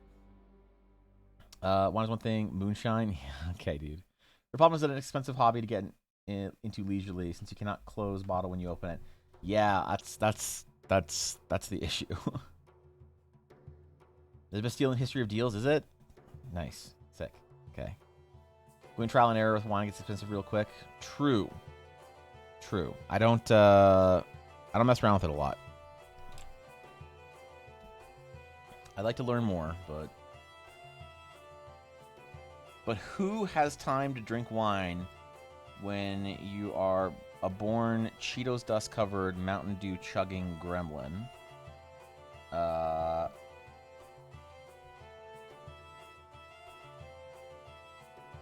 Speaker 3: One thing. Moonshine. Yeah, okay, dude. The problem is that it's an expensive hobby to get into leisurely, since you cannot close bottle when you open it. Yeah, that's the issue. There's been steal in history of deals, is it? Nice. Sick. Okay. Going trial and error with wine gets expensive real quick. True. I don't mess around with it a lot. I'd like to learn more, but who has time to drink wine when you are a born Cheetos dust covered Mountain Dew chugging gremlin?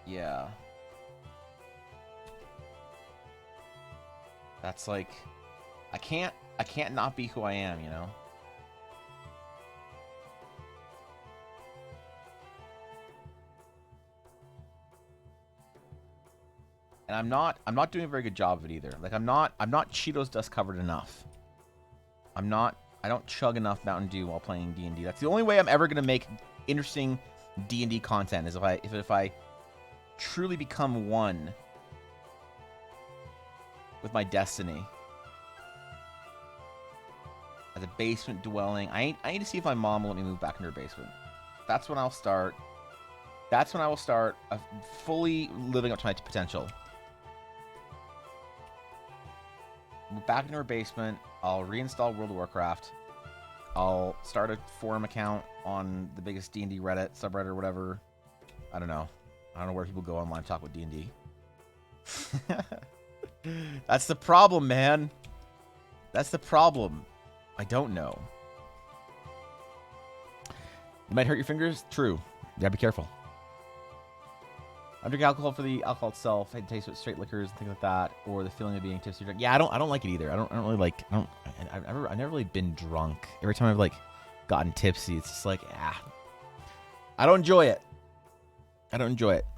Speaker 3: Yeah. That's like, I can't not be who I am, you know? And I'm not doing a very good job of it either. Like, I'm not Cheetos dust covered enough. I don't chug enough Mountain Dew while playing D&D. That's the only way I'm ever gonna make interesting D&D content, is if I truly become one with my destiny as a basement dwelling. I need to see if my mom will let me move back into her basement. That's when I'll start. That's when I will start fully living up to my potential. Move back into her basement. I'll reinstall World of Warcraft. I'll start a forum account on the biggest D&D Reddit, subreddit, or whatever. I don't know where people go online to talk with D&D. That's the problem, man. That's the problem. I don't know. You might hurt your fingers? True. You gotta be careful. I drink alcohol for the alcohol itself. I taste with straight liquors and things like that, or the feeling of being tipsy. Yeah, I don't like it either. I don't really like. I've never really been drunk. Every time I've like gotten tipsy, it's just like I don't enjoy it.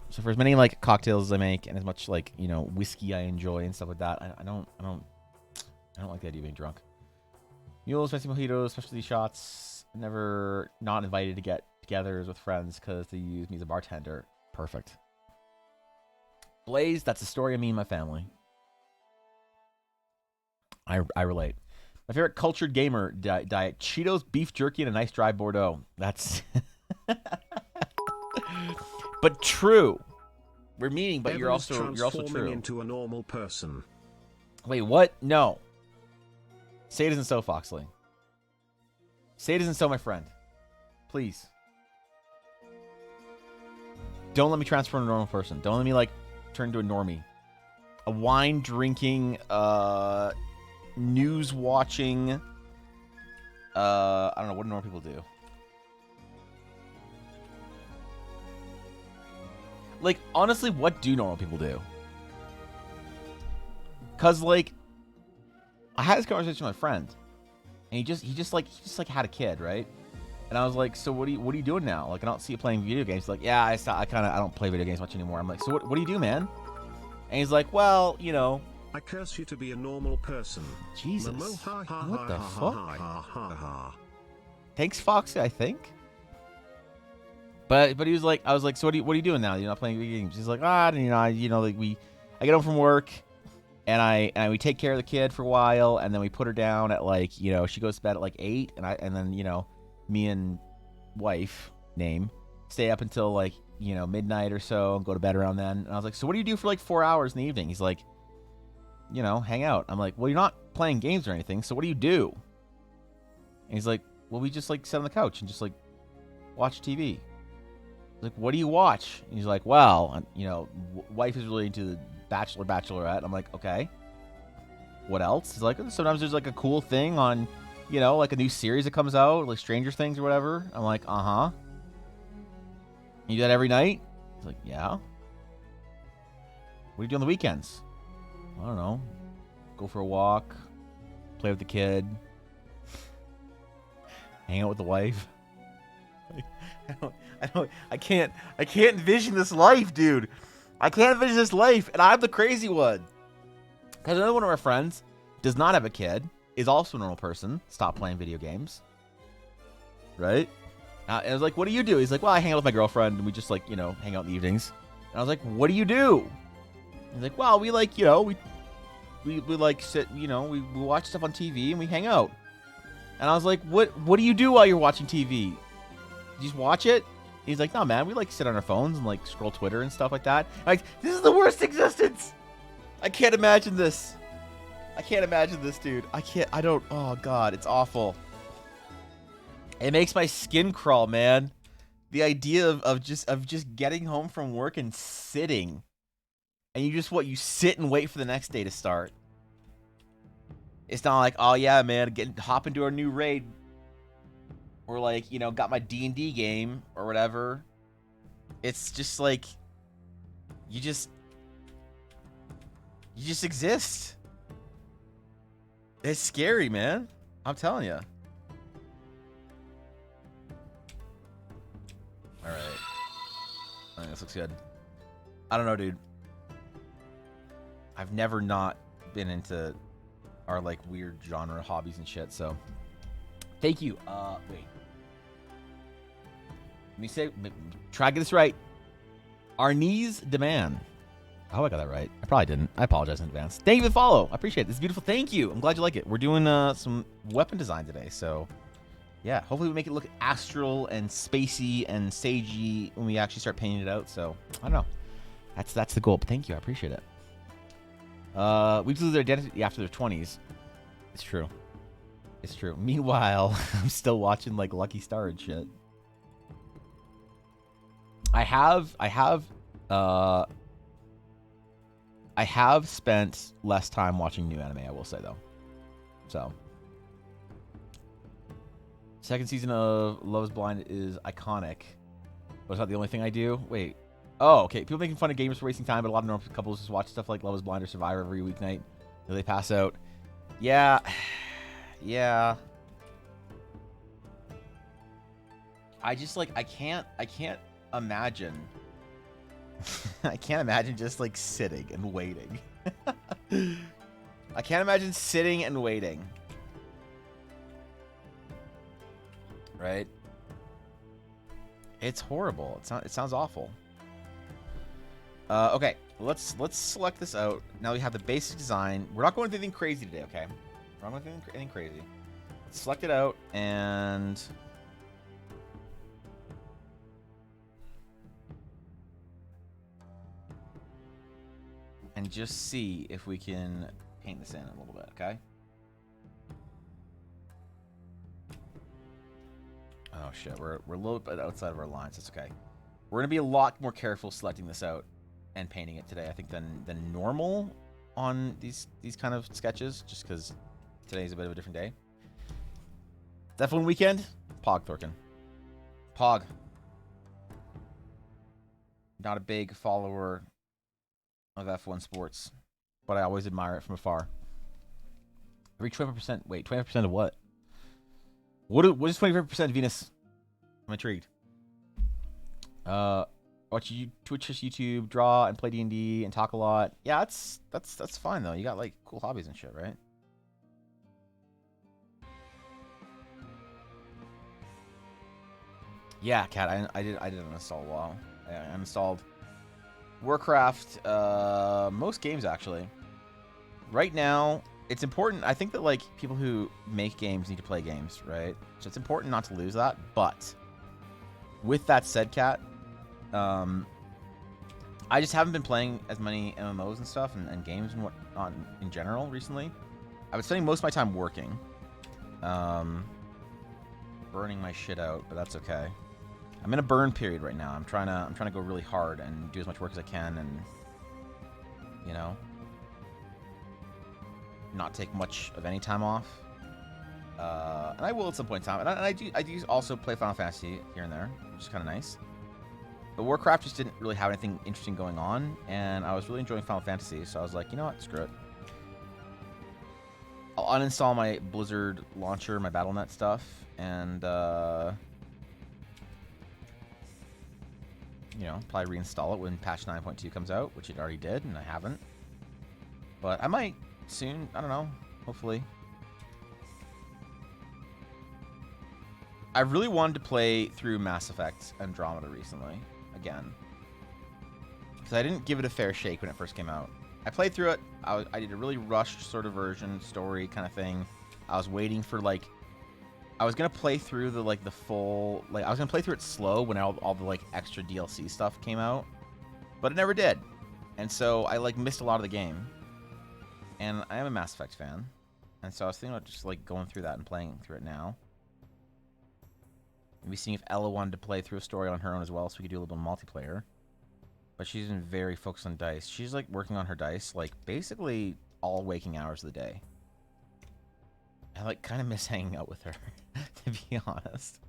Speaker 3: So for as many like cocktails as I make, and as much like, you know, whiskey I enjoy and stuff like that, I don't like the idea of being drunk. Mules, fancy mojitos, specialty shots. Never not invited to get-togethers with friends because they use me as a bartender. Perfect. Blaze, that's a story of me and my family. I relate. My favorite cultured gamer diet: Cheetos, beef jerky, and a nice dry Bordeaux. That's. But true. We're meeting, but you're also true.
Speaker 2: Into a normal person.
Speaker 3: Wait, what? No. Say it isn't so, Foxley. Say it isn't so, my friend. Please. Don't let me transform into a normal person. Don't let me like turn into a normie. A wine drinking, news watching. I don't know, what do normal people do? Like, honestly, what do normal people do? Cause like, I had this conversation with my friend, and he just had a kid, right? And I was like, so what are you doing now? Like, I don't see you playing video games. He's like, yeah, I don't play video games much anymore. I'm like, so what do you do, man? And he's like, well, you know,
Speaker 2: I curse you to be a normal person.
Speaker 3: Jesus. What the fuck? Thanks, Foxy, I think. But he was like, I was like, so what are you doing now? You're not playing video games? He's like, like I get home from work, and we take care of the kid for a while, and then we put her down at like, you know, she goes to bed at like 8, and then, you know, me and wife stay up until like, you know, midnight or so and go to bed around then. And I was like, so what do you do for like 4 hours in the evening? He's like, you know, hang out. I'm like, well, you're not playing games or anything, so what do you do? And he's like, well, we just like sit on the couch and just like watch TV. Like, what do you watch? And he's like, well, you know, wife is really into the Bachelor, Bachelorette. I'm like, okay. What else? He's like, sometimes there's like a cool thing on, you know, like a new series that comes out, like Stranger Things or whatever. I'm like, uh-huh. You do that every night? He's like, yeah. What do you do on the weekends? I don't know. Go for a walk, play with the kid, hang out with the wife. Like, I can't envision this life, dude. I can't envision this life, and I'm the crazy one. Because another one of our friends does not have a kid, is also a normal person, stopped playing video games. Right? And I was like, what do you do? He's like, well, I hang out with my girlfriend, and we just, like, you know, hang out in the evenings. And I was like, what do you do? He's like, well, we, like, you know, we like, sit, you know, we watch stuff on TV, and we hang out. And I was like, what do you do while you're watching TV? You just watch it? He's like, no, man, we, like, sit on our phones and, like, scroll Twitter and stuff like that. I'm like, this is the worst existence! I can't imagine this. I can't imagine this, dude. Oh, God, it's awful. It makes my skin crawl, man. The idea of just getting home from work and sitting. And you sit and wait for the next day to start. It's not like, oh, yeah, man, hop into our new raid. Or, like, you know, got my D&D game or whatever. It's just like, you just exist. It's scary, man. I'm telling you. All right. I think this looks good. I don't know, dude. I've never not been into our, like, weird genre hobbies and shit, so. Thank you. Wait. Let me say, try to get this right. Arniz Demand. I hope I got that right. I probably didn't. I apologize in advance. Thank you for the follow. I appreciate it. This is beautiful. Thank you. I'm glad you like it. We're doing some weapon design today, so yeah. Hopefully we make it look astral and spacey and sagey when we actually start painting it out. So I don't know. That's the goal. But thank you. I appreciate it. We lose their identity after their 20s. It's true. It's true. Meanwhile, I'm still watching like Lucky Star and shit. I have spent less time watching new anime, I will say, though. So. Second season of Love is Blind is iconic. But it's not the only thing I do. Wait. Oh, okay. People making fun of gamers for wasting time, but a lot of normal couples just watch stuff like Love is Blind or Survivor every weeknight. Until they pass out. Yeah. Yeah. I just, like, I can't imagine. I can't imagine just, like, sitting and waiting. I can't imagine sitting and waiting. Right? It's horrible. It sounds awful. Okay, let's select this out. Now we have the basic design. We're not going to anything crazy today, okay? We're not going to anything crazy. Let's select it out and just see if we can paint this in a little bit, okay? Oh shit, we're a little bit outside of our lines. That's okay. We're gonna be a lot more careful selecting this out and painting it today, I think, than normal on these kind of sketches, just because today's a bit of a different day. F1 weekend, Pog Thorkin. Pog. Not a big follower of F1 sports, but I always admire it from afar. Every 25%. Wait, 25% of what? What is 25% Venus? I'm intrigued. Watch Twitch, YouTube, draw, and play D&D, and talk a lot. Yeah, that's fine though. You got like cool hobbies and shit, right? Yeah, Kat, I did uninstall a while. I uninstalled Warcraft, most games actually. Right now, it's important. I think that like people who make games need to play games, right? So it's important not to lose that. But with that said, Kat, I just haven't been playing as many MMOs and stuff and games and whatnot in general recently. I've been spending most of my time working, burning my shit out, but that's okay. I'm in a burn period right now. I'm trying to go really hard and do as much work as I can, and you know, not take much of any time off. And I will at some point in time. And I do also play Final Fantasy here and there, which is kind of nice. But Warcraft just didn't really have anything interesting going on, and I was really enjoying Final Fantasy, so I was like, you know what, screw it. I'll uninstall my Blizzard launcher, my Battle.net stuff, and, you know, probably reinstall it when patch 9.2 comes out, which it already did, and I haven't. But I might soon, I don't know, hopefully. I really wanted to play through Mass Effect Andromeda recently, again. Because I didn't give it a fair shake when it first came out. I played through it, I did a really rushed sort of version, story kind of thing. I was waiting for, like, I was going to play through the, like, the full, like, I was going to play through it slow when all the, like, extra DLC stuff came out. But it never did. And so I, like, missed a lot of the game. And I am a Mass Effect fan. And so I was thinking about just, like, going through that and playing through it now. Maybe seeing if Ella wanted to play through a story on her own as well, so we could do a little bit of multiplayer. But she's been very focused on dice. She's, like, working on her dice, like, basically all waking hours of the day. I, like, kind of miss hanging out with her, to be honest.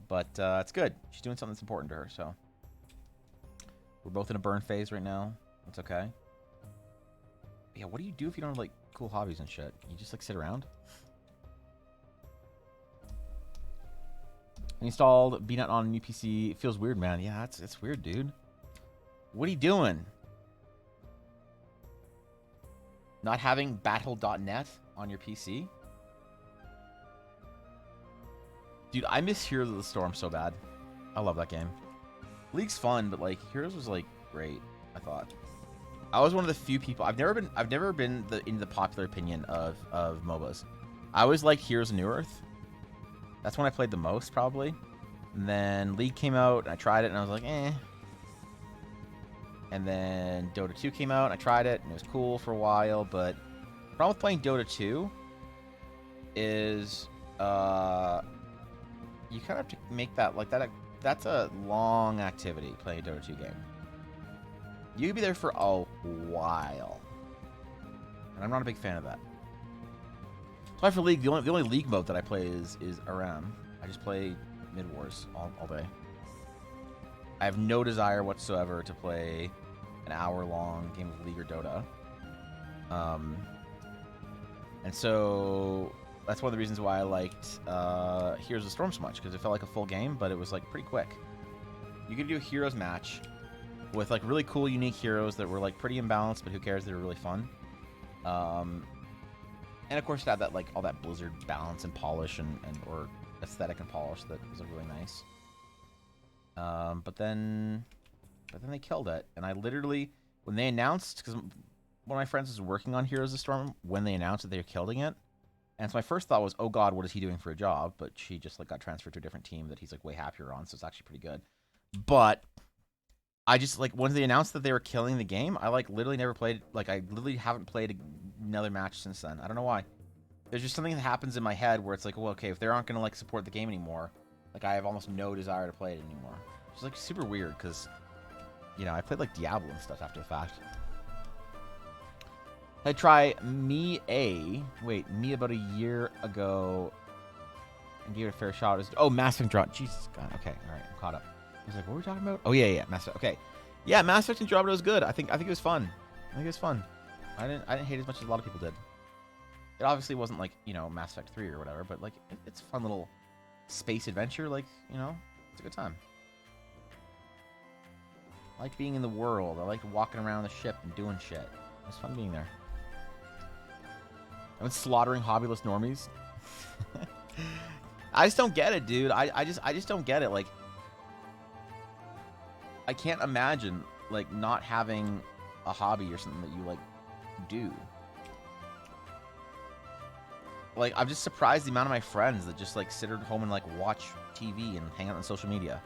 Speaker 3: But it's good. She's doing something that's important to her, so. We're both in a burn phase right now. That's okay. Yeah, what do you do if you don't have, like, cool hobbies and shit? You just, like, sit around? Installed BNet on a new PC. It feels weird, man. Yeah, it's weird, dude. What are you doing? Not having battle.net on your PC? Dude, I miss Heroes of the Storm so bad. I love that game. League's fun, but like Heroes was like great, I thought. I was one of the few people I've never been in the popular opinion of MOBAs. I always liked Heroes of New Earth. That's when I played the most, probably. And then League came out, and I tried it, and I was like, eh. And then Dota 2 came out, and I tried it, and it was cool for a while, but the problem with playing Dota 2 is you kind of have to make that, like, that's a long activity, playing a Dota 2 game. You could be there for a while. And I'm not a big fan of that. So for League, the only League mode that I play is Aram. I just play mid-wars all day. I have no desire whatsoever to play an hour-long game of League or Dota. And so that's one of the reasons why I liked Heroes of the Storm so much, because it felt like a full game, but it was like pretty quick. You could do a Heroes match with like really cool, unique heroes that were like pretty imbalanced, but who cares? They were really fun. And of course, it had that, like, all that Blizzard balance and polish or aesthetic and polish that was like, really nice. But then they killed it. And I literally, when they announced, because one of my friends was working on Heroes of the Storm when they announced that they were killing it. And so my first thought was, oh God, what is he doing for a job? But she just like got transferred to a different team that he's like way happier on. So it's actually pretty good. But I just, like, when they announced that they were killing the game, I, like, literally never played, like, I literally haven't played another match since then. I don't know why. There's just something that happens in my head where it's like, well, okay, if they aren't going to, like, support the game anymore, like, I have almost no desire to play it anymore. It's, like, super weird, because, you know, I played, like, Diablo and stuff after the fact. I try Me about a year ago, and gave it a fair shot. It was, oh, Mass Effect Drop. Jesus, God, okay, all right, I'm caught up. I was like, what were we talking about? Oh, yeah, Mass Effect. Okay. Yeah, Mass Effect Andromeda was good. I think it was fun. I didn't hate it as much as a lot of people did. It obviously wasn't like, you know, Mass Effect 3 or whatever, but like it's a fun little space adventure, like, you know, it's a good time. I like being in the world. I like walking around the ship and doing shit. It's fun being there. I went slaughtering hobbyless normies. I just don't get it, dude. I just don't get it. Like, I can't imagine, like, not having a hobby or something that you, like, do. Like, I'm just surprised the amount of my friends that just, like, sit at home and, like, watch TV and hang out on social media.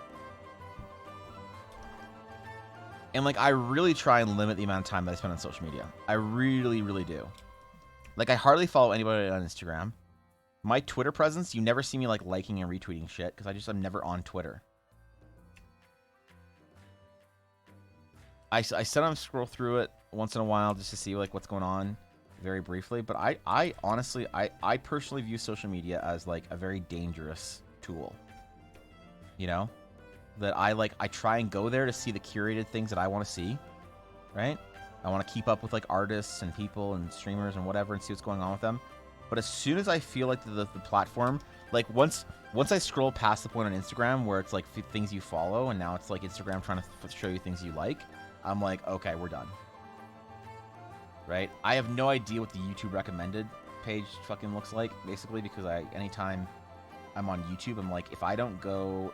Speaker 3: And, like, I really try and limit the amount of time that I spend on social media. I really, really do. Like, I hardly follow anybody on Instagram. My Twitter presence, you never see me, like, liking and retweeting shit, because I'm never on Twitter. I sometimes scroll through it once in a while just to see like what's going on, very briefly. But I honestly, I personally view social media as like a very dangerous tool. You know, that I try and go there to see the curated things that I want to see, right? I want to keep up with like artists and people and streamers and whatever and see what's going on with them. But as soon as I feel like the platform, like once I scroll past the point on Instagram where it's like things you follow and now it's like Instagram trying to show you things you like, I'm like, okay, we're done. Right? I have no idea what the YouTube recommended page fucking looks like, basically, because anytime I'm on YouTube, I'm like, if I don't go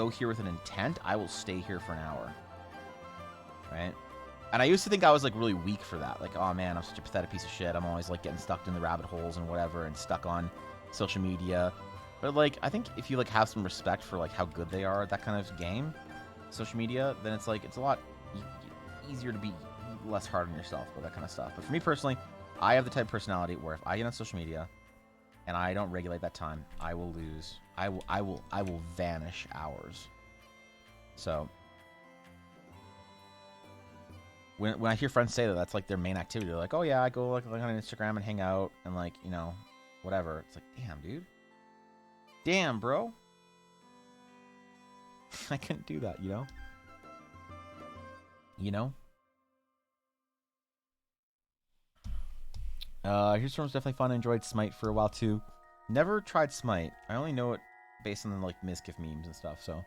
Speaker 3: here with an intent, I will stay here for an hour. Right? And I used to think I was like really weak for that. Like, oh man, I'm such a pathetic piece of shit. I'm always like getting stuck in the rabbit holes and whatever and stuck on social media. But like, I think if you like have some respect for like how good they are at that kind of game, social media, then it's like, it's a lot easier to be less hard on yourself with that kind of stuff. But for me personally, I have the type of personality where if I get on social media and I don't regulate that time, I will lose. I will vanish hours. So when I hear friends say that that's like their main activity, they're like, oh yeah, I go like on Instagram and hang out and like, you know, whatever. It's like, damn, dude. Damn, bro. I couldn't do that, you know? You know? Here's Storm's definitely fun. I enjoyed Smite for a while too. Never tried Smite. I only know it based on like Mizkif memes and stuff, so.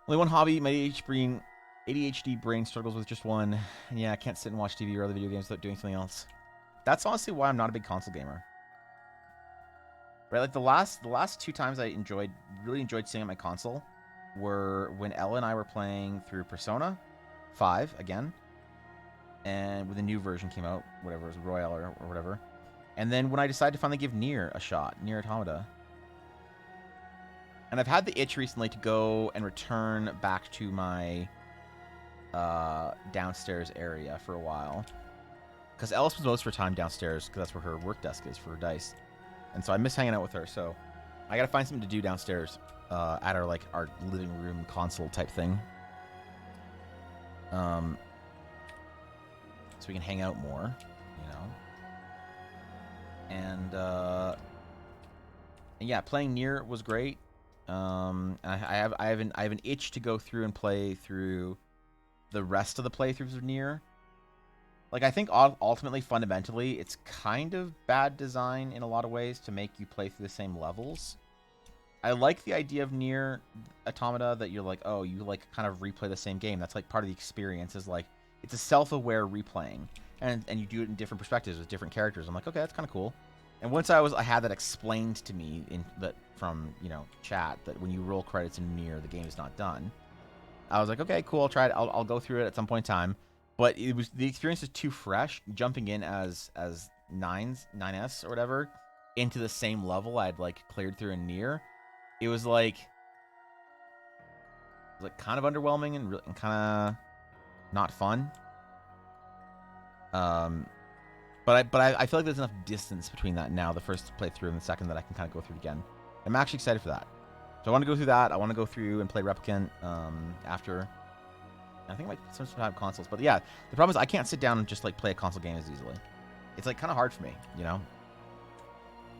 Speaker 3: Only one hobby. My ADHD brain struggles with just one. And yeah, I can't sit and watch TV or other video games without doing something else. That's honestly why I'm not a big console gamer. Right, like the last two times I really enjoyed sitting at my console were when Ella and I were playing through Persona 5 again. And when the new version came out, whatever, it was Royale or whatever. And then when I decided to finally give Nier a shot, Nier Automata. And I've had the itch recently to go and return back to my downstairs area for a while. Because Ella spends most of her time downstairs, because that's where her work desk is for her dice. And so I miss hanging out with her, so I gotta find something to do downstairs at our living room console type thing. So we can hang out more, you know. And yeah, playing Nier was great. I have an itch to go through and play through the rest of the playthroughs of Nier. Like, I think ultimately, fundamentally, it's kind of bad design in a lot of ways to make you play through the same levels. I like the idea of Nier Automata that you're like, oh, you like kind of replay the same game. That's like part of the experience is like, it's a self-aware replaying. And you do it in different perspectives with different characters. I'm like, okay, that's kind of cool. And once I had that explained to me from, you know, chat that when you roll credits in Nier, the game is not done. I was like, okay, cool, I'll try it. I'll go through it at some point in time. But the experience is too fresh. Jumping in as 9S or whatever into the same level I'd like cleared through in Nier, it was like kind of underwhelming and kind of not fun. But I feel like there's enough distance between that now, the first playthrough and the second, that I can kind of go through it again. I'm actually excited for that. So I want to go through that. I want to go through and play Replicant after. I think I might sometimes have consoles, but yeah, the problem is I can't sit down and just like play a console game as easily. It's like kind of hard for me, you know.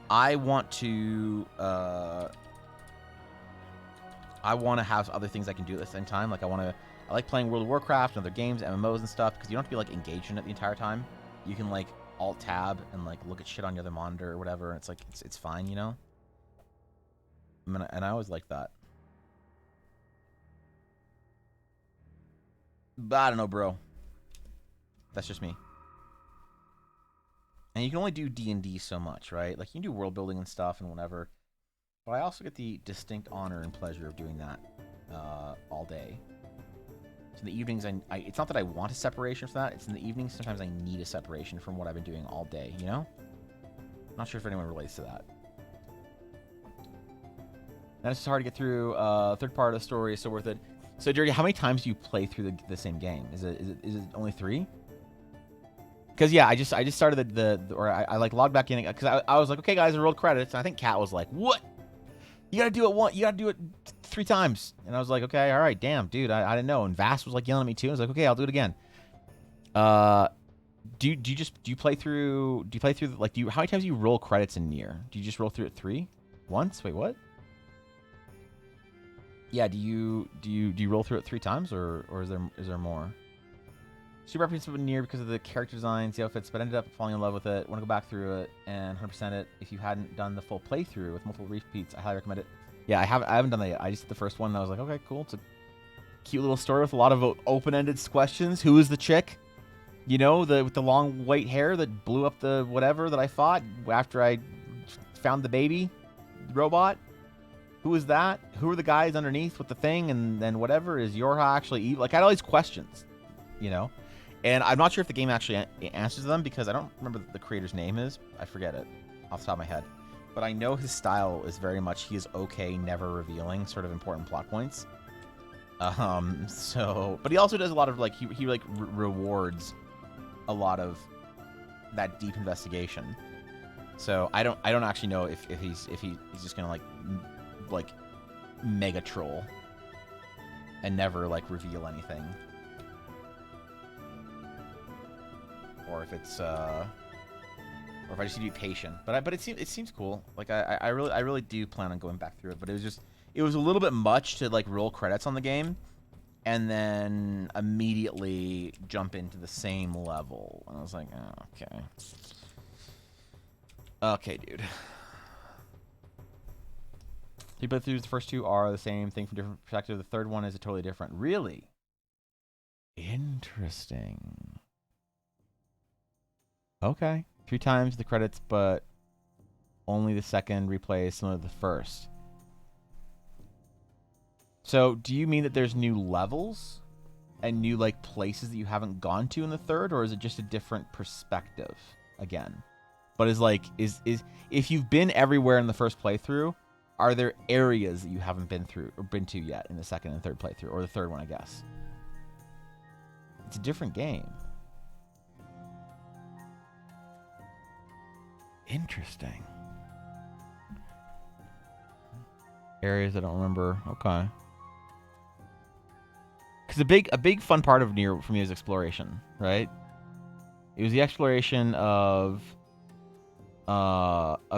Speaker 3: I want to have other things I can do at the same time. Like I like playing World of Warcraft and other games, MMOs and stuff, because you don't have to be like engaged in it the entire time. You can like alt tab and like look at shit on your other monitor or whatever. And it's like it's fine, you know. And I always like that. But I don't know, bro. That's just me. And you can only do D&D so much, right? Like, you can do world building and stuff and whatever. But I also get the distinct honor and pleasure of doing that all day. So in the evenings, it's not that I want a separation from that. It's in the evenings, sometimes I need a separation from what I've been doing all day, you know? I'm not sure if anyone relates to that. And it's just hard to get through. Third part of the story is so worth it. So, Dirty, how many times do you play through the same game? Is it only 3? Because yeah, I just started I like logged back in because I was like, okay, guys, I rolled credits, and I think Kat was like, what? You gotta do it once. You gotta do it 3 times. And I was like, okay, all right, damn, dude, I didn't know. And Vass was like yelling at me too. I was like, okay, I'll do it again. Do you play through like how many times do you roll credits in Nier? Do you just roll through it 3? Once? Wait, what? Yeah, do you roll through it 3 times or is there more? Super apprehensive of Nier because of the character designs, the outfits, but ended up falling in love with it. Want to go back through it and 100% it. If you hadn't done the full playthrough with multiple repeats, I highly recommend it. Yeah, I haven't done that yet. I just did the first one and I was like, okay, cool. It's a cute little story with a lot of open-ended questions. Who is the chick? You know, with the long white hair that blew up the whatever that I fought after I found the baby robot? Who is that? Who are the guys underneath with the thing? And then whatever, is Yorha actually evil? Like, I had all these questions, you know? And I'm not sure if the game actually answers them because I don't remember what the creator's name is. I forget it off the top of my head. But I know his style is very much, he is okay never revealing sort of important plot points. But he also does a lot of, like, he like rewards a lot of that deep investigation. So I don't actually know if he's just gonna like mega troll and never like reveal anything, or if it's or if I just need to be patient. But it seems cool. Like I really do plan on going back through it. But it was a little bit much to like roll credits on the game and then immediately jump into the same level. And I was like, oh, okay. Okay, dude. Three playthroughs, the first 2 are the same thing from different perspective. The third one is totally different. Really? Interesting. Okay. 3 times the credits, but only the second replay is similar to the first. So, do you mean that there's new levels and new like places that you haven't gone to in the third, or is it just a different perspective again? But is if you've been everywhere in the first playthrough, are there areas that you haven't been to yet in the second and third playthrough, or the third one, I guess? It's a different game. Interesting. Areas I don't remember. Okay. Because a big fun part of Nier for me is exploration, right? It was the exploration of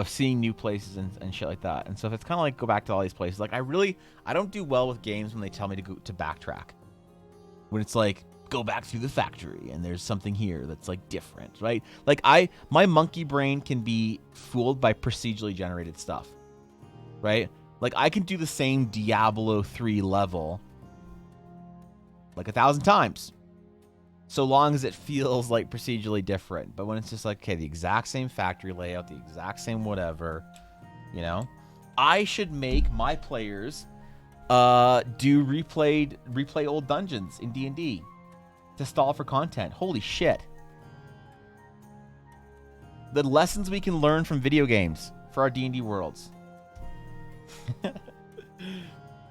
Speaker 3: seeing new places and shit like that. And so if it's kind of like go back to all these places, like I don't do well with games when they tell me to backtrack. When it's like, go back through the factory and there's something here that's like different, right? Like my monkey brain can be fooled by procedurally generated stuff, right? Like I can do the same Diablo 3 level like 1,000 times, so long as it feels like procedurally different. But when it's just like, okay, the exact same factory layout, the exact same whatever, you know, I should make my players replay old dungeons in D&D to stall for content. Holy shit. The lessons we can learn from video games for our D&D worlds.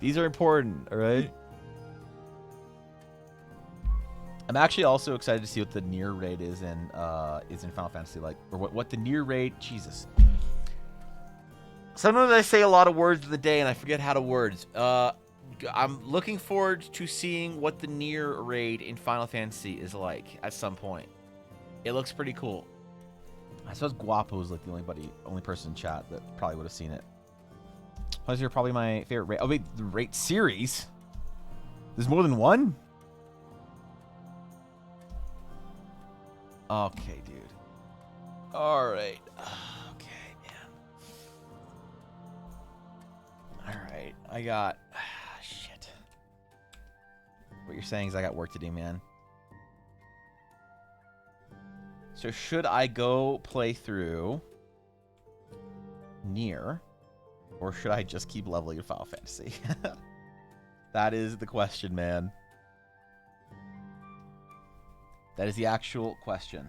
Speaker 3: These are important, all right? I'm actually also excited to see what the Nier raid is in Final Fantasy, like, or what the Nier raid. Jesus. Sometimes I say a lot of words of the day and I forget how to words. I'm looking forward to seeing what the Nier raid in Final Fantasy is like at some point. It looks pretty cool. I suppose Guapo is like the only person in chat that probably would have seen it. Pleasure, probably my favorite raid. Oh wait, the raid series. There's more than one? Okay, dude. All right. Okay, man. All right. I got... shit. What you're saying is I got work to do, man. So should I go play through Nier, or should I just keep leveling in Final Fantasy? That is the question, man. That is the actual question.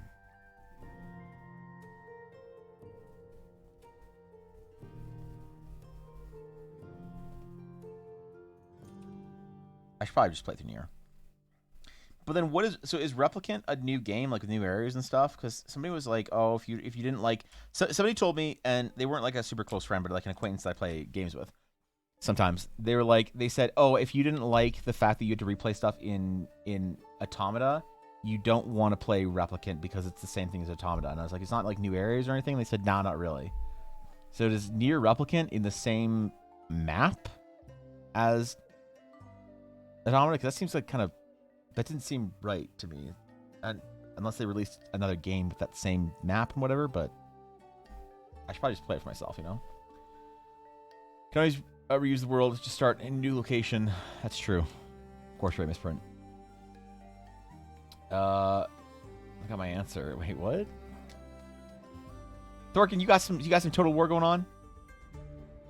Speaker 3: I should probably just play through Nier. But then is Replicant a new game, like with new areas and stuff? Because somebody was like, oh, if you didn't like... somebody told me, and they weren't like a super close friend, but like an acquaintance that I play games with. sometimes. They said, oh, if you didn't like the fact that you had to replay stuff in Automata, you don't want to play Replicant because it's the same thing as Automata. And I was like, it's not like new areas or anything. They said, nah, not really. So does Nier Replicant in the same map as Automata? Because that seems like that didn't seem right to me. And unless they released another game with that same map and whatever, but I should probably just play it for myself, you know? Can always reuse the world, just start in a new location. That's true. Of course, right, misprint. I got my answer. Wait, what? Thorkin, you got some Total War going on?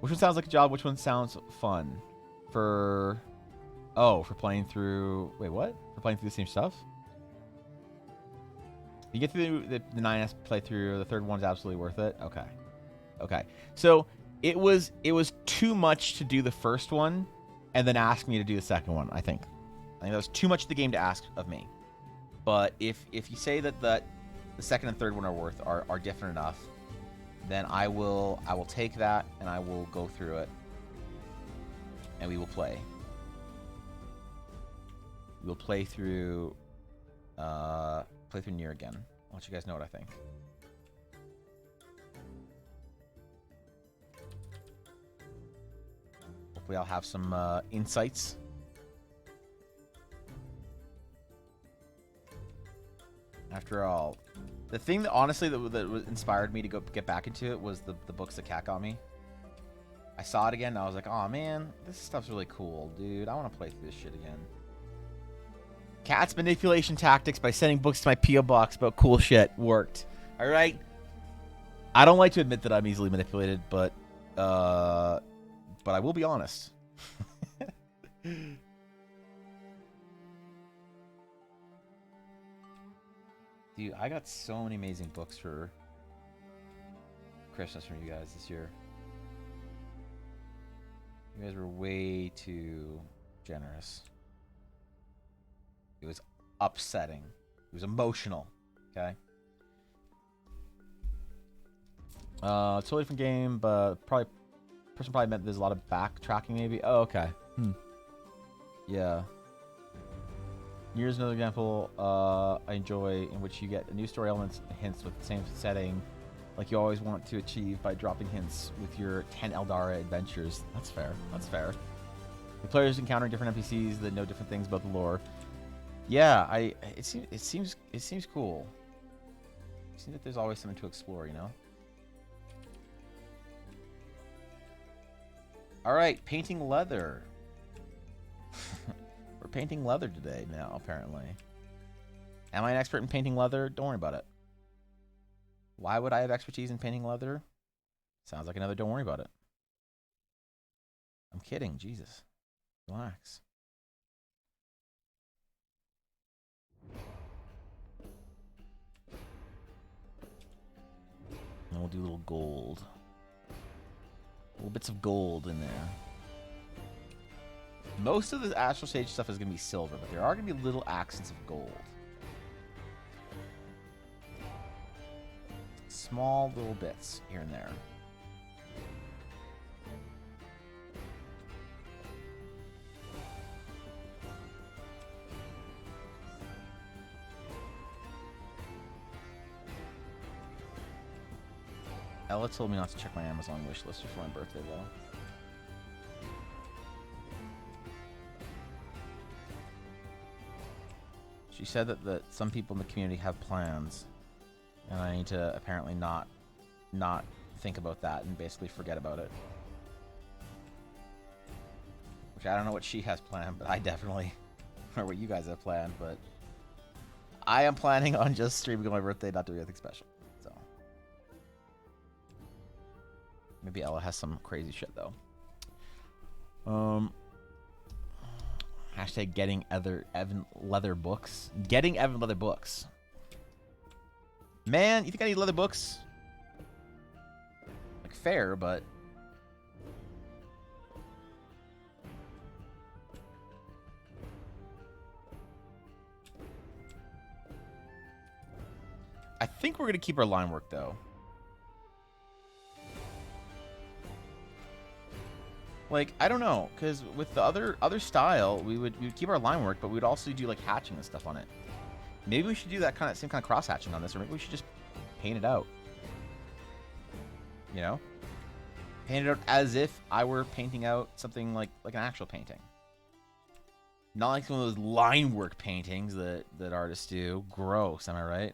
Speaker 3: Which one sounds like a job? Which one sounds fun? For playing through... Wait, what? For playing through the same stuff? You get through the 9S playthrough. The third one's absolutely worth it. Okay. So it was too much to do the first one, and then ask me to do the second one. I think that was too much of the game to ask of me. But if you say that the second and third one are different enough, then I will take that and I will go through it, and we will play. We'll play through Nier again. I'll let you guys know what I think. Hopefully I'll have some insights. After all, the thing that honestly that inspired me to get back into it was the books that Cat got me. I saw it again and I was like, oh man, this stuff's really cool, dude. I want to play through this shit again. Cat's manipulation tactics by sending books to my P.O. box about cool shit worked. All right. I don't like to admit that I'm easily manipulated, but I will be honest. Dude, I got so many amazing books for Christmas from you guys this year. You guys were way too generous. It was upsetting. It was emotional. Okay. Totally different game, but person probably meant there's a lot of backtracking maybe. Oh, okay. Yeah. Here's another example I enjoy in which you get new story elements and hints with the same setting, like you always want to achieve by dropping hints with your 10 Eldara adventures. That's fair. That's fair. The players encountering different NPCs that know different things about the lore. Yeah, it seems cool. It seems that there's always something to explore, you know? Alright, painting leather. We're painting leather today now, apparently. Am I an expert in painting leather? Don't worry about it. Why would I have expertise in painting leather? Sounds like another don't worry about it. I'm kidding, Jesus. Relax. And we'll do a little gold. Little bits of gold in there. Most of the Astral Sage stuff is going to be silver, but there are going to be little accents of gold. Small little bits here and there. Ella told me not to check my Amazon wish list before my birthday, though. She said that some people in the community have plans, and I need to apparently not think about that and basically forget about it. Which I don't know what she has planned, but I definitely or what you guys have planned, but I am planning on just streaming on my birthday, not doing anything special. So maybe Ella has some crazy shit though. Hashtag getting Evan leather books. Getting Evan leather books. Man, you think I need leather books? Like fair, but I think we're gonna keep our line work though. Like, I don't know, because with the other style, we would keep our line work, but we'd also do like hatching and stuff on it. Maybe we should do that same kind of cross hatching on this, or maybe we should just paint it out. You know, paint it out as if I were painting out something like an actual painting. Not like some of those line work paintings that artists do. Gross, am I right?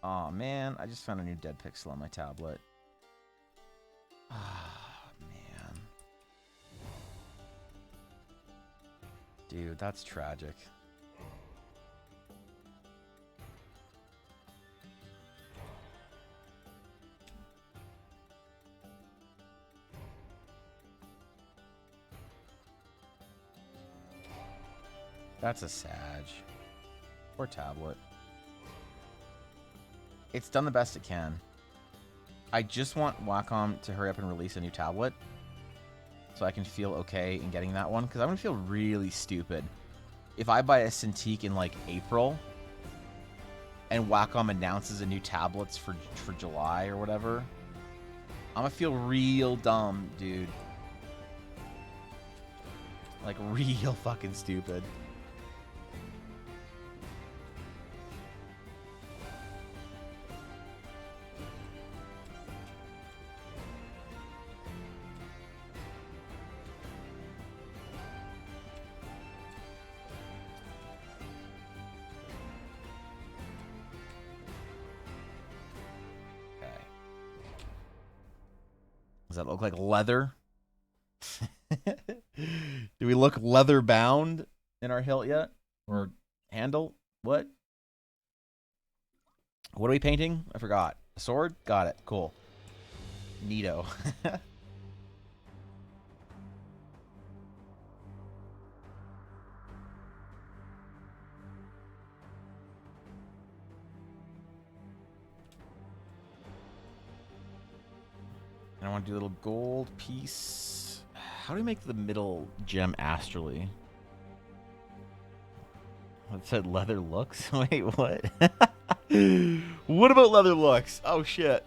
Speaker 3: Oh man, I just found a new dead pixel on my tablet. Ah, man. Dude, that's tragic. That's a Sag. Poor tablet. It's done the best it can. I just want Wacom to hurry up and release a new tablet so I can feel okay in getting that one, because I'm going to feel really stupid if I buy a Cintiq in like April and Wacom announces a new tablets for July or whatever. I'm going to feel real dumb, dude. Like real fucking stupid. Does that look like leather? Do we look leather bound in our hilt yet? Or handle? What? What are we painting? I forgot. A sword? Got it. Cool. Neato. I want to do a little gold piece. How do we make the middle gem astrally? It said leather looks? Wait, what? What about leather looks? Oh, shit.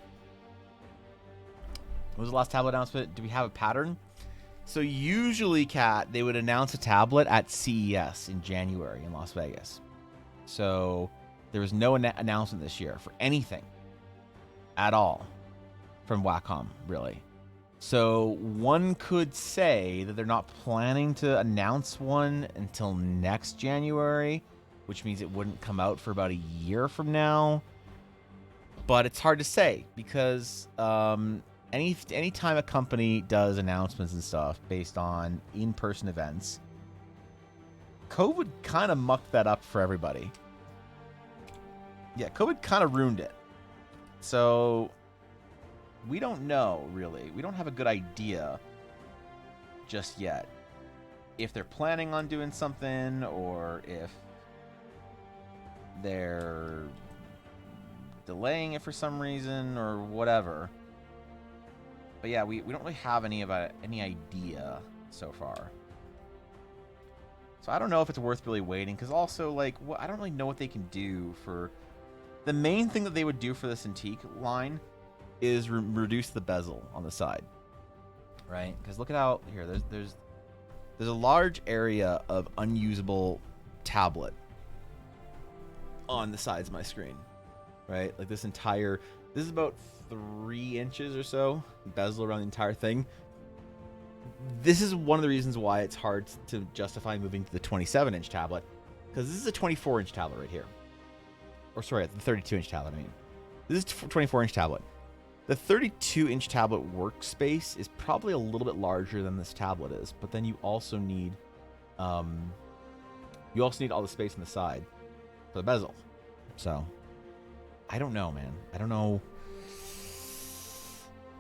Speaker 3: What was the last tablet announcement? Do we have a pattern? So usually, Kat, they would announce a tablet at CES in January in Las Vegas. So there was no announcement this year for anything at all from Wacom, really. So one could say that they're not planning to announce one until next January, which means it wouldn't come out for about a year from now. But it's hard to say because any time a company does announcements and stuff based on in-person events, COVID kind of mucked that up for everybody. Yeah, COVID kind of ruined it. So we don't know, really. We don't have a good idea just yet if they're planning on doing something or if they're delaying it for some reason or whatever. But yeah, we don't really have any idea so far. So I don't know if it's worth really waiting, because also, like, I don't really know what they can do for... The main thing that they would do for the Cintiq line is reduce the bezel on the side, right? Because look at how here there's a large area of unusable tablet on the sides of my screen, right? Like this is about 3 inches or so bezel around the entire thing. This is one of the reasons why it's hard to justify moving to the 27-inch tablet, because this is a 24-inch tablet right here, or sorry, the 32-inch tablet. I mean, this is a 24-inch tablet. The 32-inch tablet workspace is probably a little bit larger than this tablet is, but then you also need all the space on the side for the bezel. So, I don't know, man. I don't know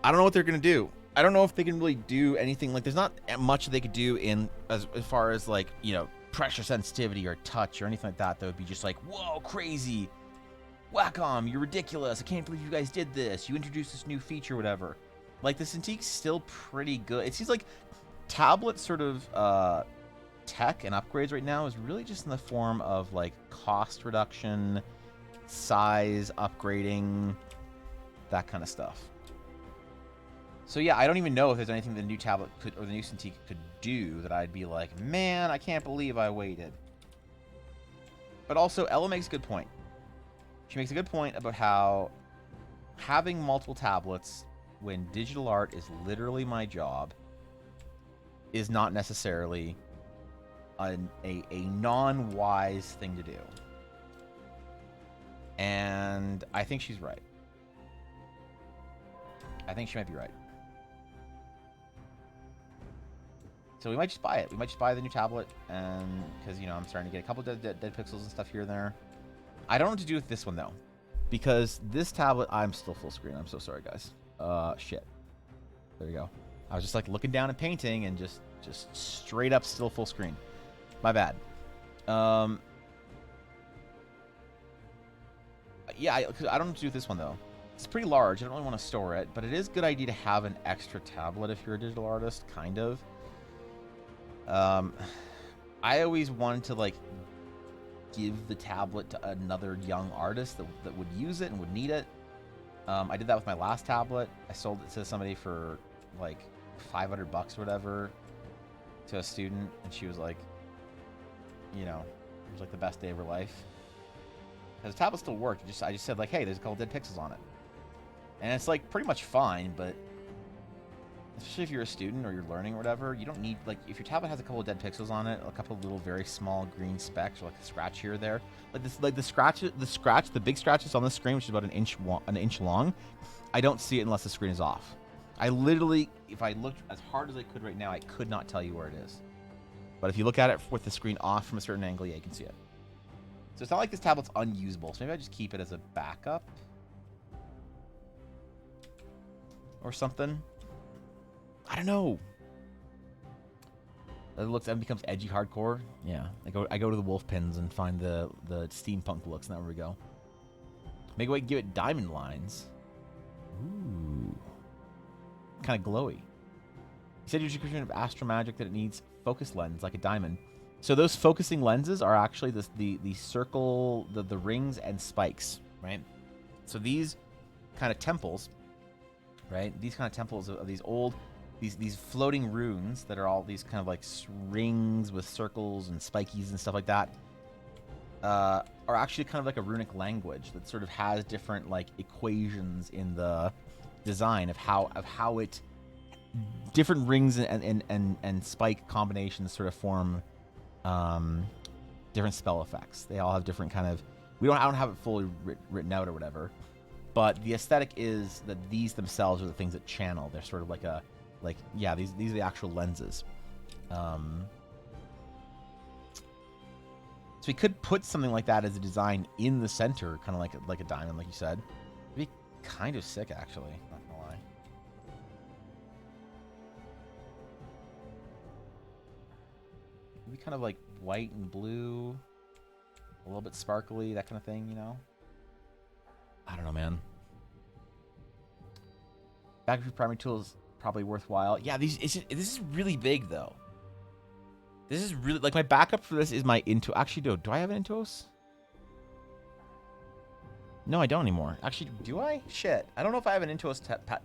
Speaker 3: what they're gonna do. I don't know if they can really do anything. Like, there's not much they could do in as far as, like, you know, pressure sensitivity or touch or anything like that. That would be just like, whoa, crazy. Wacom, you're ridiculous. I can't believe you guys did this. You introduced this new feature, whatever. Like, the Cintiq's still pretty good. It seems like tablet sort of tech and upgrades right now is really just in the form of, like, cost reduction, size upgrading, that kind of stuff. So yeah, I don't even know if there's anything the new tablet could, or the new Cintiq could do that I'd be like, man, I can't believe I waited. But also, Ella makes a good point. She makes a good point about how having multiple tablets when digital art is literally my job is not necessarily a non-wise thing to do. And I think she's right. I think she might be right. So we might just buy it. We might just buy the new tablet, and because, you know, I'm starting to get a couple dead pixels and stuff here and there. I don't know what to do with this one, though, because this tablet, I'm still full screen. I'm so sorry, guys. Shit. There you go. I was just, like, looking down and painting, and just straight up still full screen. My bad. Yeah, I don't know what to do with this one, though. It's pretty large. I don't really want to store it, but it is a good idea to have an extra tablet if you're a digital artist, kind of. I always wanted to, like, give the tablet to another young artist that would use it and would need it. I did that with my last tablet. I sold it to somebody for, like, $500 or whatever to a student, and she was like, you know, it was like the best day of her life. Because the tablet still worked. I just said, like, hey, there's a couple dead pixels on it. And it's, like, pretty much fine, but especially if you're a student or you're learning or whatever, you don't need, like, if your tablet has a couple of dead pixels on it, a couple of little very small green specks, or like a scratch here or there, like the big scratches on the screen, which is about an inch long, I don't see it unless the screen is off. I literally, if I looked as hard as I could right now, I could not tell you where it is. But if you look at it with the screen off from a certain angle, yeah, you can see it. So it's not like this tablet's unusable, so maybe I just keep it as a backup or something. I don't know. That becomes edgy hardcore. Yeah, I go to the wolf pins and find the steampunk looks, and there we go. Maybe we can give it diamond lines. Ooh, kind of glowy. You said your description of Astro Magic that it needs focus lens like a diamond. So those focusing lenses are actually the circle, the rings and spikes, right? So these kind of temples, right? These kind of temples of these old. These floating runes that are all these kind of like rings with circles and spikies and stuff like that are actually kind of like a runic language that sort of has different like equations in the design of how it different rings and spike combinations sort of form different spell effects. They all have different kind of I don't have it fully written out or whatever, but the aesthetic is that these themselves are the things that channel. They're sort of like a yeah, these are the actual lenses. So we could put something like that as a design in the center, kind of like a diamond, like you said. It'd be kind of sick, actually. Not gonna lie. It'd be kind of like white and blue, a little bit sparkly, that kind of thing, you know. I don't know, man. Background primary tools. Probably worthwhile. Yeah, this is really big though. This is really like my backup for this is my Into. Actually, do I have an Intuos? No, I don't anymore. Actually, do I? Shit, I don't know if I have an Intuos.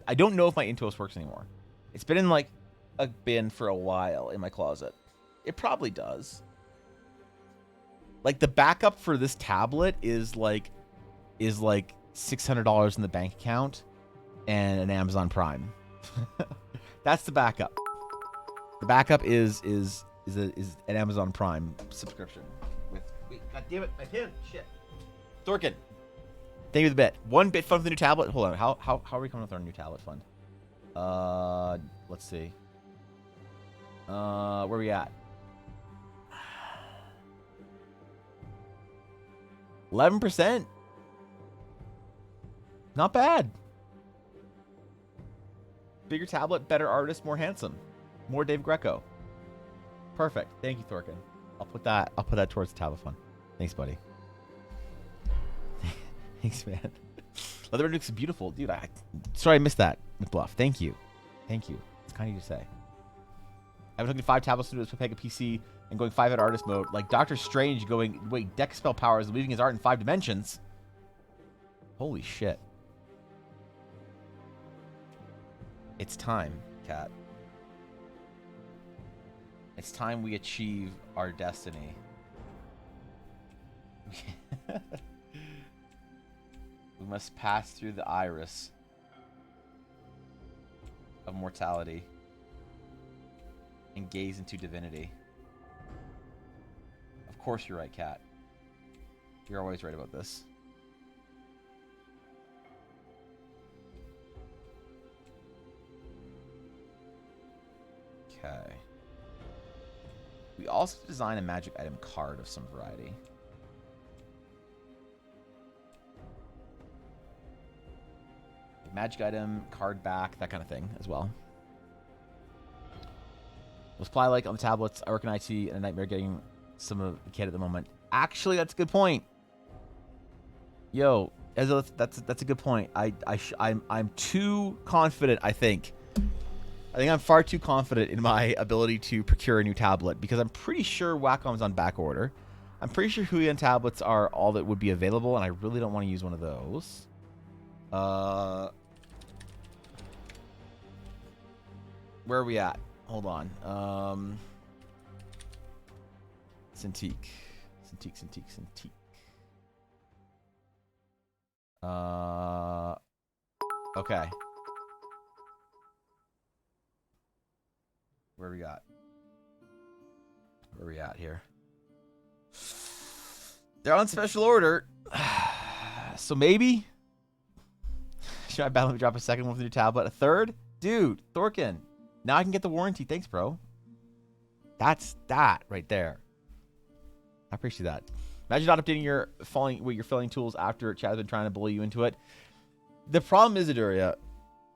Speaker 3: I don't know if my Intuos works anymore. It's been in like a bin for a while in my closet. It probably does. Like the backup for this tablet is like $600 in the bank account and an Amazon Prime. That's the backup. The backup is an Amazon Prime subscription. Wait, god damn it, my pin. Shit. Thorkin, thank you for the bit. 1 bit fund for the new tablet. Hold on. How are we coming with our new tablet fund? Let's see. Where are we at? 11%. Not bad. Bigger tablet, better artist, more handsome. More Dave Greco. Perfect. Thank you, Thorkin. I'll put that towards the tablet fund. Thanks, buddy. Thanks, man. Leather looks beautiful. Dude, sorry I missed that, McBluff. Thank you. Thank you. It's kind of you to say. I've been looking at 5 tablets to Pega PC and going 5 at artist mode. Like Doctor Strange going, wait, deck spell powers, leaving his art in 5 dimensions. Holy shit. It's time, Cat. It's time we achieve our destiny. We must pass through the iris of mortality and gaze into divinity. Of course you're right, Cat. You're always right about this. Okay. We also design a magic item card of some variety. Magic item, card back, that kind of thing as well. We'll supply like on the tablets. I work in IT and a nightmare getting some of the kit at the moment. Actually, that's a good point. Yo, Ezra, that's a good point. I'm too confident, I think. I think I'm far too confident in my ability to procure a new tablet because I'm pretty sure Wacom's on back order. I'm pretty sure Huion tablets are all that would be available, and I really don't want to use one of those. Where are we at? Hold on. Cintiq. Okay. Where we got? Where we at here? They're on special order. So maybe? Should I battle drop a second one with a new tablet? A third? Dude, Thorkin. Now I can get the warranty. Thanks, bro. That's that right there. I appreciate that. Imagine not updating your filling tools after Chad's been trying to bully you into it. The problem is, Aduria,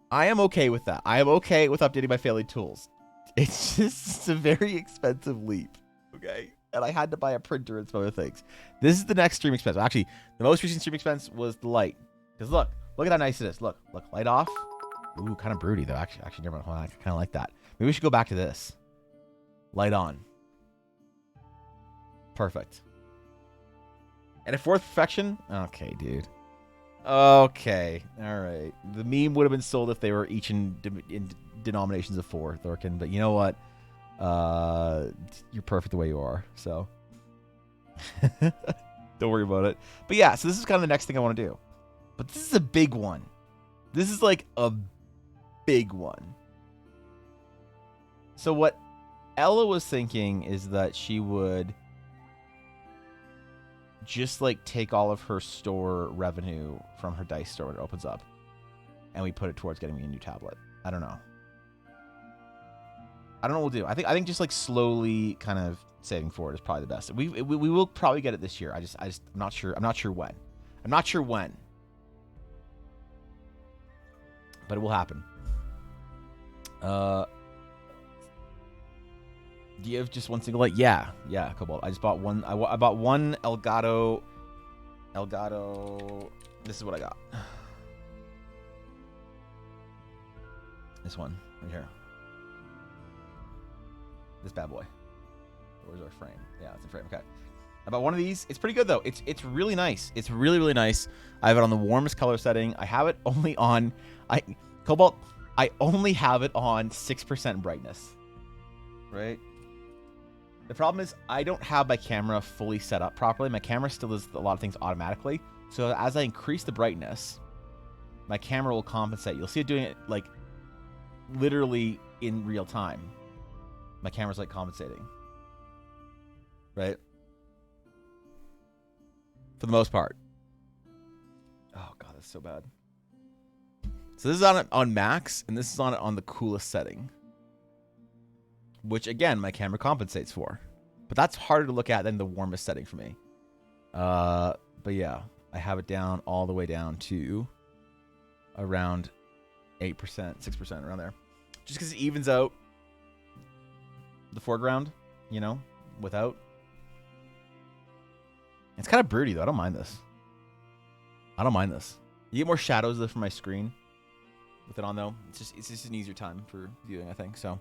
Speaker 3: I am okay with that. I am okay with updating my failing tools. It's just a very expensive leap. Okay? And I had to buy a printer and some other things. This is the next stream expense. Actually, the most recent stream expense was the light. Because look at how nice it is. Look, light off. Ooh, kind of broody though. Actually, never mind. Hold on, I kind of like that. Maybe we should go back to this. Light on. Perfect. And a fourth perfection? Okay, dude. Okay. All right. The meme would have been sold if they were each in denominations of 4, Thorkin. But you know what? You're perfect the way you are. So don't worry about it. But yeah, so this is kind of the next thing I want to do. But this is a big one. This is like a big one. So what Ella was thinking is that she would just like take all of her store revenue from her dice store when it opens up, and we put it towards getting me a new tablet. I don't know what we'll do. I think just like slowly kind of saving for it is probably the best. We will probably get it this year. I'm not sure. I'm not sure when. But it will happen. Do you have just one single light? Yeah, Cobalt. I just bought one. I bought one Elgato. This is what I got. This one right here. This bad boy. Where's our frame? Yeah, it's a frame. Okay. I bought one of these. It's pretty good though. It's really nice. It's really nice. I have it on the warmest color setting. I have it only on Cobalt. I only have it on 6% brightness. Right? The problem is I don't have my camera fully set up properly. My camera still does a lot of things automatically. So as I increase the brightness, my camera will compensate. You'll see it doing it like literally in real time. My camera's like compensating. Right? For the most part. Oh god, that's so bad. So this is on max, and this is on the coolest setting. Which, again, my camera compensates for. But that's harder to look at than the warmest setting for me. But yeah, I have it down all the way down to around 8%, 6%, around there. Just because it evens out the foreground, you know, without. It's kind of broody, though. I don't mind this. You get more shadows from my screen with it on, though. It's just an easier time for viewing, I think, so.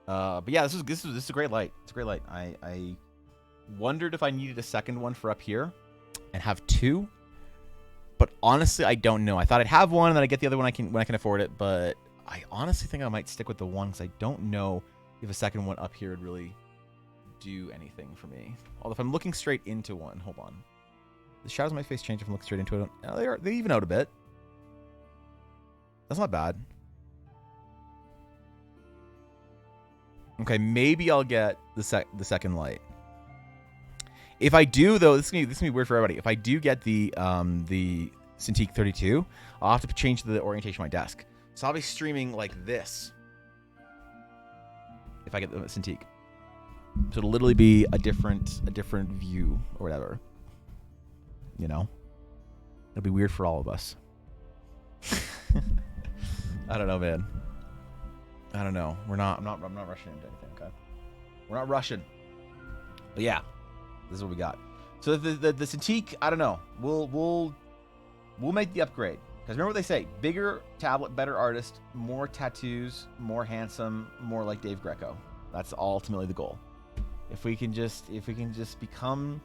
Speaker 3: But yeah, this is a great light. It's a great light. I wondered if I needed a second one for up here and have 2. But honestly, I don't know. I thought I'd have one and then I get the other one when I can afford it, but I honestly think I might stick with the one because I don't know if a second one up here would really do anything for me. Although if I'm looking straight into one, hold on. The shadows on my face change if I'm looking straight into it. Oh, they even out a bit. That's not bad. Okay, maybe I'll get the second light. If I do, though, this is gonna be weird for everybody. If I do get the Cintiq 32, I'll have to change the orientation of my desk. So I'll be streaming like this. If I get the Cintiq, so it'll literally be a different view or whatever. You know, it'll be weird for all of us. I don't know, man. I don't know. I'm not rushing into anything. Okay, we're not rushing. But yeah, this is what we got. So the Cintiq, I don't know. We'll make the upgrade because remember what they say: bigger tablet, better artist, more tattoos, more handsome, more like Dave Greco. That's ultimately the goal. If we can just become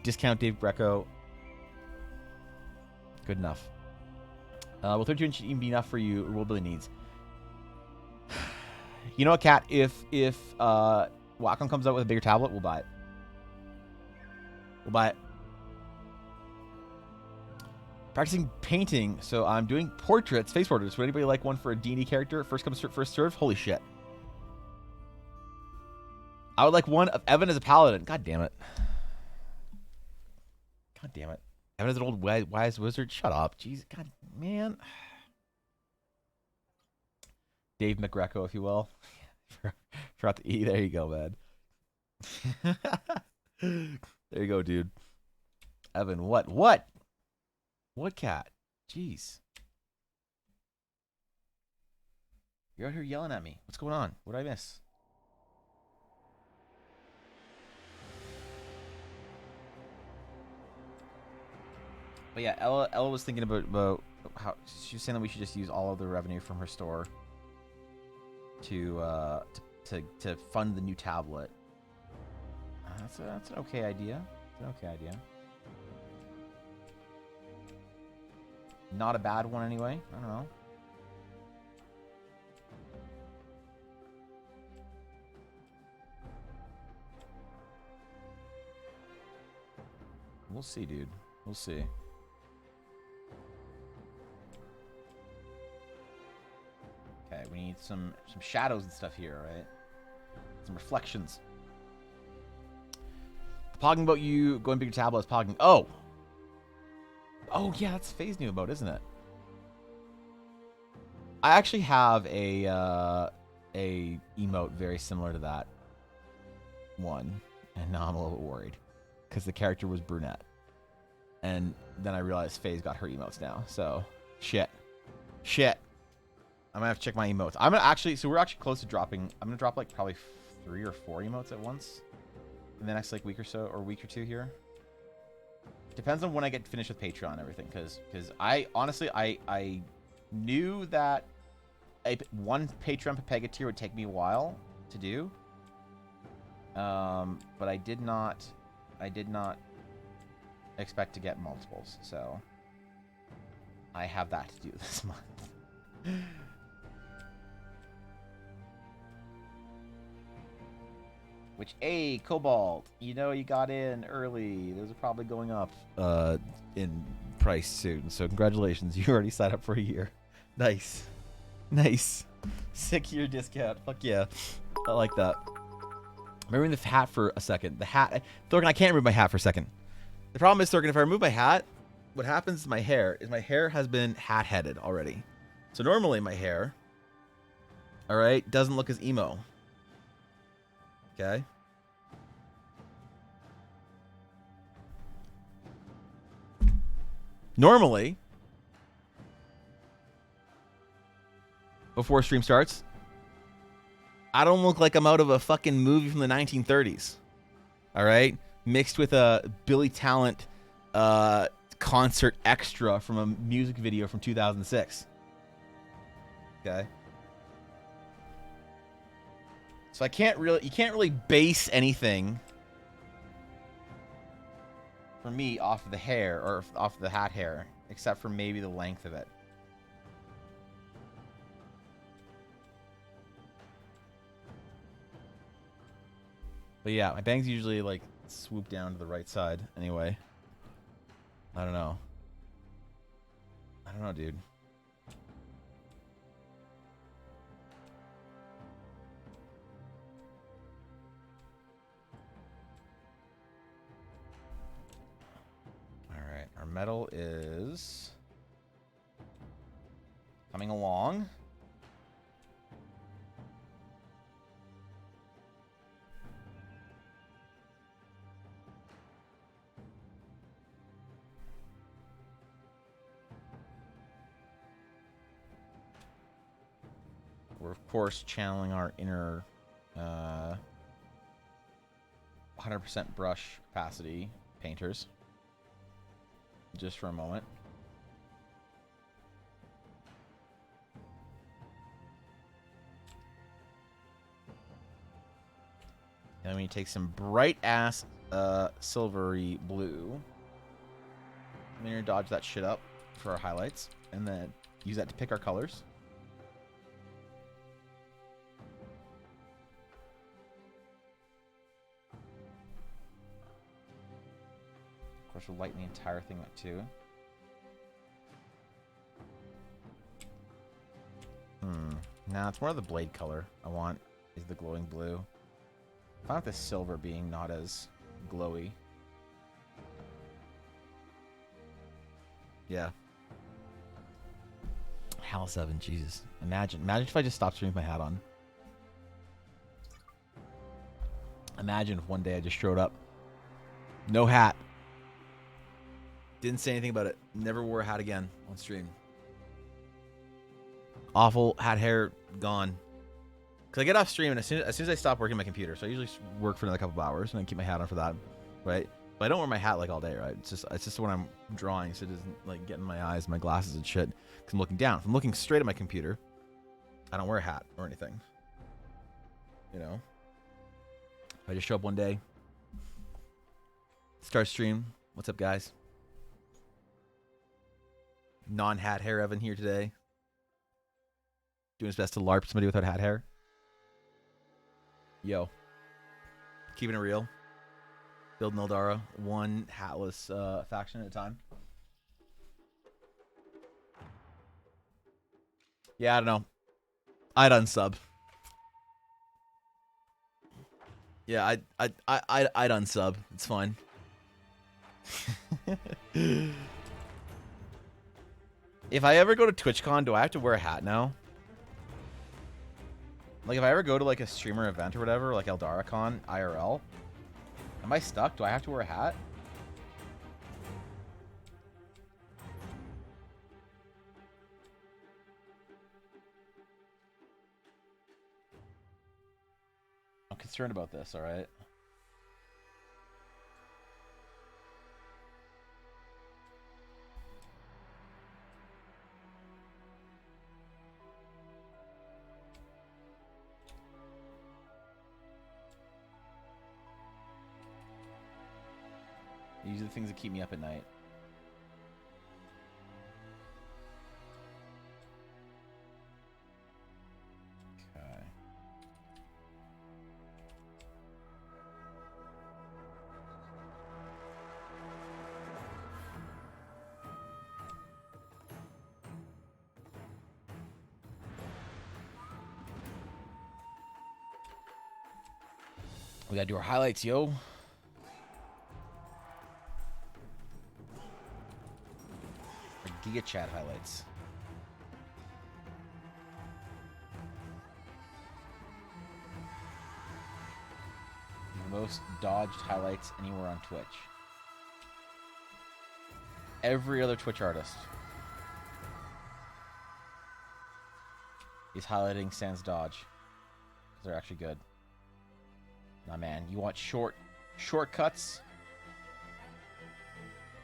Speaker 3: discount Dave Greco, good enough. Will 32 inch even be enough for you? Or will Billy needs? You know what, Kat? If Wacom comes out with a bigger tablet, we'll buy it. We'll buy it. Practicing painting, so I'm doing portraits, face portraits. Would anybody like one for a D&D character? First come, first serve? Holy shit. I would like one of Evan as a paladin. God damn it. God damn it. Evan is an old wise wizard. Shut up. Jeez. God, man. Dave McGreco, if you will. Forgot the E. There you go, man. There you go, dude. Evan, what? What, Cat? Jeez. You're out here yelling at me. What's going on? What did I miss? But yeah, Ella was thinking about how she was saying that we should just use all of the revenue from her store to fund the new tablet. That's an okay idea. It's an okay idea. Not a bad one anyway. I don't know. We'll see, dude. We'll see. Okay, we need some shadows and stuff here, right? Some reflections. Pogging about you going bigger tablet is pogging. Oh! Oh, yeah, that's Faye's new about, isn't it? I actually have a emote very similar to that one, and now I'm a little bit worried because the character was brunette, and then I realized Faye's got her emotes now. So shit. I'm gonna have to check my emotes. I'm gonna actually, so we're actually close to dropping. I'm gonna drop like probably 3 or 4 emotes at once in the next like week or so, or week or two here. Depends on when I get finished with Patreon and everything, because I honestly I knew that one Patreon Pepega tier would take me a while to do, but I did not expect to get multiples, so I have that to do this month. Which, hey, Cobalt, you know you got in early. Those are probably going up in price soon. So congratulations, you already signed up for a year. Nice. Nice. 6-year discount. Fuck yeah. I like that. Remembering the hat for a second. The hat. Thorgan, I can't remove my hat for a second. The problem is, Thorgan, if I remove my hat, what happens to my hair is my hair has been hat-headed already. So normally my hair, all right, doesn't look as emo. Okay. Normally, before stream starts, I don't look like I'm out of a fucking movie from the 1930s. All right? Mixed with a Billy Talent concert extra from a music video from 2006. Okay? So you can't really base anything for me off of the hair or off the hat hair, except for maybe the length of it. But yeah, my bangs usually like swoop down to the right side anyway. I don't know. I don't know, dude. All right, our metal is coming along. We're, of course, channeling our inner 100% brush capacity painters just for a moment. And then we take some bright-ass silvery blue. I'm going to dodge that shit up for our highlights, and then use that to pick our colors. Of course, we'll lighten the entire thing up too. Nah, it's more of the blade color I want is the glowing blue. I found the silver being not as glowy. Yeah. Hal 7, Jesus. Imagine if I just stopped streaming with my hat on. Imagine if one day I just showed up. No hat. Didn't say anything about it. Never wore a hat again on stream. Awful hat hair gone. Cause I get off stream and as soon as I stop working my computer, so I usually work for another couple of hours and then keep my hat on for that, right? But I don't wear my hat like all day, right? It's just when I'm drawing, so it doesn't like get in my eyes, my glasses and shit. Cause I'm looking down. If I'm looking straight at my computer, I don't wear a hat or anything. You know. I just show up one day, start stream. What's up, guys? Non-hat hair Evan here today. Doing his best to LARP somebody without hat hair. Yo. Keeping it real. Building Eldara. One hatless faction at a time. Yeah, I don't know. I'd unsub. Yeah, I'd unsub. It's fine. If I ever go to TwitchCon, do I have to wear a hat now? Like, if I ever go to, like, a streamer event or whatever, like EldaraCon, IRL, am I stuck? Do I have to wear a hat? I'm concerned about this, alright? These are the things that keep me up at night. Okay. We gotta do our highlights, yo. Giga Chat highlights. The most dodged highlights anywhere on Twitch. Every other Twitch artist is highlighting sans dodge. They're actually good. Nah, man, you want shortcuts?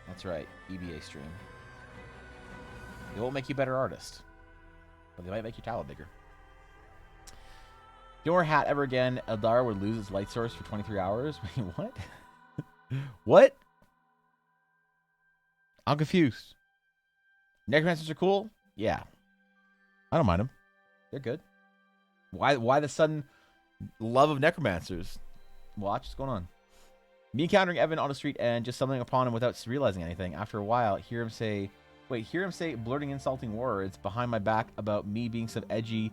Speaker 3: That's right, EBA stream. They won't make you a better artist, but they might make your talent bigger. Don't wear a hat ever again. Eldar would lose its light source for 23 hours. Wait, what? What? I'm confused. Necromancers are cool? Yeah. I don't mind them. They're good. Why the sudden love of necromancers? Watch, what's going on? Me encountering Evan on the street and just stumbling upon him without realizing anything. After a while, hear him say blurting insulting words behind my back about me being some edgy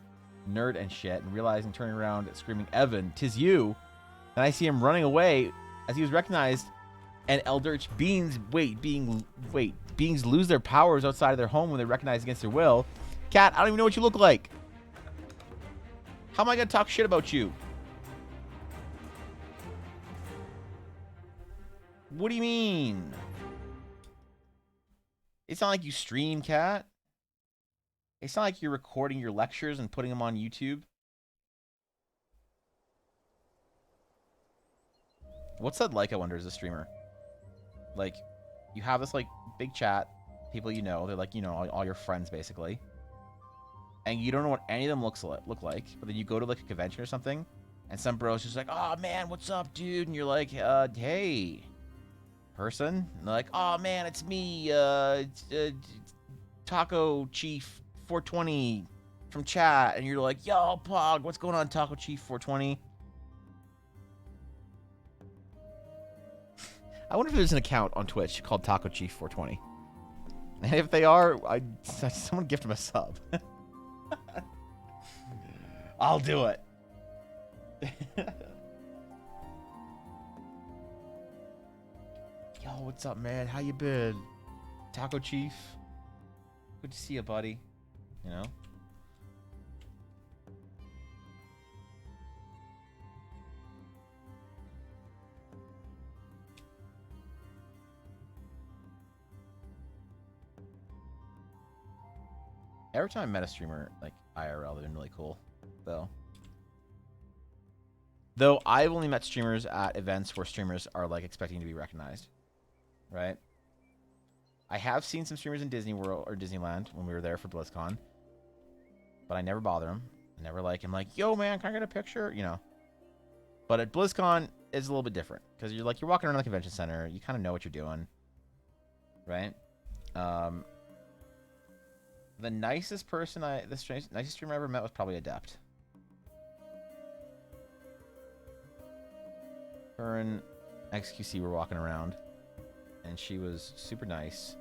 Speaker 3: nerd and shit, and realizing, turning around, screaming, "Evan, 'tis you!" And I see him running away as he was recognized. And eldritch beings, beings lose their powers outside of their home when they're recognized against their will. Cat, I don't even know what you look like. How am I gonna talk shit about you? What do you mean? It's not like you stream, Cat. It's not like you're recording your lectures and putting them on YouTube. What's that like, I wonder, as a streamer? Like, you have this, like, big chat, people you know, they're like, you know, all your friends, basically. And you don't know what any of them look like, but then you go to, like, a convention or something, and some bro's just like, "Oh, man, what's up, dude?" And you're like, hey, person? And they're like, "Oh, man, it's me, Taco Chief 420 from chat." And you're like, "Yo, Pog, what's going on, Taco Chief 420? I wonder if there's an account on Twitch called Taco Chief 420. And if they are, someone gift him a sub. I'll do it. Yo, what's up, man? How you been? Taco Chief? Good to see you, buddy. You know? Every time I met a streamer, like, IRL, they've been really cool, though. Though I've only met streamers at events where streamers are, like, expecting to be recognized. Right? I have seen some streamers in Disney World or Disneyland when we were there for BlizzCon. But I never bother them. I never like him like, "Yo, man, can I get a picture?" You know. But at BlizzCon, it's a little bit different. Because you're walking around the convention center. You kind of know what you're doing. Right? The nicest person nicest streamer I ever met was probably Adept. Her and XQC were walking around, and she was super nice.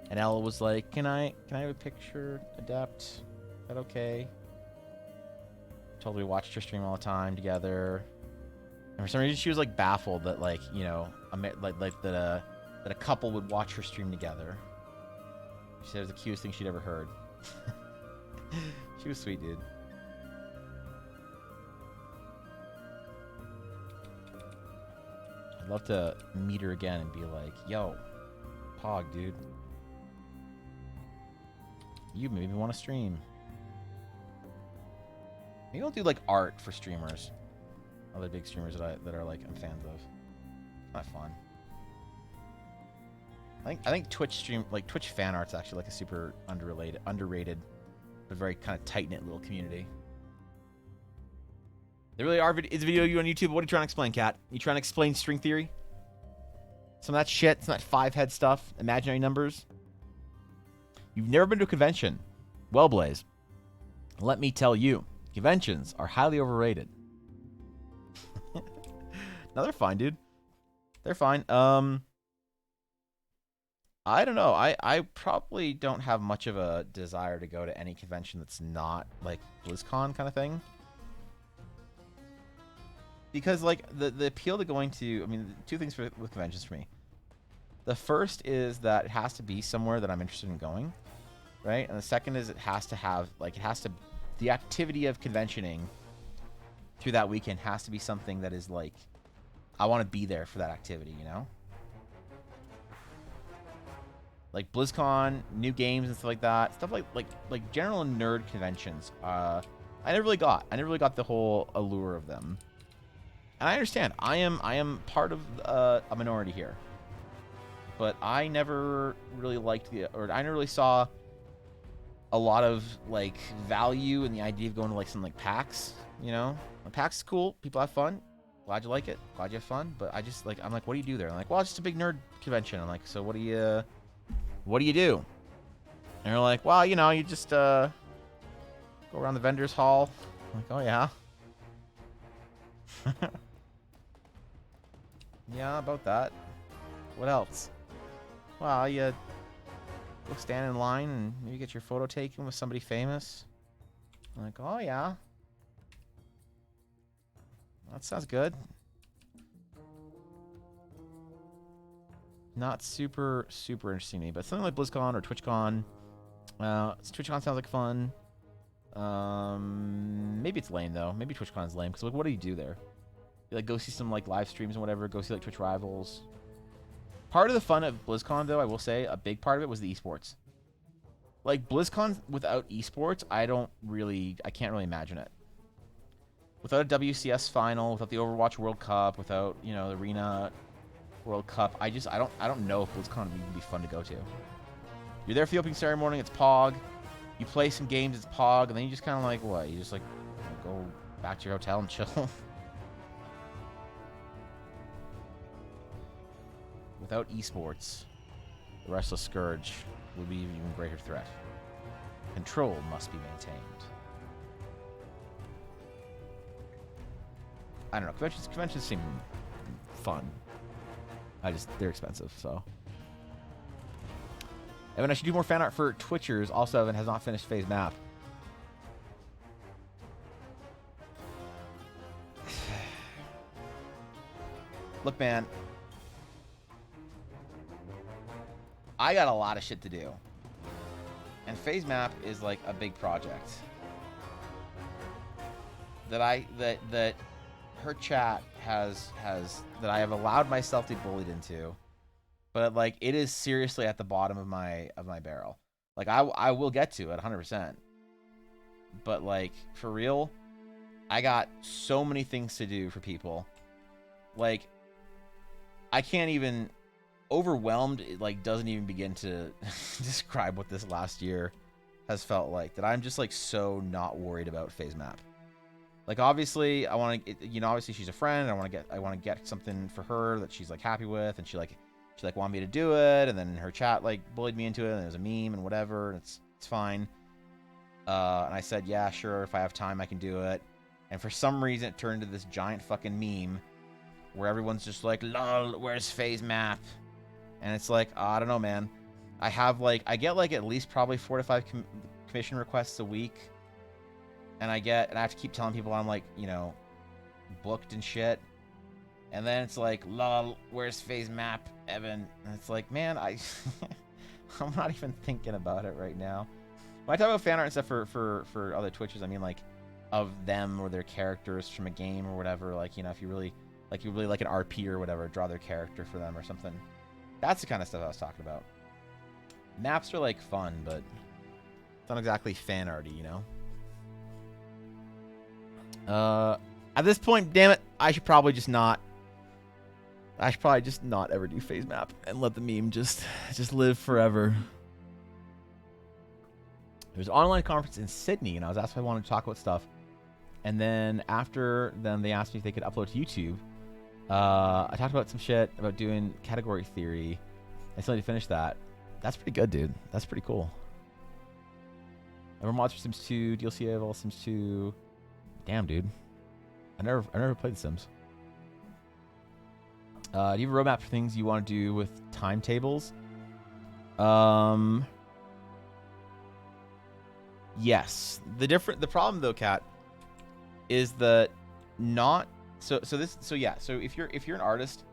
Speaker 3: And Ella was like, "Can I have a picture, Adept? Is that okay?" Told her we watched her stream all the time together. And for some reason, she was like baffled that, like, you know, that a couple would watch her stream together. She said it was the cutest thing she'd ever heard. She was sweet, dude. I'd love to meet her again and be like, "Yo, Pog, dude. You maybe want to stream." Maybe I'll do, like, art for streamers. Other big streamers that are like, I'm fans of. It's not fun. I think Twitch fan art's actually like a super underrated, but very kind of tight-knit little community. There really is a video of you on YouTube. What are you trying to explain, Kat? You trying to explain string theory? Some of that shit, some of that five-head stuff, imaginary numbers. You've never been to a convention. Well, Blaze, let me tell you, conventions are highly overrated. No, they're fine, dude. They're fine. I don't know. I probably don't have much of a desire to go to any convention that's not like BlizzCon kind of thing. Because, like, the appeal to going to, I mean, two things with conventions for me. The first is that it has to be somewhere that I'm interested in going, right? And the second is it has to have, like, the activity of conventioning through that weekend has to be something that is, like, I want to be there for that activity, you know? Like BlizzCon, new games and stuff like that. Stuff like general nerd conventions. I never really got the whole allure of them. And I understand. I am part of a minority here. But I never really I never really saw a lot of, like, value in the idea of going to, like, something like PAX, you know? PAX is cool. People have fun. Glad you like it. Glad you have fun. But I'm like, what do you do there? I'm like, well, it's just a big nerd convention. I'm like, so what do you do? And they're like, well, you know, you just go around the vendors hall. I'm like, oh yeah. Yeah, about that. What else? Well, you go stand in line and maybe get your photo taken with somebody famous. Like, oh yeah. That sounds good. Not super interesting to me, but something like BlizzCon or TwitchCon. TwitchCon sounds like fun. Maybe it's lame though. Maybe TwitchCon's lame because like, what do you do there? You like go see some like live streams and whatever. Go see like Twitch Rivals. Part of the fun of BlizzCon though, I will say, a big part of it was the esports. Like BlizzCon without esports, I can't really imagine it. Without a WCS final, without the Overwatch World Cup, without, you know, the Arena World Cup, I don't know if BlizzCon would even be fun to go to. You're there for the opening ceremony, it's POG. You play some games, it's POG, and then you just kind of like, what? You just like go back to your hotel and chill. Without esports, the Restless Scourge would be an even greater threat. Control must be maintained. I don't know. Conventions seem fun. They're expensive, so. Evan, I should do more fan art for Twitchers. Also, Evan has not finished Phase Map. Look, man. I got a lot of shit to do. And Phase Map is like a big project. That her chat has that I have allowed myself to be bullied into. But like it is seriously at the bottom of my barrel. Like I will get to it 100%. But like for real, I got so many things to do for people. Like I can't even overwhelmed, it like doesn't even begin to describe what this last year has felt like. That I'm just like so not worried about Phase Map. Like obviously I want to, you know, obviously she's a friend. I want to get something for her that she's like happy with, and she wanted me to do it, and then her chat like bullied me into it, and it was a meme and whatever, and it's fine. And I said, yeah, sure, if I have time I can do it. And for some reason it turned into this giant fucking meme where everyone's just like, lol, where's Phase Map? And it's like, oh, I don't know, man. I get like at least probably 4 to 5 commission requests a week. And I have to keep telling people I'm like, you know, booked and shit. And then it's like, lol, where's Phase Map, Evan? And it's like, man, I'm not even thinking about it right now. When I talk about fan art and stuff for other Twitchers, I mean like of them or their characters from a game or whatever. Like, you know, if you really like an RP or whatever, draw their character for them or something. That's the kind of stuff I was talking about. Maps are like fun, but it's not exactly fan arty, you know? At this point, damn it, I should probably just not ever do Phase Map and let the meme just live forever. There was an online conference in Sydney, and I was asked if I wanted to talk about stuff. And then after, they asked me if they could upload to YouTube. I talked about some shit about doing category theory. I still need to finish that. That's pretty good, dude. That's pretty cool. Ever Monster Sims 2, DLC of all Sims 2. Damn, dude. I never played The Sims. Do you have a roadmap for things you want to do with timetables? Yes. The problem though, Kat, is that not so if you're an artist,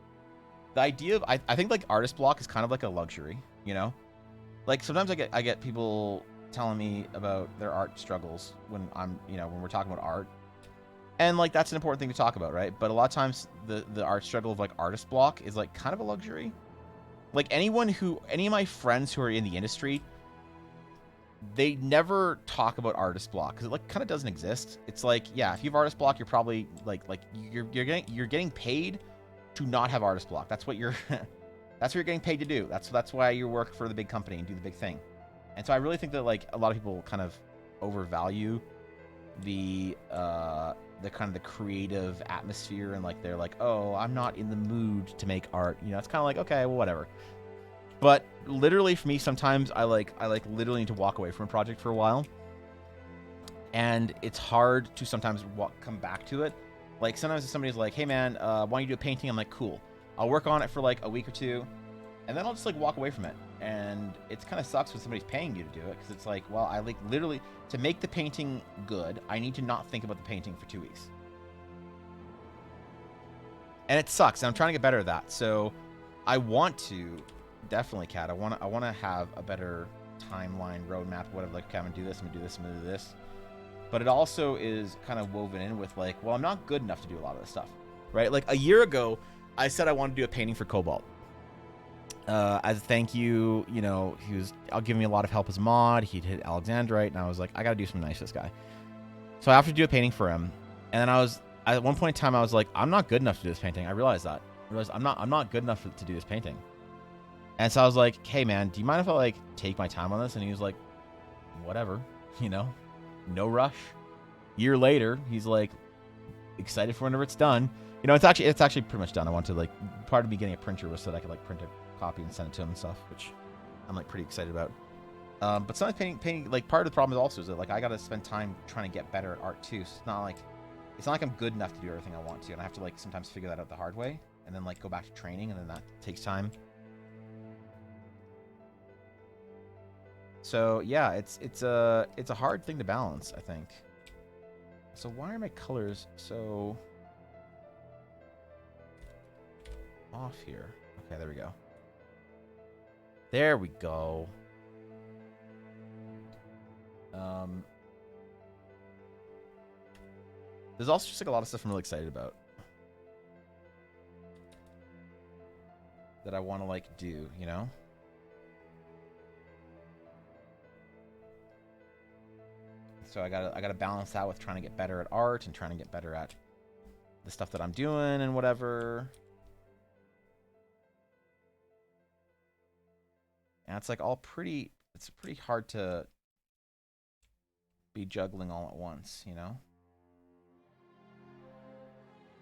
Speaker 3: the idea of I think like artist block is kind of like a luxury, you know? Like sometimes I get people telling me about their art struggles when we're talking about art. And like that's an important thing to talk about, right? But a lot of times the art struggle of like artist block is like kind of a luxury. Like any of my friends who are in the industry, they never talk about artist block because it like kind of doesn't exist. It's like, yeah, if you have artist block, you're probably like you're getting paid to not have artist block. That's what you're that's what you're getting paid to do. That's why you work for the big company and do the big thing. And so I really think that like a lot of people kind of overvalue the kind of the creative atmosphere, and like they're like, oh, I'm not in the mood to make art. You know, it's kind of like, okay, well, whatever. But literally for me, sometimes I literally need to walk away from a project for a while, and it's hard to sometimes come back to it Like, sometimes if somebody's like, hey, man, why don't you do a painting? I'm like, cool. I'll work on it for, like, a week or two, and then I'll just, like, walk away from it. And it kind of sucks when somebody's paying you to do it, because it's like, well, I, like, literally, to make the painting good, I need to not think about the painting for 2 weeks. And it sucks, and I'm trying to get better at that. So I want to, definitely, Kat, I want to have a better timeline, roadmap, whatever, like, okay, I'm going to do this, I'm going to do this, I'm going to do this. But it also is kind of woven in with, like, well, I'm not good enough to do a lot of this stuff, right? Like, a year ago, I said I wanted to do a painting for Cobalt. As a thank you, you know, he was giving me a lot of help as a mod. He'd hit Alexandrite, and I was like, I got to do something nice for this guy. So I have to do a painting for him. And then at one point in time, I was like, I'm not good enough to do this painting. I realized that. I'm not good enough to do this painting. And so I was like, hey, man, do you mind if I, like, take my time on this? And he was like, whatever, you know? No rush. Year later, he's like excited for whenever it's done. You know, it's actually pretty much done. I want to, like, part of me getting a printer was so that I could, like, print a copy and send it to him and stuff, which I'm, like, pretty excited about. But sometimes painting, like, part of the problem is also is that, like, I got to spend time trying to get better at art too. So it's not like I'm good enough to do everything I want to, and I have to, like, sometimes figure that out the hard way, and then, like, go back to training, and then that takes time. So yeah, it's a hard thing to balance, I think. So why are my colors so off here? Okay, there we go. There we go. There's also just, like, a lot of stuff I'm really excited about that I want to, like, do, you know? So I gotta balance that with trying to get better at art and trying to get better at the stuff that I'm doing and whatever. And it's, like, it's pretty hard to be juggling all at once, you know?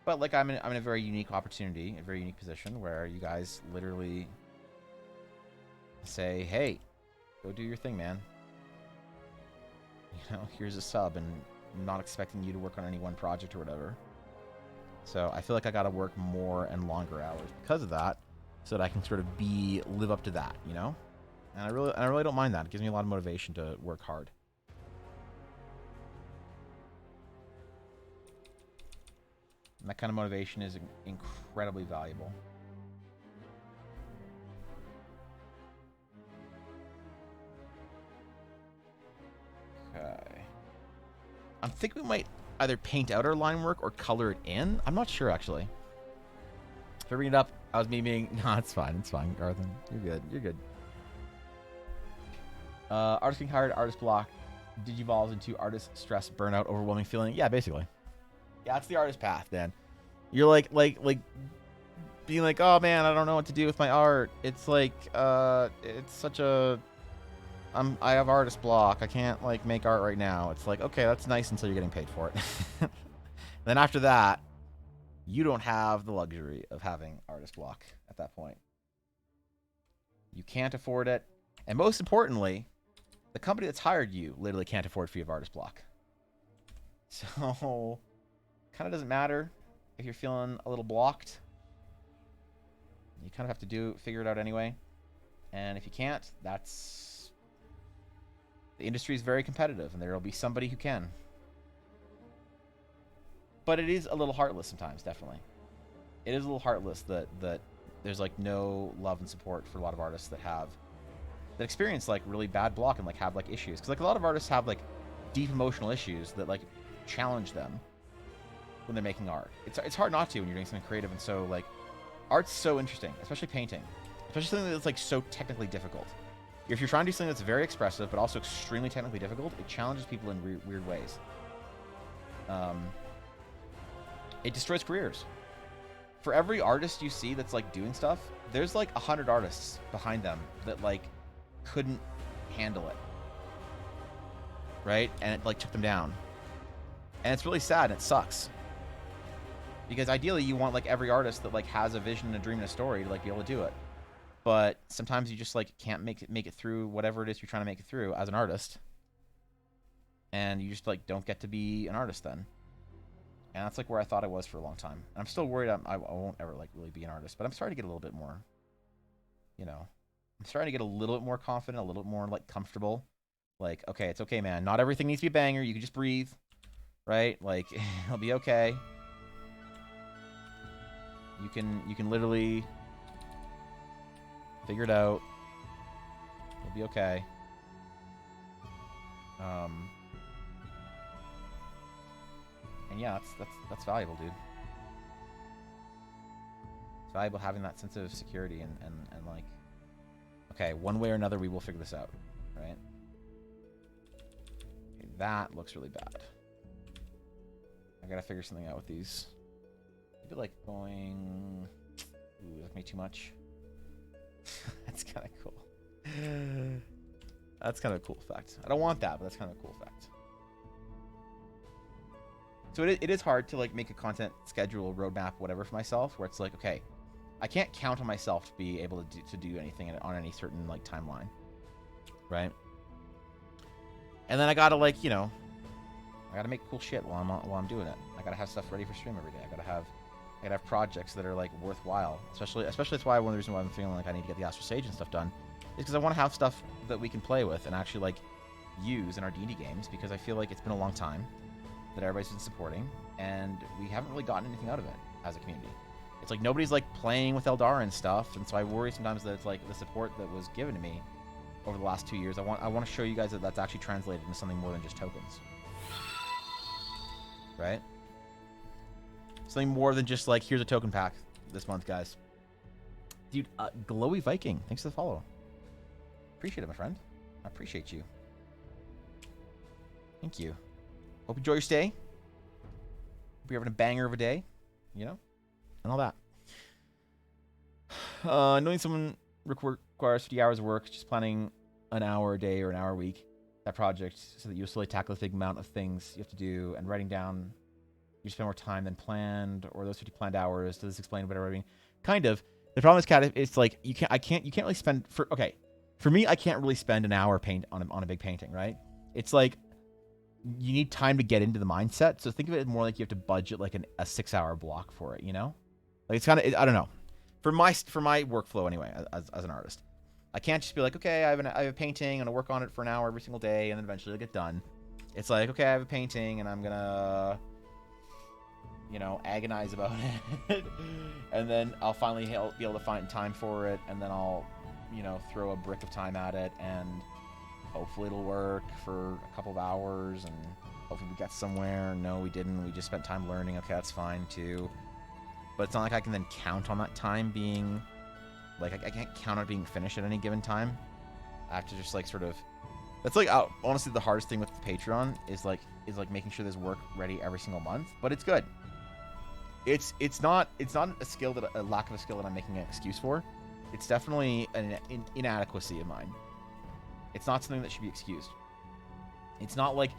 Speaker 3: But, like, I'm in a very unique opportunity, a very unique position where you guys literally say, hey, go do your thing, man. You know, here's a sub, and I'm not expecting you to work on any one project or whatever. So I feel like I got to work more and longer hours because of that, so that I can sort of live up to that, you know? And I really don't mind that. It gives me a lot of motivation to work hard. And that kind of motivation is incredibly valuable. Okay. I'm thinking we might either paint out our line work or color it in. I'm not sure, actually. If I bring it up, I was memeing. No, it's fine. It's fine, Garthan. You're good. You're good. Artist getting hired, artist block, digivolves into artist stress, burnout, overwhelming feeling. Yeah, basically. Yeah, it's the artist path, man. You're like being like, oh man, I don't know what to do with my art. It's like, it's such a, I have artist block. I can't, like, make art right now. It's like, okay, that's nice until you're getting paid for it. Then after that, you don't have the luxury of having artist block at that point. You can't afford it. And most importantly, the company that's hired you literally can't afford for you to have artist block. So, kind of doesn't matter if you're feeling a little blocked. You kind of have to figure it out anyway. And if you can't, the industry is very competitive, and there will be somebody who can. But it is a little heartless sometimes, definitely. It is a little heartless that there's, like, no love and support for a lot of artists that experience, like, really bad block and, like, have, like, issues. Because, like, a lot of artists have, like, deep emotional issues that, like, challenge them when they're making art. It's hard not to when you're doing something creative. And so, like, art's so interesting, especially painting. Especially something that's, like, so technically difficult. If you're trying to do something that's very expressive but also extremely technically difficult, it challenges people in weird ways. It destroys careers. For every artist you see that's, like, doing stuff, there's, like, 100 artists behind them that, like, couldn't handle it. Right? And it, like, took them down. And it's really sad, and it sucks. Because ideally you want, like, every artist that, like, has a vision and a dream and a story to, like, be able to do it. But sometimes you just, like, can't make it through whatever it is you're trying to make it through as an artist. And you just, like, don't get to be an artist then. And that's like where I thought I was for a long time. And I'm still worried I won't ever like really be an artist, but I'm starting to get a little bit more, you know, I'm starting to get a little bit more confident, a little bit more like comfortable. Like, okay, it's okay, man. Not everything needs to be a banger. You can just breathe, right? Like, it'll be okay. You can literally figure it out. It'll be okay. And yeah, that's valuable, dude. It's valuable having that sense of security and like, okay, one way or another we will figure this out, right? Okay, that looks really bad. I gotta figure something out with these. Maybe like going... Ooh, that's maybe too much. That's kind of cool. That's kind of a cool effect. I don't want that, but that's kind of a cool effect. So it is hard to like make a content schedule, roadmap, whatever for myself, where it's like, okay, I can't count on myself to be able to do anything on any certain like timeline, right? And then I gotta like, you know, I gotta make cool shit while I'm doing it. I gotta have stuff ready for stream every day. I gotta have projects that are like worthwhile. Especially that's why one of the reasons why I'm feeling like I need to get the Astral Sage and stuff done is because I want to have stuff that we can play with and actually like use in our D&D games, because I feel like it's been a long time that everybody's been supporting, and we haven't really gotten anything out of it as a community. It's like nobody's like playing with Eldar and stuff, and so I worry sometimes that it's like the support that was given to me over the last 2 years. I want to show you guys that that's actually translated into something more than just tokens, right? Something more than just like, here's a token pack this month, guys. Dude, Glowy Viking, thanks for the follow. Appreciate it, my friend. I appreciate you. Thank you. Hope you enjoy your stay. Hope you're having a banger of a day, you know, and all that. Knowing someone requires 50 hours of work, just planning an hour a day or an hour a week, that project, so that you'll slowly tackle the big amount of things you have to do, and writing down, you spend more time than planned, or those 50 planned hours. Does this explain whatever I mean? Kind of. The problem is, Kat, it's like you can't really spend for me, I can't really spend an hour on a big painting, right? It's like you need time to get into the mindset. So think of it more like you have to budget like a 6-hour block for it, you know? Like it's kind of, I don't know. For my workflow anyway, as an artist, I can't just be like, okay, I have a painting, I'm gonna work on it for an hour every single day, and then eventually it'll get done. It's like, okay, I have a painting, and I'm gonna, you know, agonize about it, and then I'll finally be able to find time for it, and then I'll, you know, throw a brick of time at it, and hopefully it'll work for a couple of hours, and hopefully we got somewhere. No, we didn't. We just spent time learning. Okay, that's fine too. But it's not like I can then count on that time being, like, I can't count on it being finished at any given time. I have to just like sort of, that's like honestly the hardest thing with the Patreon is like making sure there's work ready every single month. But it's good. It's not a lack of a skill that I'm making an excuse for. It's definitely an inadequacy of mine. It's not something that should be excused. It's not like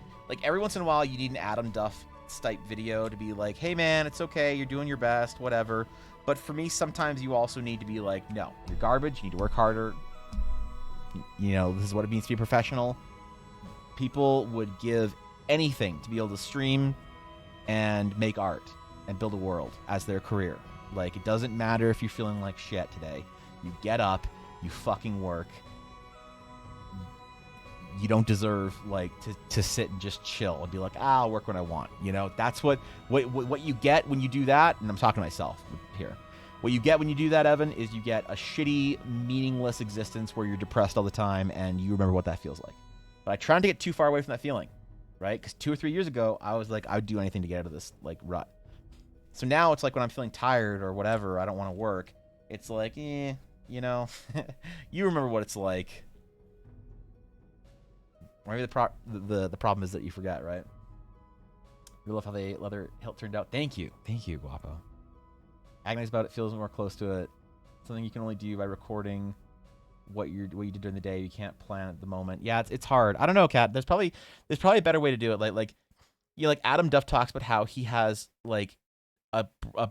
Speaker 3: every once in a while you need an Adam Duff type video to be like, hey man, it's okay, you're doing your best, whatever. But for me, sometimes you also need to be like, no, you're garbage, you need to work harder. You know, this is what it means to be a professional. People would give anything to be able to stream and make art and build a world as their career. Like, it doesn't matter if you're feeling like shit today. You get up, you fucking work. You don't deserve like to sit and just chill and be like, I'll work when I want. You know, that's what you get when you do that. And I'm talking to myself here. What you get when you do that, Evan, is you get a shitty, meaningless existence where you're depressed all the time and you remember what that feels like. But I try not to get too far away from that feeling, right? Because 2 or 3 years ago, I was like, I would do anything to get out of this like rut. So now it's like when I'm feeling tired or whatever, I don't want to work. It's like, you know, you remember what it's like. Maybe the problem is that you forget, right? We love how the leather hilt turned out. Thank you, Guapo. Agonize about it, feels more close to it. Something you can only do by recording what you did during the day. You can't plan at the moment. Yeah, it's hard. I don't know, Kat. There's probably a better way to do it. Like Adam Duff talks about how he has like a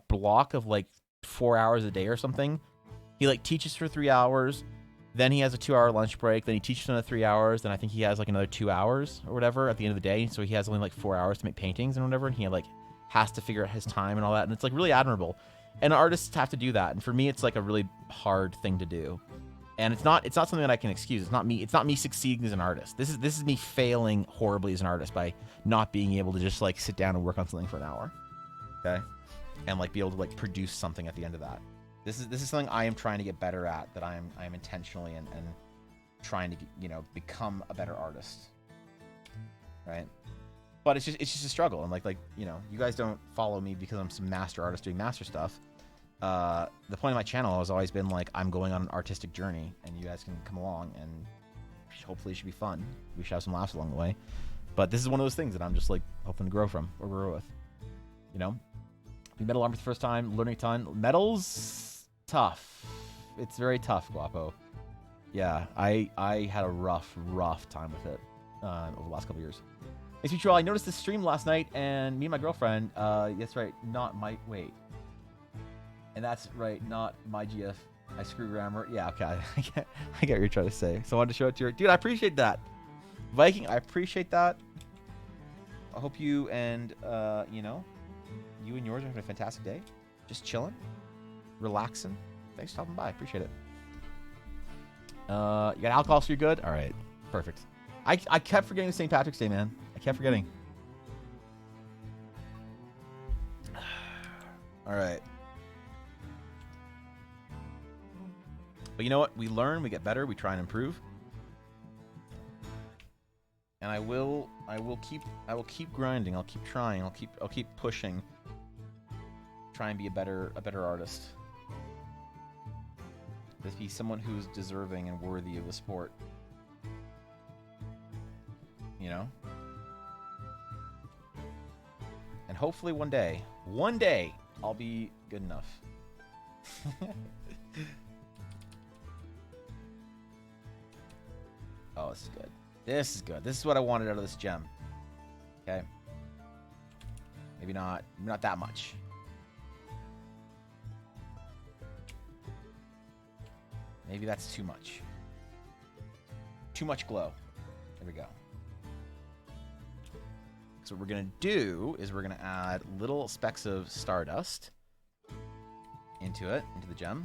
Speaker 3: block of like 4 hours a day or something. He like teaches for 3 hours. Then he has a 2-hour lunch break. Then he teaches another 3 hours. Then I think he has like another 2 hours or whatever at the end of the day. So he has only like 4 hours to make paintings and whatever. And he like has to figure out his time and all that, and it's like really admirable. And artists have to do that, and for me, it's like a really hard thing to do. And it's not something that I can excuse. It's not me succeeding as an artist. This is me failing horribly as an artist by not being able to just like sit down and work on something for an hour, okay, and like be able to like produce something at the end of that. This is something I am trying to get better at. That I am intentionally and trying to, you know, become a better artist, right? But it's just a struggle. And like you know, you guys don't follow me because I'm some master artist doing master stuff. The point of my channel has always been like, I'm going on an artistic journey, and you guys can come along, and hopefully it should be fun. We should have some laughs along the way. But this is one of those things that I'm just like hoping to grow from or grow with. You know, we metal arm for the first time, learning a ton. Metal's tough. It's very tough, Guapo. Yeah, I had a rough time with it over the last couple years. Hey, Sweet Troll, I noticed this stream last night, and me and my girlfriend, that's right, and that's right, not my GF. I screw grammar. Yeah, okay, I get what you're trying to say. So I wanted to show it to you. Dude, I appreciate that. Viking, I appreciate that. I hope you and, you know, you and yours are having a fantastic day. Just chilling, relaxing. Thanks for stopping by. Appreciate it. You got alcohol, so you're good? All right, perfect. I kept forgetting St. Patrick's Day, man. I kept forgetting. All right. But you know what? We learn, we get better, we try and improve. And I will keep grinding. I'll keep trying. I'll keep pushing. Try and be a better artist. Let's be someone who's deserving and worthy of the sport. You know? And hopefully one day, I'll be good enough. Oh, this is good. This is good. This is what I wanted out of this gem. Okay. Maybe not that much. Maybe that's too much. Too much glow. There we go. So what we're going to do is we're going to add little specks of stardust into the gem.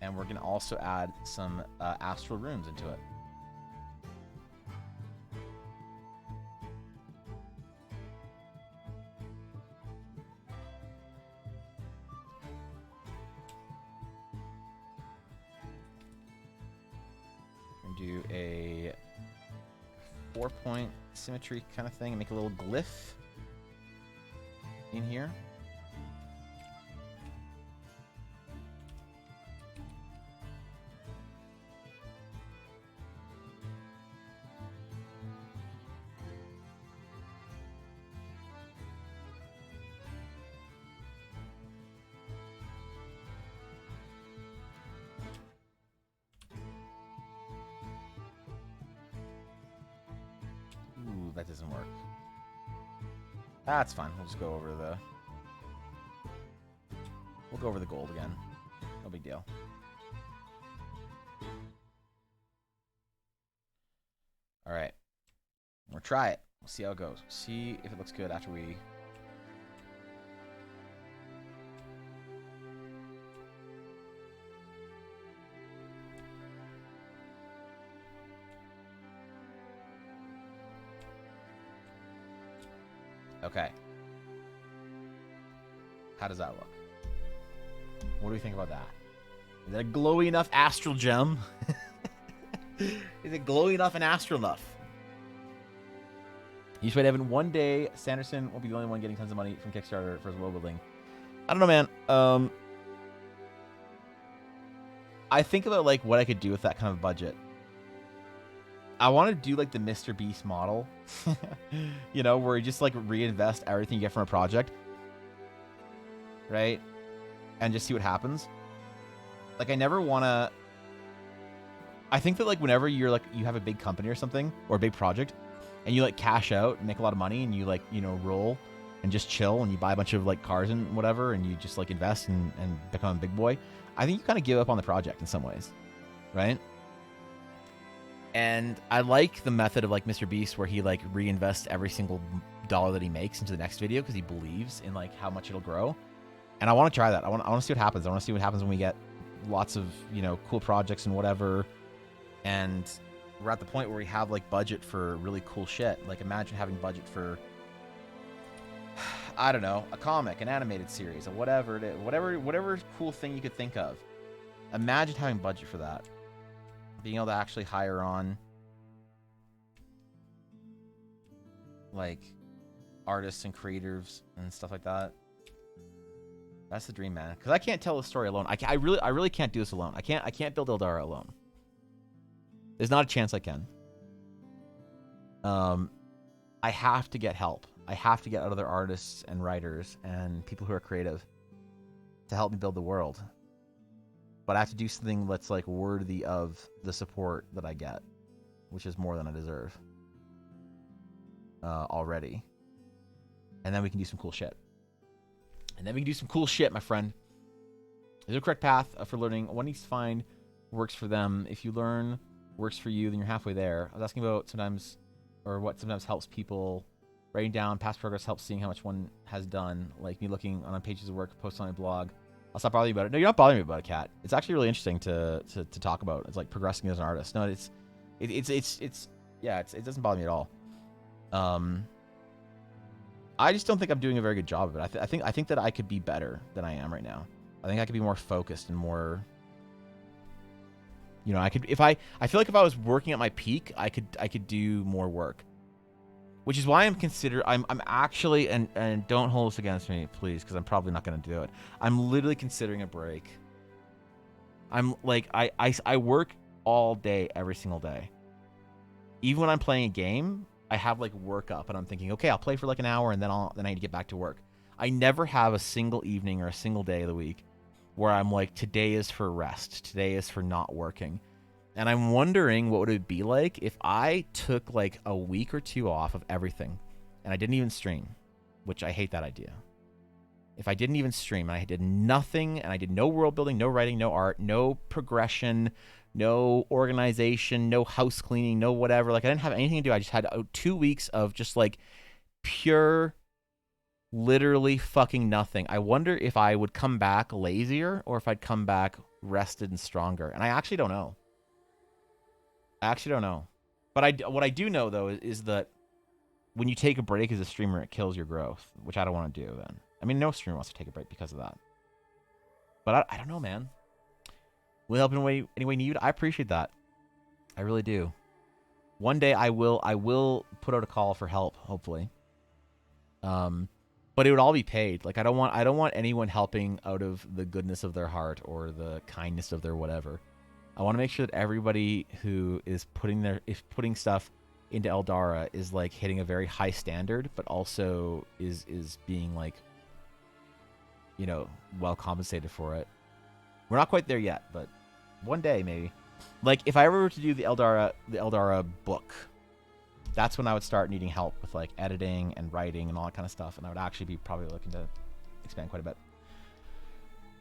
Speaker 3: And we're going to also add some astral runes into it. And do a 4-point symmetry kind of thing and make a little glyph in here. That doesn't work. That's fine. We'll just go over the gold again. No big deal. All right. We'll try it. We'll see how it goes. See if it looks good after we... Okay. How does that look? What do we think about that? Is that a glowy enough astral gem? Is it glowy enough and astral enough? You should wait, Evan. One day, Sanderson won't be the only one getting tons of money from Kickstarter for his world building. I don't know, man. I think about like what I could do with that kind of budget. I want to do like the Mr. Beast model, you know, where you just like reinvest everything you get from a project, right? And just see what happens. Like I never want to. I think that like whenever you're like you have a big company or something or a big project, and you like cash out and make a lot of money, and you like roll and just chill, and you buy a bunch of like cars and whatever, and you just like invest and become a big boy. I think you kind of give up on the project in some ways, right? And I like the method of like Mr. Beast where he like reinvests every single dollar that he makes into the next video because he believes in like how much it'll grow. And I want to try that. I want to see what happens. I want to see what happens when we get lots of, you know, cool projects and whatever. And we're at the point where we have like budget for really cool shit. Like imagine having budget for, I don't know, a comic, an animated series, or whatever it is, whatever cool thing you could think of. Imagine having budget for that. Being able to actually hire on like artists and creators and stuff like that. That's the dream, man. Because I can't tell a story alone. I really can't do this alone. I can't build Eldara alone. There's not a chance I can. I have to get help. I have to get other artists and writers and people who are creative to help me build the world. But I have to do something that's like worthy of the support that I get, which is more than I deserve already. And then we can do some cool shit. My friend. There's a correct path for learning. One needs to find works for them. If you learn works for you, then you're halfway there. I was asking about what sometimes helps people. Writing down past progress helps seeing how much one has done. Like me looking on pages of work, post on my blog. I'll stop bothering you about it. No, you're not bothering me about it, Kat. It's actually really interesting to talk about. It's like progressing as an artist. No, it doesn't bother me at all. I just don't think I'm doing a very good job of it. I think that I could be better than I am right now. I think I could be more focused and more. You know, I could I feel like if I was working at my peak, I could do more work. Which is why I'm actually, and don't hold this against me, please, because I'm probably not going to do it. I'm literally considering a break. I'm like, I work all day, every single day. Even when I'm playing a game, I have like work up and I'm thinking, okay, I'll play for like an hour and then I need to get back to work. I never have a single evening or a single day of the week where I'm like, today is for rest. Today is for not working. And I'm wondering what would it be like if I took like a week or two off of everything and I didn't even stream, which I hate that idea. If I didn't even stream and I did nothing and I did no world building, no writing, no art, no progression, no organization, no house cleaning, no whatever. Like I didn't have anything to do. I just had 2 weeks of just like pure, literally fucking nothing. I wonder if I would come back lazier or if I'd come back rested and stronger. And I actually don't know. But what I do know, though, is that when you take a break as a streamer, it kills your growth, which I don't want to do then. I mean, no streamer wants to take a break because of that. But I don't know, man. Will help in any way needed? I appreciate that. I really do. One day I will put out a call for help, hopefully. But it would all be paid. Like I don't want anyone helping out of the goodness of their heart or the kindness of their whatever. I want to make sure that everybody who is putting stuff into Eldara is like hitting a very high standard, but also is being like, you know, well compensated for it. We're not quite there yet, but one day maybe. Like if I ever were to do the Eldara book, that's when I would start needing help with like editing and writing and all that kind of stuff, and I would actually be probably looking to expand quite a bit.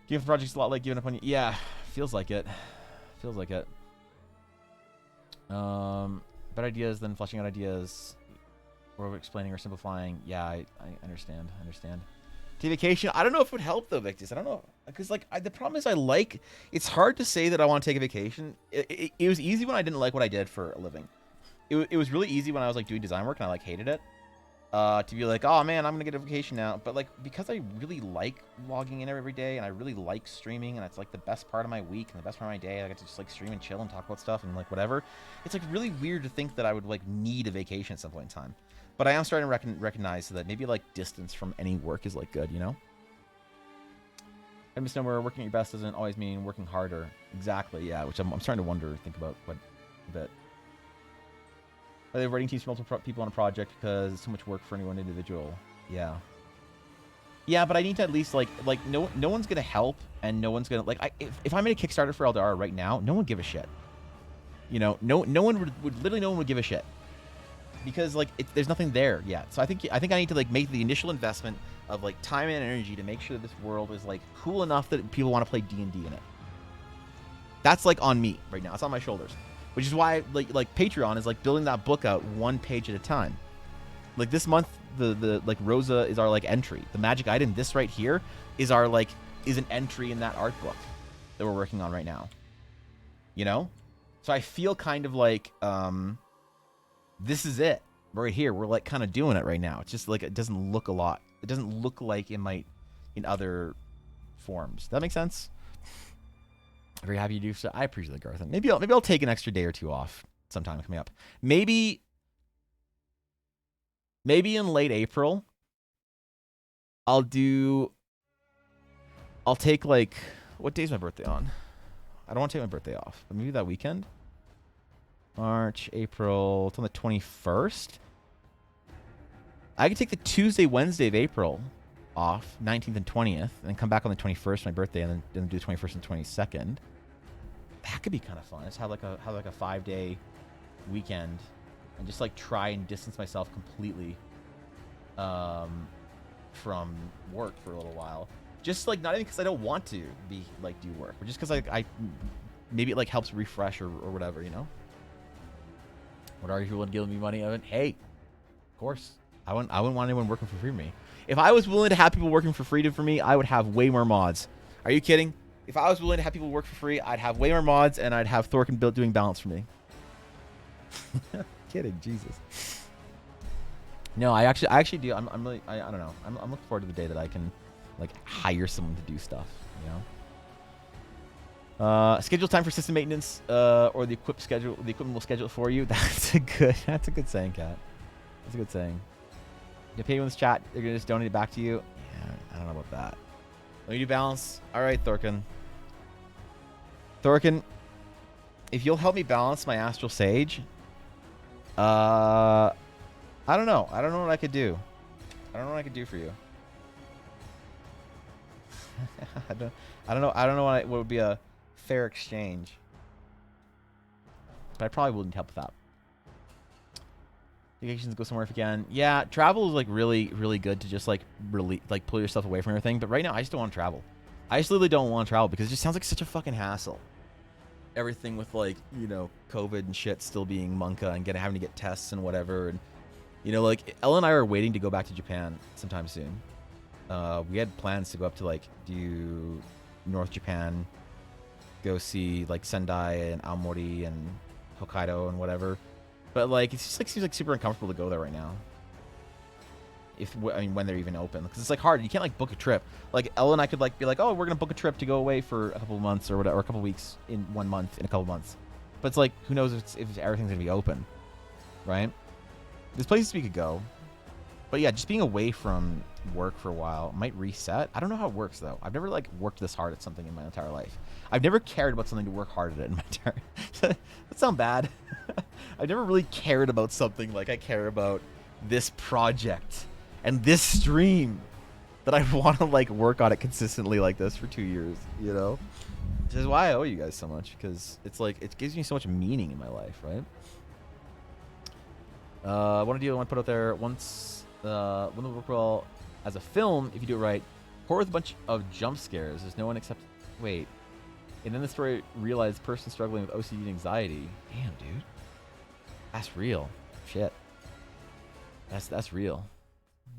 Speaker 3: Giving projects a lot like giving up on you. Yeah, feels like it. Better ideas than fleshing out ideas or explaining or simplifying. Yeah, I understand. Take vacation. I don't know if it would help though, Victus. I don't know. Because like the problem is it's hard to say that I want to take a vacation. It was easy when I didn't like what I did for a living. It was really easy when I was like doing design work and I like hated it. To be like, oh man, I'm gonna get a vacation now. But like because I really like logging in every day and I really like streaming and it's like the best part of my week and the best part of my day. I get to just like stream and chill and talk about stuff and like whatever. It's like really weird to think that I would like need a vacation at some point in time. But I am starting to recognize that maybe like distance from any work is like good, you know? I misnomer working at your best doesn't always mean working harder. Exactly, yeah, which I'm starting to think about quite a bit. Are they writing teams for multiple people on a project because it's too much work for any one individual? Yeah. Yeah, but I need to at least like no one's gonna help and no one's gonna like if I made a Kickstarter for Eldara right now, no one would give a shit. You know, no one would literally no one would give a shit because like there's nothing there yet. So I think I need to like make the initial investment of like time and energy to make sure that this world is like cool enough that people want to play D&D in it. That's like on me right now. It's on my shoulders. Which is why like Patreon is like building that book out one page at a time. Like this month the like Rosa is our like entry. The magic item, this right here, is our like is an entry in that art book that we're working on right now. You know? So I feel kind of like this is it. Right here. We're like kind of doing it right now. It's just like it doesn't look a lot. It doesn't look like it might in other forms. Does that make sense? Very happy to do so. I appreciate the Garth. Maybe I'll take an extra day or two off sometime coming up. Maybe in late April I'll take like, what day's my birthday on? I don't want to take my birthday off, but maybe that weekend. March, April, it's on the 21st. I could take the Tuesday, Wednesday of April off, 19th and 20th, and then come back on the 21st, my birthday, and then do the 21st and 22nd. That could be kind of fun. Just have like a 5-day weekend and just like try and distance myself completely from work for a little while. Just like, not even because I don't want to be like do work, but just because I maybe it like helps refresh or whatever, you know. What are you willing to give me money, Evan? Hey, of course. I wouldn't want anyone working for free for me. If I was willing to have people working for free for me, I would have way more mods. Are you kidding? If I was willing to have people work for free, I'd have way more mods, and I'd have Thorkin doing balance for me. Kidding, Jesus. No, I actually do. I'm really, I don't know. I'm looking forward to the day that I can like hire someone to do stuff, you know. Schedule time for system maintenance, or the equipment will schedule it for you. That's a good saying, Kat. That's a good saying. You pay you in this chat, they're gonna just donate it back to you. Yeah, I don't know about that. Let me do balance. All right, Thorkin. Thorkin, if you'll help me balance my Astral Sage, I don't know. I don't know what I could do. I don't know what I could do for you. I don't know what would be a fair exchange. But I probably will need help with that. Vacations, go somewhere if you can. Yeah, travel is like really, really good to just like really like pull yourself away from everything. But right now, I just don't want to travel. I just literally don't want to travel because it just sounds like such a fucking hassle. Everything with like, you know, COVID and shit still being Monka and having to get tests and whatever. And, you know, like Ella and I are waiting to go back to Japan sometime soon. We had plans to go up to like do North Japan, go see like Sendai and Aomori and Hokkaido and whatever. But like, it just like seems like super uncomfortable to go there right now. When they're even open, because it's like hard. You can't like book a trip. Like Ella and I could like be like, oh, we're gonna book a trip to go away for a couple of months or whatever, or a couple of weeks in 1 month in a couple of months. But it's like, who knows if everything's gonna be open, right? There's places we could go, but yeah, just being away from work for a while might reset. I don't know how it works though. I've never like worked this hard at something in my entire life. I've never cared about something to work hard at it in my entire. That sounds bad. I've never really cared about something like I care about this project and this stream, that I want to like work on it consistently like this for 2 years, you know? Which is why I owe you guys so much, because it's like, it gives me so much meaning in my life, right? One idea I want to put out there, once Wonder Woman as a film, if you do it right, horror with a bunch of jump scares. There's no one except, wait. And then the story realized person struggling with OCD and anxiety. Damn, dude. That's real. Shit. That's real.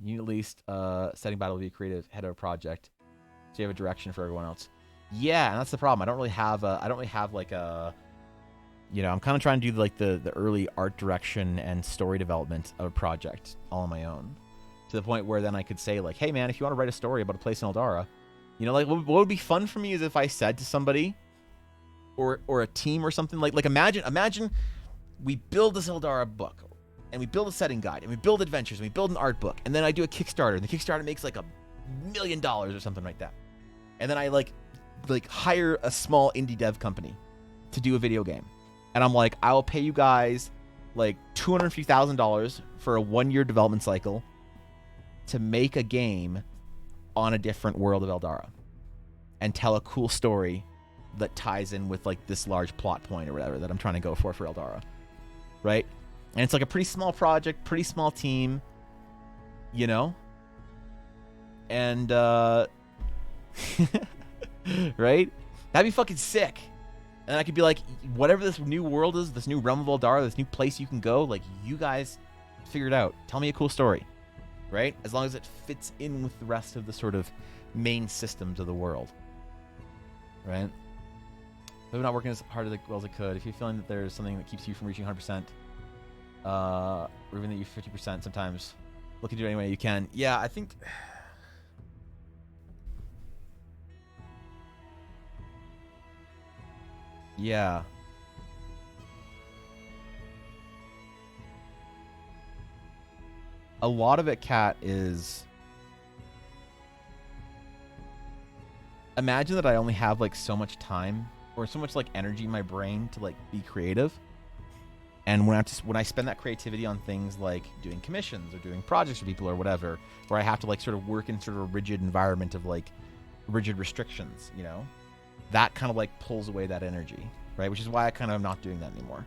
Speaker 3: You need at least setting battle to be a creative head of a project, so you have a direction for everyone else. Yeah, and that's the problem. I don't really have like a, you know, I'm kind of trying to do like the early art direction and story development of a project all on my own, to the point where then I could say like, hey man, if you want to write a story about a place in Eldara, you know, like what would be fun for me is if I said to somebody or a team or something like imagine we build this Eldara book, and we build a setting guide, and we build adventures, and we build an art book, and then I do a Kickstarter, and the Kickstarter makes like $1 million or something like that. And then I like hire a small indie dev company to do a video game. And I'm like, I will pay you guys like $250,000 for a 1-year development cycle to make a game on a different world of Eldara and tell a cool story that ties in with like this large plot point or whatever that I'm trying to go for Eldara, right? And it's like a pretty small project, pretty small team, you know? And, right? That'd be fucking sick. And I could be like, whatever this new world is, this new realm of Eldara, this new place you can go, like, you guys figure it out. Tell me a cool story. right? As long as it fits in with the rest of the sort of main systems of the world, right? If I'm not working as hard as well as I could, if you're feeling that there's something that keeps you from reaching 100%, or even that you're 50% sometimes, look into it any way you can. Yeah, I think... Yeah. A lot of it, Kat, is... Imagine that I only have, like, so much time or so much, like, energy in my brain to, like, be creative. And when I spend that creativity on things like doing commissions or doing projects for people or whatever, where I have to, like, sort of work in sort of a rigid environment of, like, rigid restrictions, you know? That kind of, like, pulls away that energy, right? Which is why I kind of am not doing that anymore.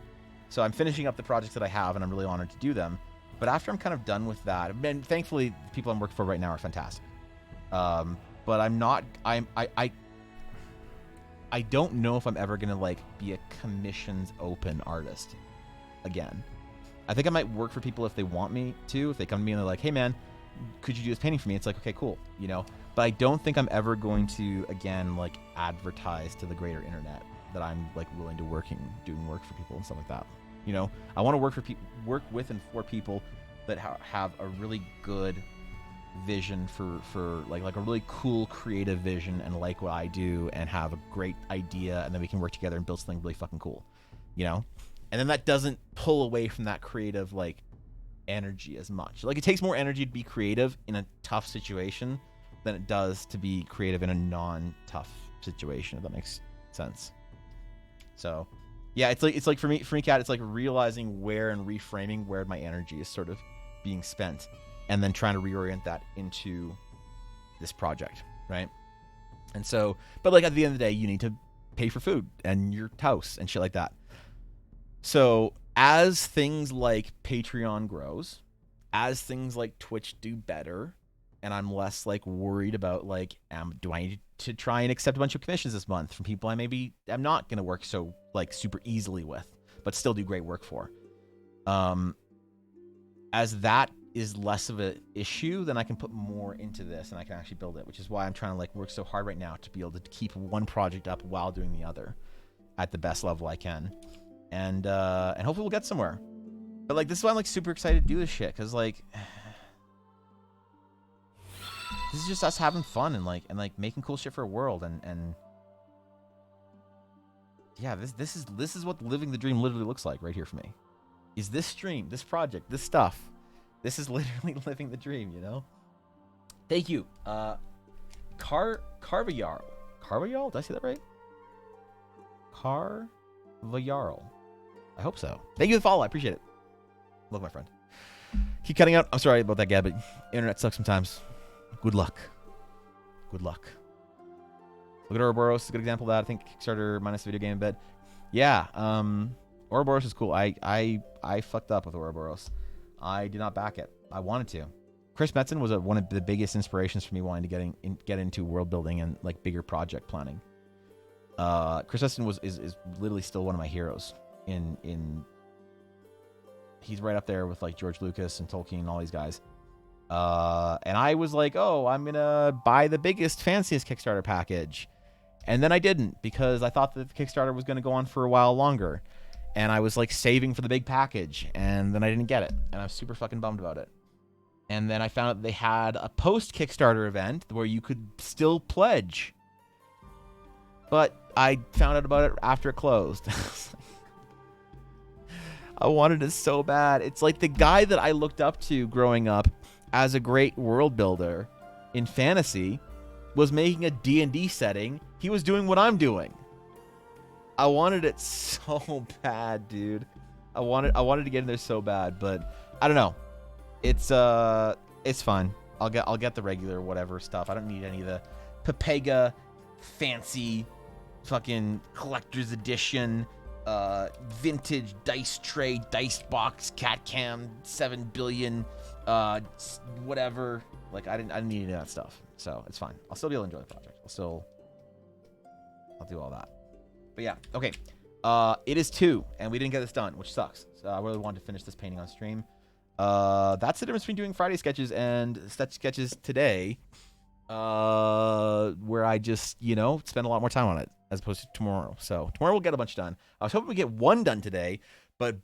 Speaker 3: So I'm finishing up the projects that I have, and I'm really honored to do them. But after I'm kind of done with that, and thankfully the people I'm working for right now are fantastic. But I'm not, I don't know if I'm ever going to, like, be a commissions open artist again. I think I might work for people if they want me to. If they come to me and they're like, hey man, could you do this painting for me? It's like, okay, cool, you know? But I don't think I'm ever going to, again, like, advertise to the greater internet that I'm, like, willing to doing work for people and stuff like that. You know, I want to work with and for people that have a really good vision for like a really cool creative vision and like what I do and have a great idea, and then we can work together and build something really fucking cool, you know? And then that doesn't pull away from that creative, like, energy as much. Like, it takes more energy to be creative in a tough situation than it does to be creative in a non-tough situation, if that makes sense. So yeah, it's like for me, Kat, it's like realizing where and reframing where my energy is sort of being spent, and then trying to reorient that into this project, right? And so, but, like, at the end of the day, you need to pay for food and your house and shit like that. So as things like Patreon grows, as things like Twitch do better, and I'm less, like, worried about, like, do I need to try and accept a bunch of commissions this month from people I'm not going to work so, like, super easily with, but still do great work for. As that is less of an issue, then I can put more into this and I can actually build it, which is why I'm trying to, like, work so hard right now to be able to keep one project up while doing the other at the best level I can. And hopefully we'll get somewhere. But, like, this is why I'm, like, super excited to do this shit, because, like, this is just us having fun and making cool shit for a world, and yeah, this is what living the dream literally looks like right here for me. Is this stream, this project, this stuff. This is literally living the dream, you know? Thank you. Carvajarl. Carvajarl? Did I say that right? Carvajarl. I hope so. Thank you for the follow. I appreciate it. Love my friend. Keep cutting out. I'm sorry about that, Gab, but internet sucks sometimes. Good luck. Good luck. Look at Ouroboros. It's a good example of that. I think Kickstarter minus video game in bed. Yeah. Ouroboros is cool. I fucked up with Ouroboros. I did not back it. I wanted to. Chris Metzen was one of the biggest inspirations for me wanting to get into world building and, like, bigger project planning. Chris Metzen is literally still one of my heroes. He's right up there with, like, George Lucas and Tolkien and all these guys. And I was like, oh, I'm gonna buy the biggest, fanciest Kickstarter package. And then I didn't, because I thought that the Kickstarter was gonna go on for a while longer. And I was, like, saving for the big package, and then I didn't get it. And I was super fucking bummed about it. And then I found out they had a post-Kickstarter event where you could still pledge. But I found out about it after it closed. I wanted it so bad. It's like the guy that I looked up to growing up as a great world builder in fantasy was making a D&D setting. He was doing what I'm doing. I wanted it so bad, dude. I wanted to get in there so bad, but I don't know. It's fine. I'll get the regular whatever stuff. I don't need any of the Pepega fancy fucking collector's edition vintage dice tray, dice box, cat cam, 7 billion whatever. Like, I didn't need any of that stuff. So it's fine. I'll still be able to enjoy the project. I'll do all that. But yeah, okay. It is 2, and we didn't get this done, which sucks. So I really wanted to finish this painting on stream. That's the difference between doing Friday sketches and sketches today, where I just, spend a lot more time on it as opposed to tomorrow. So tomorrow we'll get a bunch done. I was hoping we get one done today, but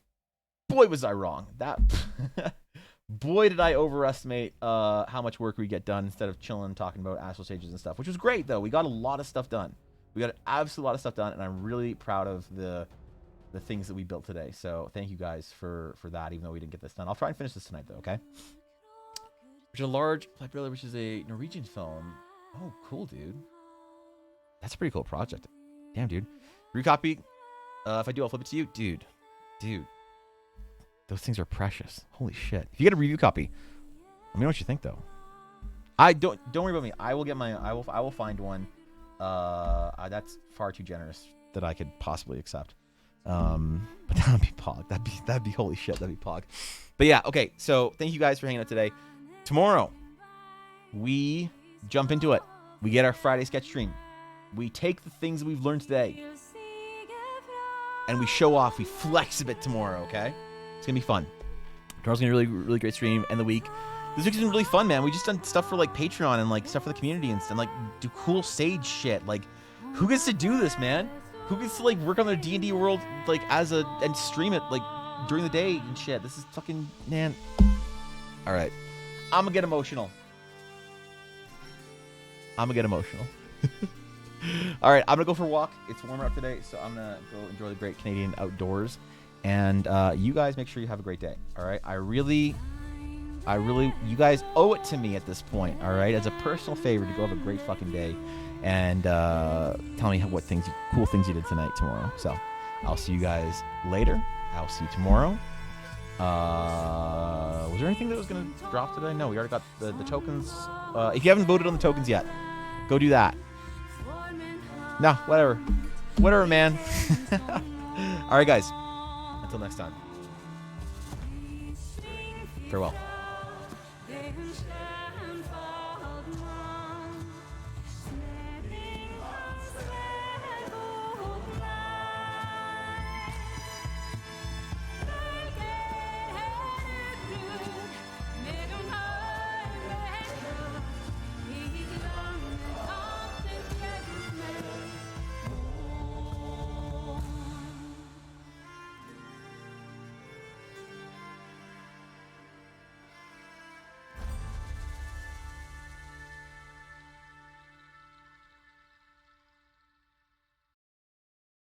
Speaker 3: boy, was I wrong. That boy, did I overestimate how much work we get done instead of chilling, talking about astral stages and stuff, which was great, though. We got a lot of stuff done. We got an absolute lot of stuff done, and I'm really proud of the things that we built today. So thank you guys for that, even though we didn't get this done. I'll try and finish this tonight, though, okay? Which is a large Black Brother, which is a Norwegian film. Oh, cool, dude. That's a pretty cool project. Damn, dude. Recopy. If I do, I'll flip it to you. Dude. Those things are precious. Holy shit. If you get a review copy, let me know what you think, though. Don't worry about me. I will get I will find one. That's far too generous that I could possibly accept. But that would be pog. That'd be holy shit. That'd be pog. But yeah, okay. So thank you guys for hanging out today. Tomorrow, we jump into it. We get our Friday sketch stream. We take the things that we've learned today, and we show off. We flex a bit tomorrow. Okay, it's gonna be fun. Tomorrow's gonna be a really, really great stream. And the week. This week's been really fun, man. We just done stuff for like Patreon and like stuff for the community and like do cool stage shit. Like, who gets to do this, man? Who gets to like work on their D&D world like and stream it like during the day and shit? This is fucking, man. All right, I'm gonna get emotional. All right, I'm gonna go for a walk. It's warmer out today, so I'm gonna go enjoy the great Canadian outdoors. And you guys make sure you have a great day. All right, I really, you guys owe it to me at this point, all right? As a personal favor to go have a great fucking day and tell me what cool things you did tomorrow. So I'll see you guys later. I'll see you tomorrow. Was there anything that was going to drop today? No, we already got the tokens. If you haven't voted on the tokens yet, go do that. No, whatever, man. All right, guys. Until next time. Farewell.